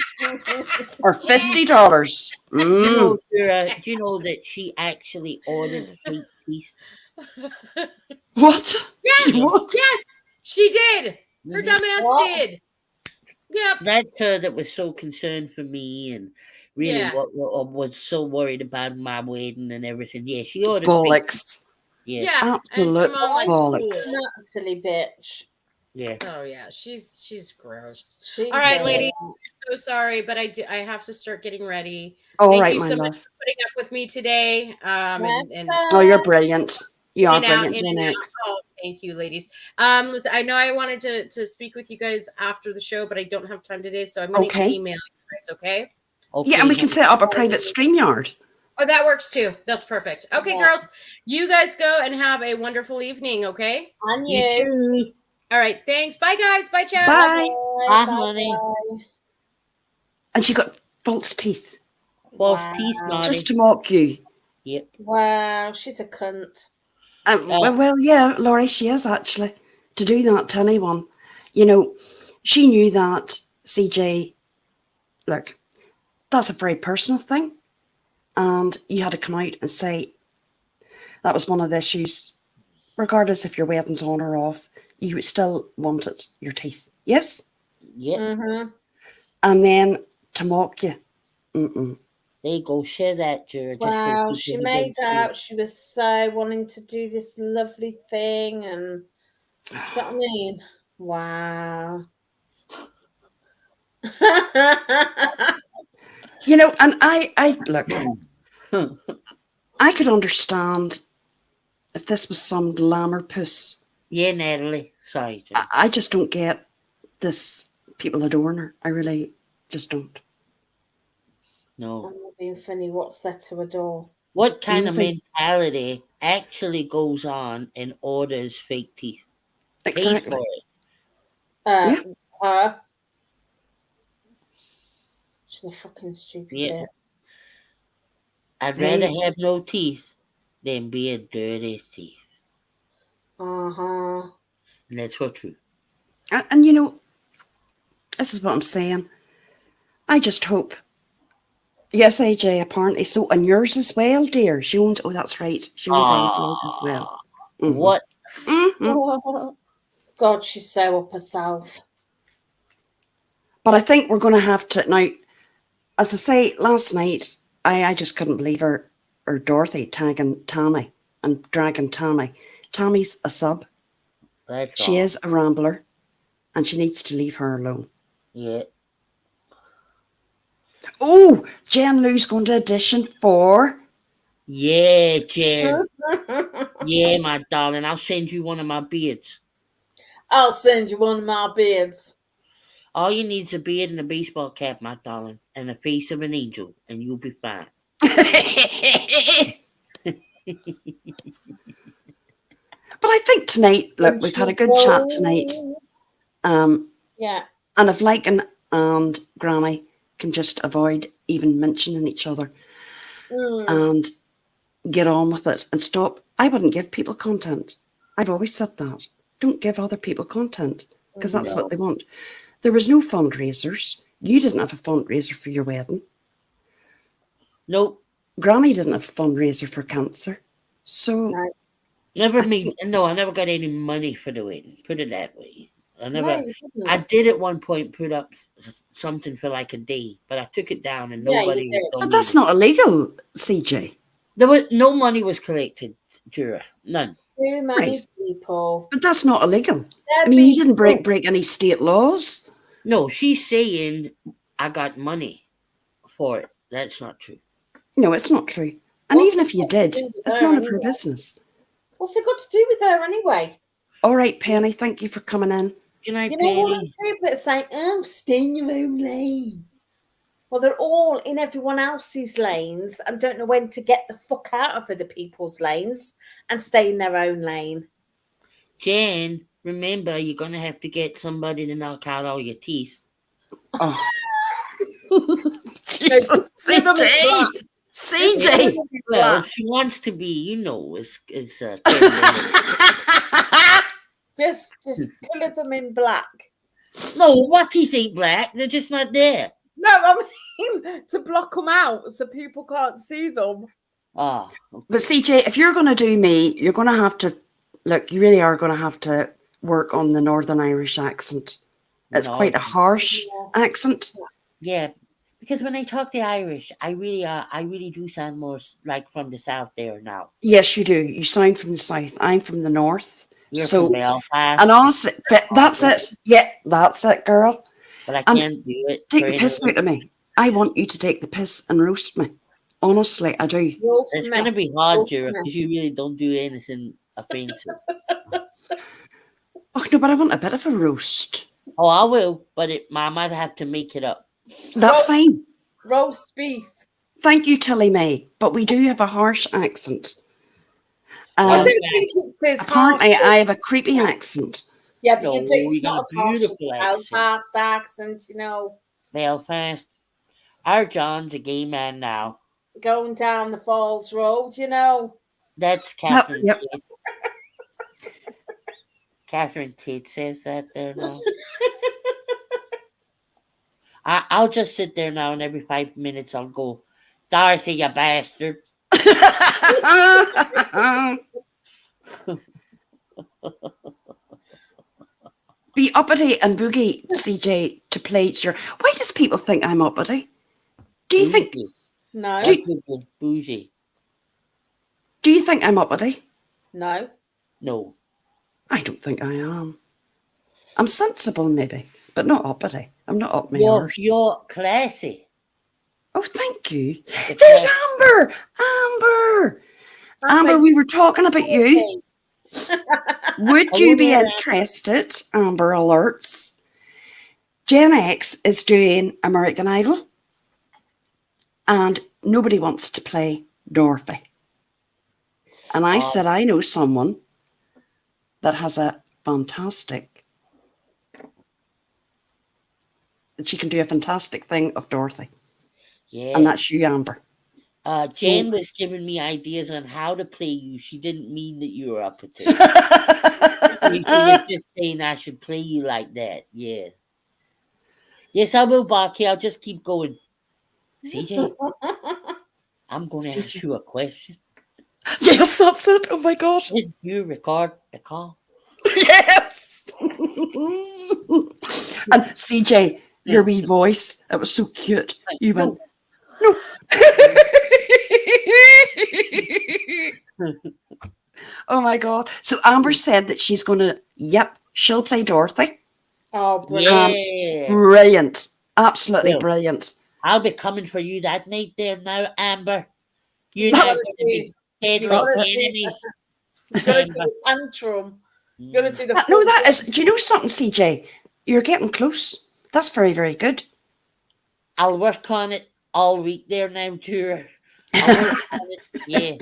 or $50. You know, Sarah, do you know that she actually ordered fake teeth? What? Yes, What? yes, she did. Her dumbass did. Yep. That's her that was so concerned for me and really was so worried about my wedding and everything. Yeah, she ordered bollocks. Yeah, Absolute bollocks. Silly bitch. Yeah. Oh yeah, she's gross. All right, ladies. I'm so sorry, but I have to start getting ready. Thank you so much for putting up with me today. Oh, you're brilliant. You are brilliant, Gen X. Oh, thank you, ladies. Listen, I know I wanted to speak with you guys after the show, but I don't have time today, so I'm going to email you guys. Okay. Yeah, and we can set up a private StreamYard. Oh, that works too. That's perfect. Okay, girls, you guys go and have a wonderful evening. Okay. On you. All right. Thanks. Bye, guys. Bye, chat. Bye. Bye, honey. And she got false teeth. False teeth, just to mock you. Yep. Wow, she's a cunt. Well, yeah, Laurie, she is actually. To do that to anyone, you know, she knew that CJ. Look, that's a very personal thing, and you had to come out and say that was one of the issues. Regardless if your wedding's on or off, you still wanted your teeth. Yes? Yep. Mm-hmm. And then to mock you. Mm-mm. There you go. Share that, Jared. Wow, she made out she was so wanting to do this lovely thing. And do you know what I mean? Wow. You know, and I look, I could understand if this was some glamour puss. Yeah, Natalie. Sorry. I just don't get this. People adoring her. I really just don't. No. I'm not being funny. What's there to adore? What kind of Anything. mentality actually goes on and orders fake teeth? Pays Exactly. for it. Yeah. She's a fucking stupid Yeah. bitch. I'd Hey. rather have no teeth than be a dirty thief. Uh-huh. And that's what's true. And you know, this is what I'm saying. I just hope. Yes, AJ, apparently so. And yours as well, dear. She owns, oh, that's right. She owns AJ's as well. Mhm. What? Mhm. God, she's so up herself. But I think we're going to have to now. As I say, last night I just couldn't believe her or Dorothy tagging Tammy and dragging Tammy. Tammy's a sub. That's She all. is a rambler, and she needs to leave her alone. Yeah. Oh, Jen Lou's going to audition for. Yeah, Jen. Yeah, my darling. I'll send you one of my beards. I'll send you one of my beards. All you need is a beard and a baseball cap, my darling, and the face of an angel, and you'll be fine. But I think tonight, look, we've had a good chat tonight. Yeah. And if Lycan and Granny can just avoid even mentioning each other and get on with it and stop. I wouldn't give people content. I've always said that. Don't give other people content because that's what they want. There was no fundraisers. You didn't have a fundraiser for your wedding. Nope. Granny didn't have a fundraiser for cancer. So I never got any money for the wedding. Put it that way. I did at one point put up something for like a day, but I took it down and nobody was But that's not illegal, CJ. There was no money was collected, Jura. None. Too many people. But that's not illegal. I mean, you didn't break any state laws. No, she's saying I got money for it. That's not true. No, it's not true. And even if you did, it's none of her business. What's it got to do with her anyway? All right, Penny, thank you for coming in. Good night, You know all Penny. those people that say, "Oh, stay in your own lane." Well, they're all in everyone else's lanes and don't know when to get the fuck out of other people's lanes and stay in their own lane. Jen, remember you're gonna have to get somebody to knock out all your teeth. Oh. Jesus, CJ! CJ! Well, if she wants to be, you know, it's Just color them in black. No, what teeth ain't black? They're just not there. No, I mean to block them out so people can't see them. Ah. But CJ, if you're going to do me, you're going to have to, look, you really are going to have to work on the Northern Irish accent. It's quite a harsh accent. Yeah, because when I talk the Irish, I really do sound more like from the South there now. Yes, you do. You sound from the South. I'm from the North. You're from Belfast. And honestly, that's it. Yeah, that's it, girl. But I can't do it. Take the piss out of me. I want you to take the piss and roast me. Honestly, I do. It's going to be hard, Jura, because you really don't do anything offensive. Oh, no, but I want a bit of a roast. Oh, I will, but I might have to make it up. That's fine. Roast beef. Thank you, Tilly May. But we do have a harsh accent. I don't think it's as apparently, harsh. I have a creepy accent. Yeah, but it's got not a as harsh as beautiful the accent. Belfast accent, you know. Belfast. Our John's a gay man now. Going down the Falls Road, you know. That's Catherine Yep. Tate. Catherine Tate says that there now. I'll just sit there now, and every 5 minutes I'll go, Dorothy, you bastard. Be uppity and boogie, CJ, to play your. Why does people think I'm uppity? Do you think? No. Bougie. Do you think I'm uppity? No. No. I don't think I am. I'm sensible, maybe, but not uppity. I'm not up my arse. You're classy. Oh, thank you. There's Amber. Amber, we were talking about you. Would you be interested, Amber Alerts? Gen X is doing American Idol, and nobody wants to play Dorothy. And I said, I know someone that has a fantastic, she can do a fantastic thing of Dorothy. Yeah. And that's you, Amber. Jen was giving me ideas on how to play you. She didn't mean that you were up at it. She was just saying I should play you like that. Yeah. Yes, I will, Barky. I'll just keep going. CJ, I'm going to ask you a question. Yes, that's it. Oh my God. Did you record the call? Yes. And CJ, your wee voice, it was so cute. You went, no. Oh my God. So Amber said that she's going to, she'll play Dorothy. Oh, brilliant. Yeah. Brilliant. Absolutely brilliant. I'll be coming for you that night there now, Amber. You're not going to be deadly enemies. You've got to do a tantrum. You've got to do the No, that is, do you know something, CJ? You're getting close. That's very, very good. I'll work on it all week there now, too. I'll work on it. Yeah.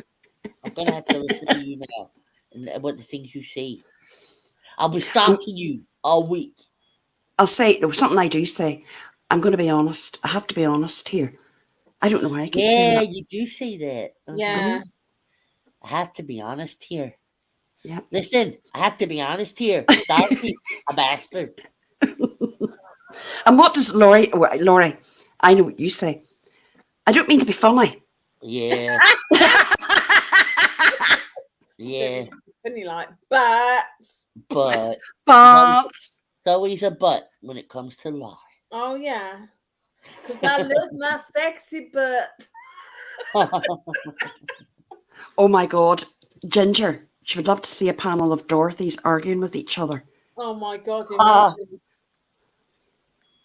I'm going to have to listen to you now and what the things you say. I'll be stalking you all week. I'll say, something I do say, I'm going to be honest. I have to be honest here. I don't know why I keep saying that. Yeah, you do say that. Yeah. I have to be honest here. Yeah. Listen, I have to be honest here. Darcy's a bastard. And what does Laurie, I know what you say. I don't mean to be funny. Yeah. Yeah. Funny like, but. But. It's always a but when it comes to lie. Oh, yeah. Because I love my sexy butt. Oh my God. Ginger, she would love to see a panel of Dorothy's arguing with each other. Oh my God, imagine.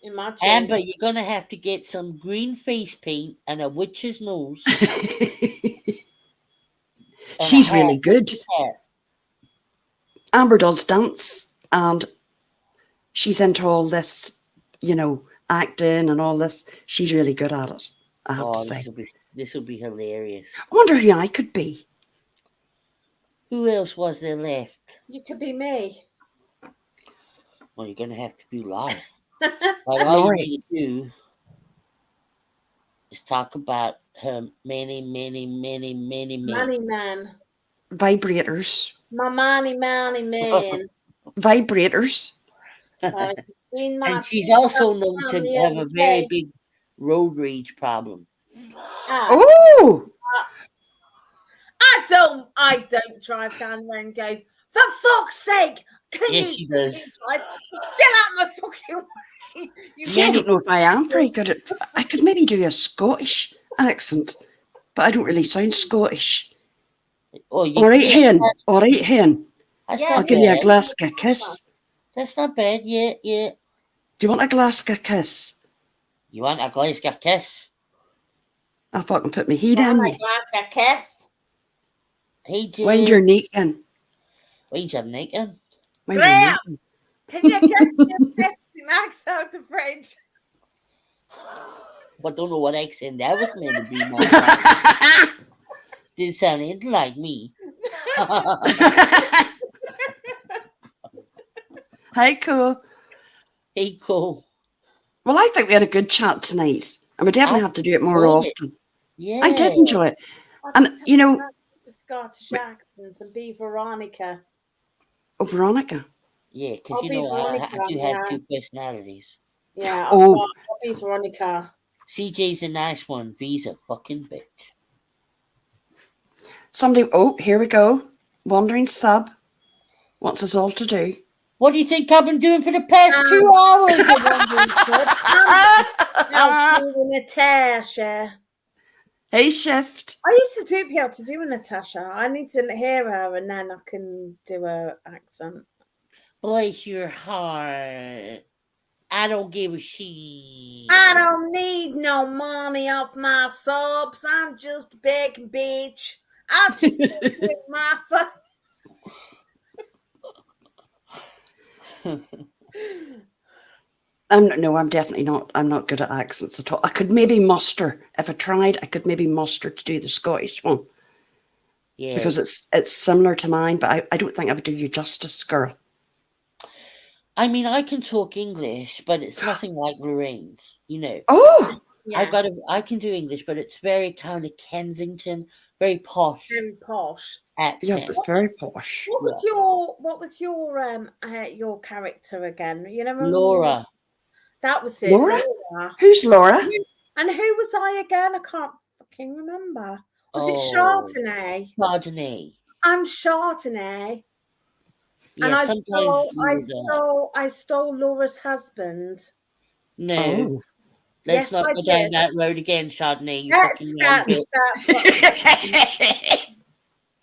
Imagine. Amber, you're going to have to get some green face paint and a witch's nose. She's really good. Amber does dance and she's into all this, acting and all this. She's really good at it, I have to say. This will be hilarious. I wonder who I could be. Who else was there left? You could be me. Well, you're going to have to be live. But all you need to do is talk about her many man. Vibrators. My money man. Vibrators. And she's also known to have a very big road rage problem. Oh! I don't drive down there and go, for fuck's sake, she does. Get out my fucking way. See, I don't know if I am very good at, I could maybe do a Scottish accent, but I don't really sound Scottish. All right, hen. I'll give you a Glasgow kiss. That's not bad, yeah. Do you want a Glasgow kiss? You want a Glasgow kiss? I fucking put my heat on you. Glasgow kiss? Hey, Jim. When you're naked. When you're naked? Graham, can you get me a Pepsi Max out the fridge? I don't know what accent that was meant to be. Man. Didn't sound anything like me. Hey, cool. Hey, cool. Well, I think we had a good chat tonight, and we definitely have to do it more often. Yeah, I did enjoy it. And, the Scottish accent and be Veronica. Oh, Veronica. Yeah, because I do have two personalities. Yeah, I'll be Veronica. CJ's a nice one. V's a fucking bitch. Somebody, here we go. Wandering sub wants us all to do. What do you think I've been doing for the past 2 hours? Now, Natasha. Hey, Shift. I used to be able to do a Natasha. I need to hear her and then I can do her accent. Bless your heart. I don't give a shit. I don't need no money off my subs. I'm just a begging bitch. I'll just do my fuck. No, I'm definitely not. I'm not good at accents at all. I could maybe muster, if I tried, I could maybe muster to do the Scottish one. Yeah. Because it's similar to mine, but I don't think I would do you justice, girl. I mean, I can talk English, but it's nothing like Lorraine's, you know. Oh! Yes. I can do English, but it's very kind of Kensington, very posh Very posh. Yes, accent. it's very posh. What was your character again? You know, Laura. that was it. Laura? Laura. Who's Laura? And who was I again? I can't fucking remember. Was it Oh, Chardonnay? Chardonnay. I'm Chardonnay. Yeah, And sometimes you would, I stole Laura's husband. no. Oh. Let's Yes, not I go down did. that road again, Chardonnay. You That's fucking young bitch. what.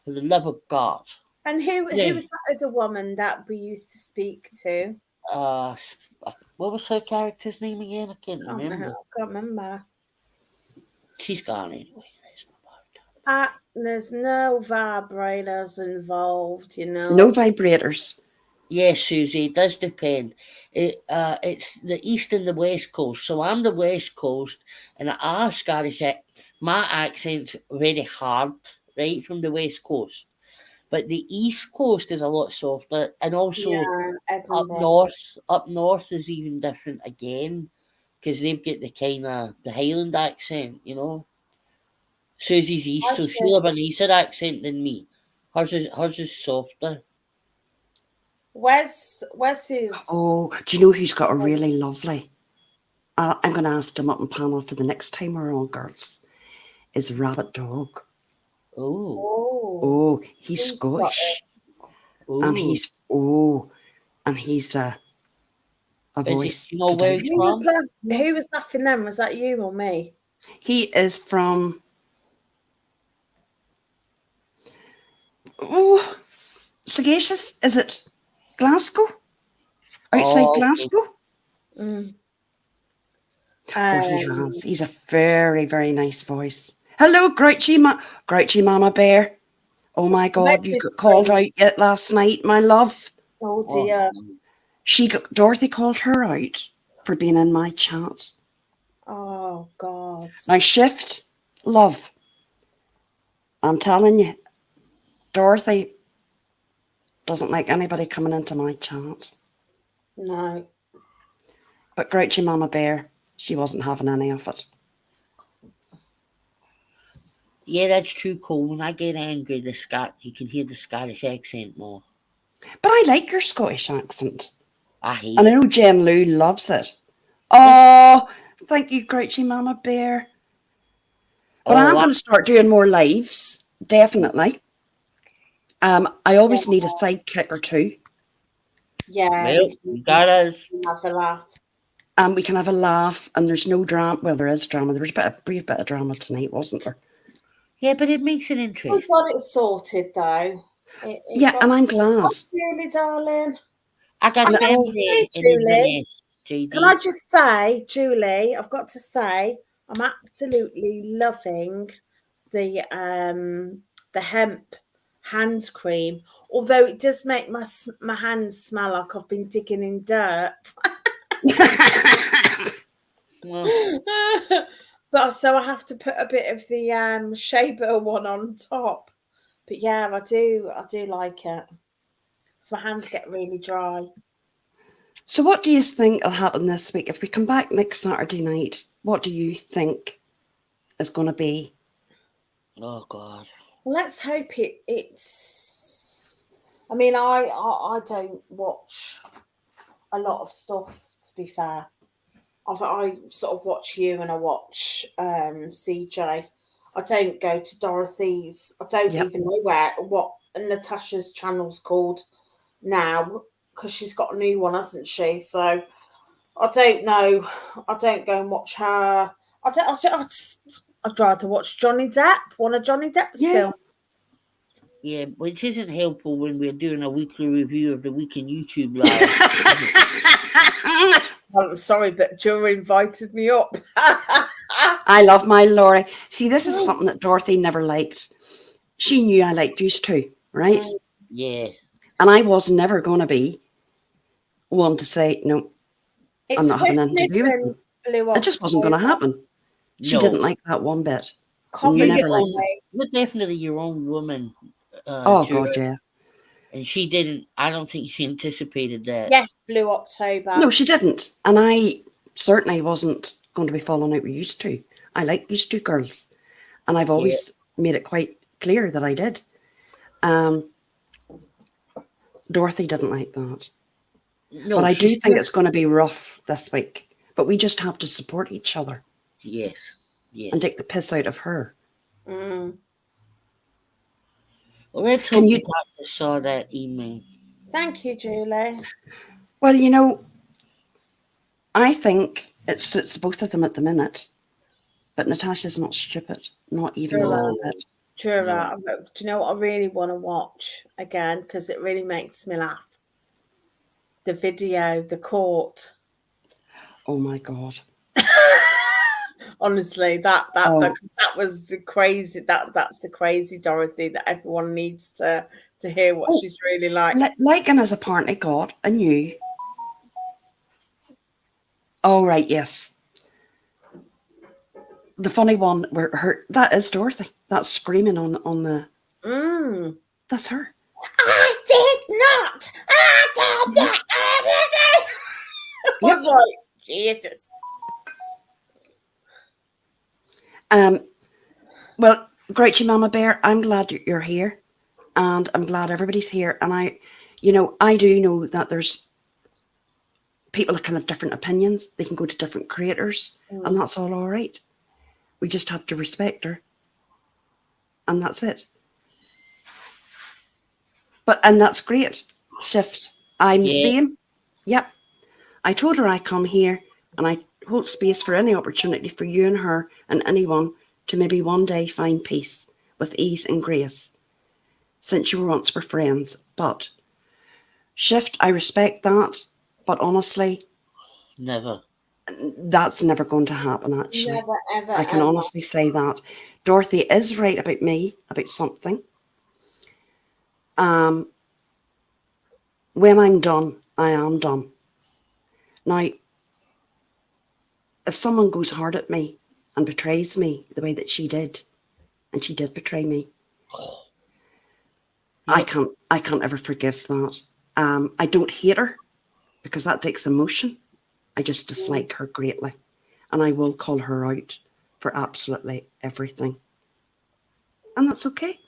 For the love of God. And who Yeah. was that other woman that we used to speak to? What was her character's name again? I can't I remember. can't remember. She's gone anyway. There's no vibrators involved, you know. No vibrators. Yes, Susie, it does depend. It's the east and the west coast. So I'm the west coast, and our Scottish, my accent's very hard, right, from the west coast. But the east coast is a lot softer, and also Yeah, Edinburgh. up north is even different again, because they've got the kind of the Highland accent, you know. Susie's east, so she'll have an easier accent than me. Hers is softer. Wes is Oh, do you know who's got a really lovely? I'm going to ask them up in panel for the next time we're on, girls. Is Rabbit Dog. Oh, Oh, he's Scottish. And he's a voice. You know where he's from? who was laughing then? Was that you or me? He is from Sagacious. Is it Glasgow? Outside Glasgow? Mm. He's a very, very nice voice. Hello, Grouchy Mama Bear. Oh my God, you got called out yet last night, my love. Oh dear. Dorothy called her out for being in my chat. Oh God. Now shift, love. I'm telling you, Dorothy doesn't like anybody coming into my chat. No. But Grouchy Mama Bear, she wasn't having any of it. Yeah, that's true, Cole. When I get angry, you can hear the Scottish accent more. But I like your Scottish accent. I hate And I it. know Jen Lou loves it. Oh, thank you, Grouchy Mama Bear. But I'm going to start doing more lives, definitely. I always need a sidekick or two. Yeah. Well, you got us. Have a laugh. We can have a laugh, and there's no drama. Well, there is drama. There was a brief bit of drama tonight, wasn't there? Yeah, but it makes it interesting. We got it sorted, though. And I'm glad. Julie, darling. I got family in Inverness, JD. Can I just say, Julie, I've got to say, I'm absolutely loving the hemp hand cream, although it does make my hands smell like I've been digging in dirt. But so I have to put a bit of the shea butter one on top. But yeah, I do like it. So my hands get really dry. So what do you think will happen this week? If we come back next Saturday night, what do you think is going to be? Oh God. Well, let's hope it's. I mean, I don't watch a lot of stuff, to be fair. I sort of watch you and I watch CJ. I don't go to Dorothy's. I don't even know what Natasha's channel's called now, because she's got a new one, hasn't she? So I don't know. I don't go and watch her. I'd rather watch Johnny Depp, one of Johnny Depp's films. Yeah, which isn't helpful when we're doing a weekly review of the week in YouTube live. Well, I'm sorry, but Joe invited me up. I love my Laurie. See, this is something that Dorothy never liked. She knew I liked yous too, right? Yeah. And I was never going to be one to say, no, I'm not having West anything to do with them. Midlands Blue It just wasn't going to October. happen. She No. didn't like that one bit. And you Coventry. never like. You're definitely your own woman. Oh, Julia. God, yeah. And she didn't, I don't think she anticipated that. Yes, Blue October. No, she didn't. And I certainly wasn't going to be falling out with you two. I like these two girls. And I've always made it quite clear that I did. Dorothy didn't like that. No, but I do she's think it's going to be rough this week. But we just have to support each other. Yes. Yes. And take the piss out of her. Mm. Well, let's hope the doctor saw that email. Thank you, Julie. Well, you know, I think it suits both of them at the minute. But Natasha's not stupid. Not even a little bit. True. Do you know what I really want to watch again? Because it really makes me laugh. The video, the court. Oh my God. Honestly, that was the crazy. That's the crazy Dorothy that everyone needs to hear what she's really like. Liking as apparently God and you. Oh right, yes. The funny one where her that is Dorothy. That's screaming on the. That's her. I did not. I did not. I was like, Jesus. Well, Grouchy Mama Bear, I'm glad you're here, and I'm glad everybody's here. And I do know that there's people that can have different opinions. They can go to different creators, and that's all right. We just have to respect her, and that's it. And that's great. Shift. I'm the same. Yep. I told her I come here, and I hold space for any opportunity for you and her and anyone to maybe one day find peace with ease and grace, since you once were friends. But Shift, I respect that, but honestly, never. That's never going to happen, actually. Never, ever, I can honestly say that. Dorothy is right about me, about something. When I'm done, I am done. Now, if someone goes hard at me and betrays me the way that she did, and she did betray me, I can't ever forgive that. I don't hate her because that takes emotion. I just dislike her greatly, and I will call her out for absolutely everything, and that's okay.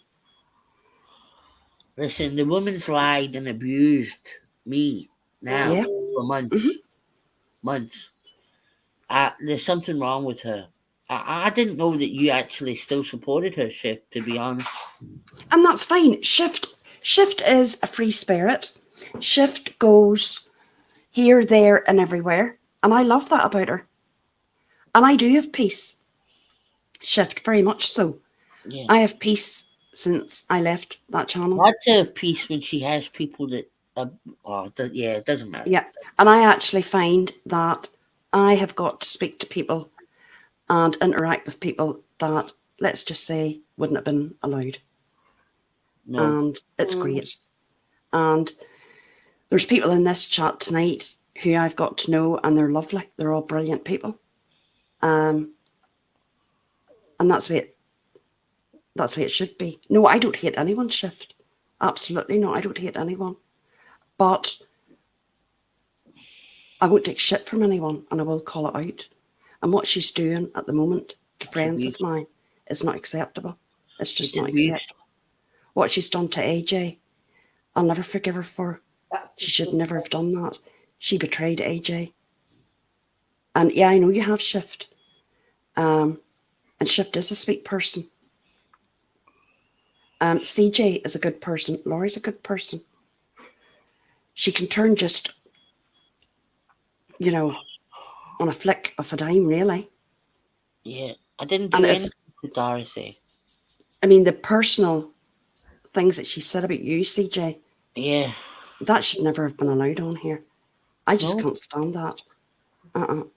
Listen, the woman's lied and abused me now for months. Months. There's something wrong with her. I didn't know that you actually still supported her, Shift, to be honest. And that's fine. Shift is a free spirit. Shift goes here, there, and everywhere. And I love that about her. And I do have peace. Shift, very much so. Yeah. I have peace since I left that channel. Hard to have peace when she has people that it doesn't matter. Yeah. And I actually find that I have got to speak to people and interact with people that, let's just say, wouldn't have been allowed. No. And it's great. And there's people in this chat tonight who I've got to know, and they're lovely. They're all brilliant people. And that's the way it should be. No, I don't hate anyone, Shift. Absolutely not. I don't hate anyone. But I won't take shit from anyone, and I will call it out. And what she's doing at the moment to friends of mine is not acceptable. It's just not acceptable. What she's done to AJ, I'll never forgive her for. She should never have done that. She betrayed AJ. And yeah, I know you have Shift. And Shift is a sweet person. CJ is a good person. Laurie's a good person. She can turn just, on a flick of a dime, really. Yeah, I didn't do anything to Dorothy. I mean, the personal things that she said about you, CJ. Yeah. That should never have been allowed on here. I just can't stand that. And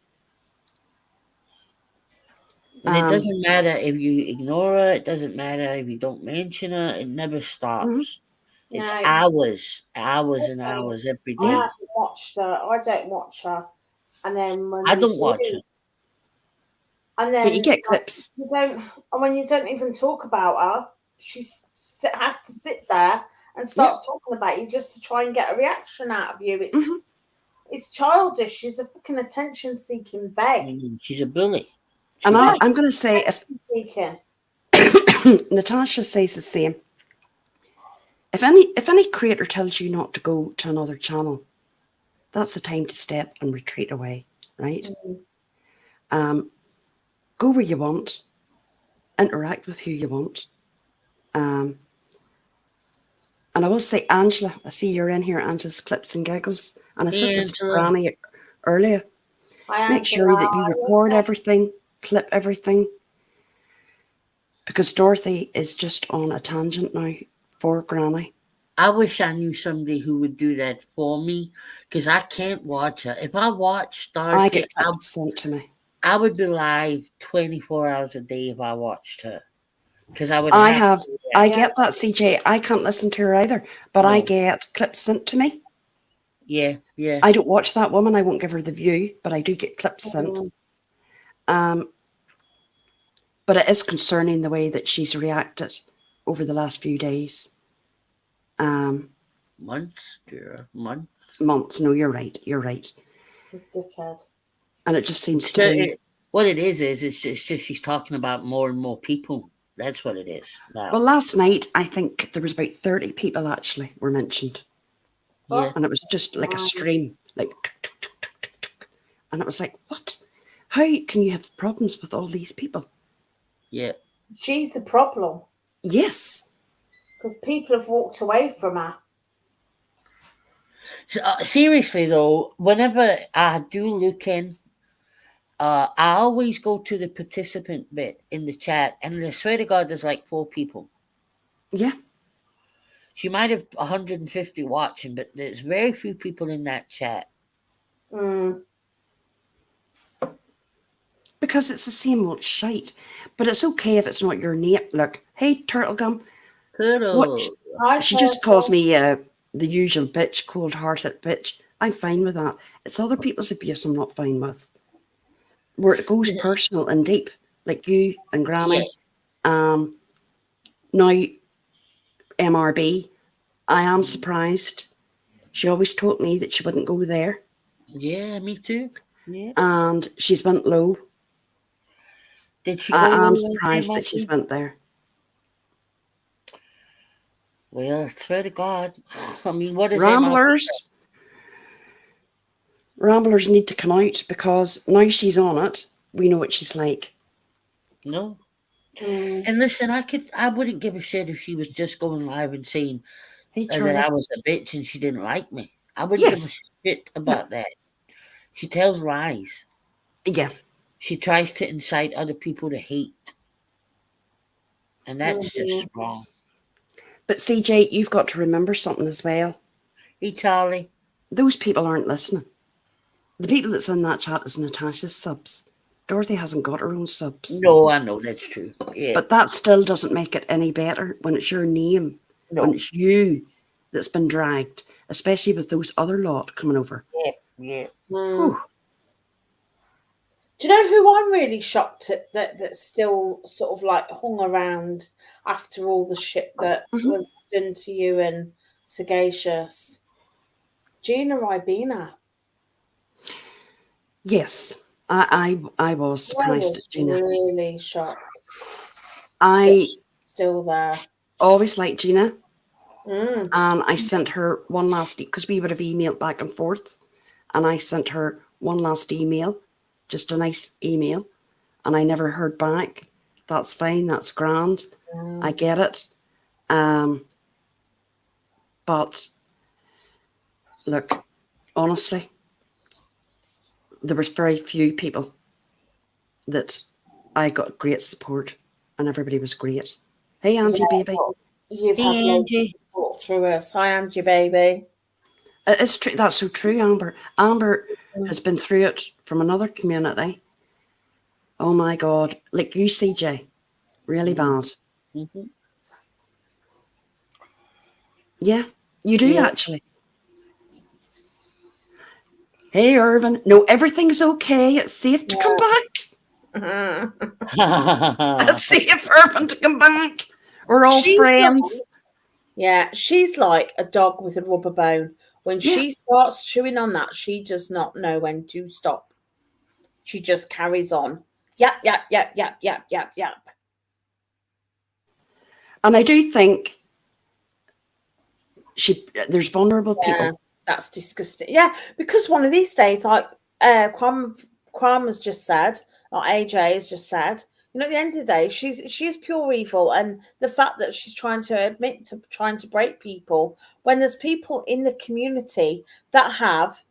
it doesn't matter if you ignore her. It doesn't matter if you don't mention her. It never stops. It's hours and hours every day. I haven't watched her. I don't watch her. And then when I don't watch it. And then But you get clips. You don't, and when you don't even talk about her, she has to sit there and start talking about you just to try and get a reaction out of you. It's childish. She's a fucking attention-seeking bag. She's a bully. And I'm going to say, if Seeking. Natasha says the same, if any creator tells you not to go to another channel, that's the time to step and retreat away, right? Go where you want, interact with who you want. And I will say, Angela, I see you're in here, Angela's Clips and Giggles. And I said this to Granny earlier. Make sure that you record everything, clip everything. Because Dorothy is just on a tangent now for Granny. I wish I knew somebody who would do that for me, because I can't watch it. If I watch Starship, I get clips sent to me. I would be live 24 hours a day if I watched her. Because I would I get that, CJ. I can't listen to her either, but I get clips sent to me. Yeah. I don't watch that woman. I won't give her the view, but I do get clips sent. But it is concerning the way that she's reacted over the last few days. Months, dear. Months. No, you're right. You're right. Dickhead. And it just seems to be... What it is it's just she's talking about more and more people. That's what it is now. Well, last night, I think there was about 30 people actually were mentioned. Yeah. And it was just like a stream. Like... And it was like, what? How can you have problems with all these people? Yeah. She's the problem. Yes. Because people have walked away from her. Seriously, though, whenever I do look in, I always go to the participant bit in the chat, and I swear to God, there's like 4 people. Yeah. She might have 150 watching, but there's very few people in that chat. Because it's the same old shite. But it's okay if it's not your name. Look, hey, Turtle Gum. Turtle. She just calls me the usual bitch, cold-hearted bitch. I'm fine with that. It's other people's abuse I'm not fine with. Where it goes personal and deep, like you and Granny. Yeah. Now, MRB, I am surprised. She always told me that she wouldn't go there. Yeah, me too. Yeah. And she's went low. Did she go I am low surprised that she's went there. Well, I swear to God. I mean, what is Ramblers need to come out, because now she's on it, we know what she's like. No. And listen, I wouldn't give a shit if she was just going live and saying that I was a bitch and she didn't like me. I wouldn't give a shit about that. She tells lies. Yeah. She tries to incite other people to hate. And that's just wrong. But CJ, you've got to remember something as well. Hey, Charlie. Those people aren't listening. The people that's in that chat is Natasha's subs. Dorothy hasn't got her own subs. No, I know, that's true. Yeah. But that still doesn't make it any better when it's your name. No. When it's you that's been dragged, especially with those other lot coming over. Yeah. Do you know who I'm really shocked at that still sort of like hung around after all the shit that was done to you and Sagacious? Gina Ribena. Yes. I was surprised at Gina. Really shocked. I still there. Always liked Gina. And I sent her one last because we would have emailed back and forth, and I sent her one last email, just a nice email, and I never heard back. That's fine, that's grand. I get it. But look, honestly, there was very few people that I got great support, and everybody was great. Hey, Angie, baby. You've had loads of support through us. Hi, Angie, baby. It's true. That's so true, Amber. Amber has been through it from another community. Oh my God. Like you, CJ. Really bad. Yeah, you do actually. Hey, Irvin. No, everything's okay. It's safe to come back. It's safe for Irvin to come back. We're all friends. She's like a dog with a rubber bone. When she starts chewing on that, she does not know when to stop. She just carries on. Yap, yap, yap, yap, yap, yap, yap. And I do think there's vulnerable people. That's disgusting. Yeah, because one of these days, like Kwam has just said, or AJ has just said, you know, at the end of the day, she's pure evil, and the fact that she's trying to admit to trying to break people when there's people in the community that have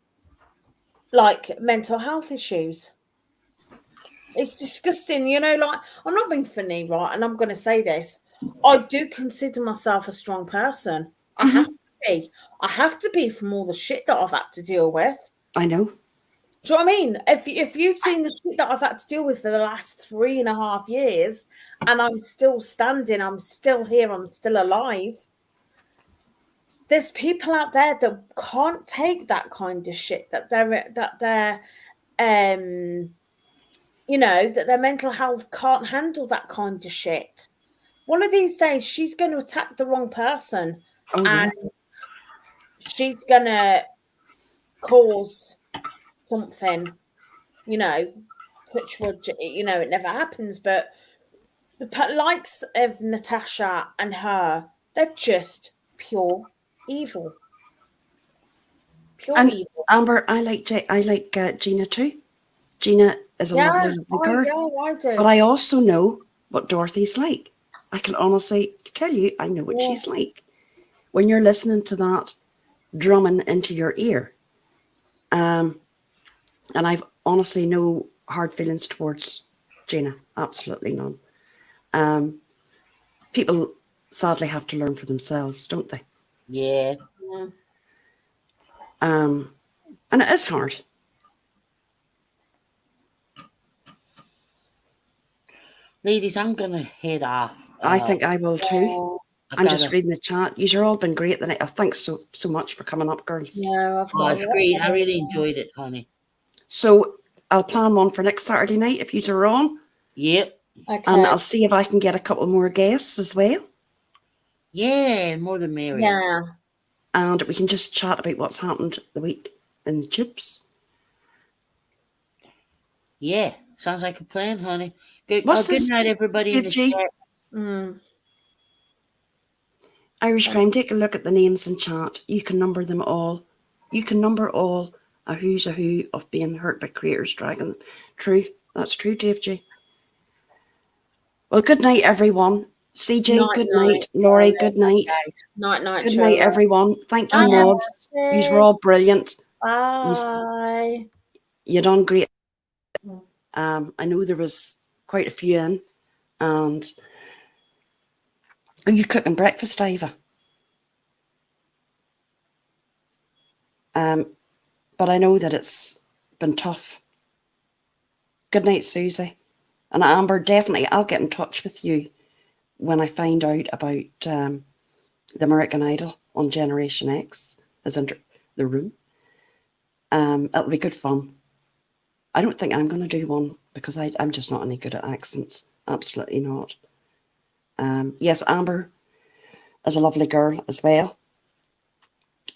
like mental health issues. It's disgusting, you know, like I'm not being funny, right? And I'm gonna say this. I do consider myself a strong person. I have to be. I have to be from all the shit that I've had to deal with. I know. Do you know what I mean? If you've seen the shit that I've had to deal with for the last 3.5 years, and I'm still standing, I'm still here, I'm still alive. There's people out there that can't take that kind of shit. That they're you know, that their mental health can't handle that kind of shit. One of these days, she's going to attack the wrong person, and she's going to cause something, you know, touch wood, you know, it never happens, but the likes of Natasha and her, they're just pure evil. Pure evil. Amber, I like Gina too. Gina is a lovely girl. Yeah, I do. But I also know what Dorothy's like. I can honestly tell you, I know what she's like. When you're listening to that drumming into your ear. And I've honestly no hard feelings towards Gina. Absolutely none. People sadly have to learn for themselves, don't they? Yeah. And it is hard. Ladies, I'm going to head off. I think I will too. I'm just reading the chat. You've all been great tonight. Thanks so much for coming up, girls. Yeah, it's great. I really enjoyed it, honey. So I'll plan one for next Saturday night if you're on. Yep. Okay. And I'll see if I can get a couple more guests as well. Yeah, more than merry. Yeah. And we can just chat about what's happened the week in the tubes. Yeah, sounds like a plan, honey. Good night, everybody in the chat. Irish Crime, take a look at the names in chat. You can number them all. You can number all a who's a who of being hurt by creators dragging. True. That's true, Dave G. Well, good night, everyone. CJ, good night. Laurie, good night. Night. Good night, everyone. Thank you, mods. You were all brilliant. Bye. You done great. I know there was quite a few in. And are you cooking breakfast, Iva? But I know that it's been tough. Good night, Susie. And Amber, definitely, I'll get in touch with you when I find out about the American Idol on Generation X is in the room. It'll be good fun. I don't think I'm going to do one because I'm just not any good at accents. Absolutely not. Yes, Amber is a lovely girl as well.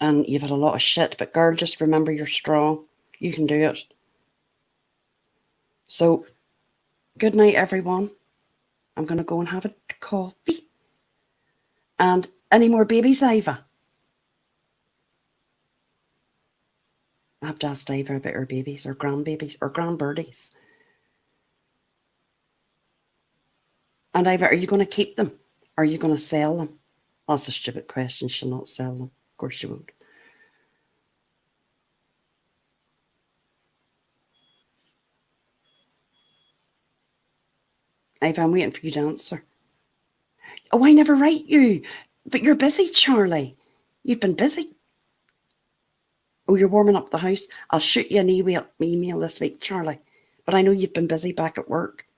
And you've had a lot of shit, but girl, just remember you're strong. You can do it. So, good night, everyone. I'm going to go and have a coffee. And any more babies, Iva? I have to ask Iva about her babies, or grandbabies, or grandbirdies. And Iva, are you going to keep them? Or are you going to sell them? That's a stupid question. She'll not sell them. Of course she won't. Iva, I'm waiting for you to answer. Oh, I never write you. But you're busy, Charlie. You've been busy. Oh, you're warming up the house. I'll shoot you an email this week, Charlie. But I know you've been busy back at work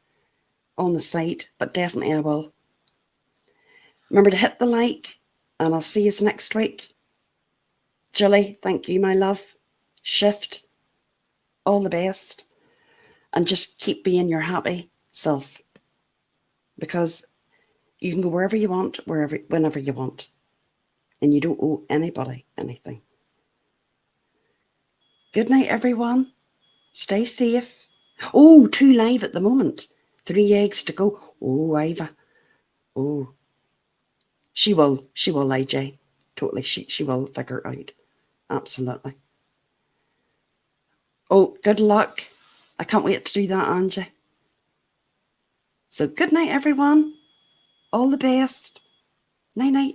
on the site, but definitely I will. Remember to hit the like, and I'll see you next week. Julie, thank you, my love. Shift, all the best. And just keep being your happy self. Because you can go wherever you want, whenever you want. And you don't owe anybody anything. Good night, everyone. Stay safe. Oh, 2 live at the moment. 3 eggs to go. Oh, Iva. Oh. She will, AJ. Totally. She will figure it out. Absolutely. Oh, good luck. I can't wait to do that, Angie. So good night, everyone. All the best. Night, night.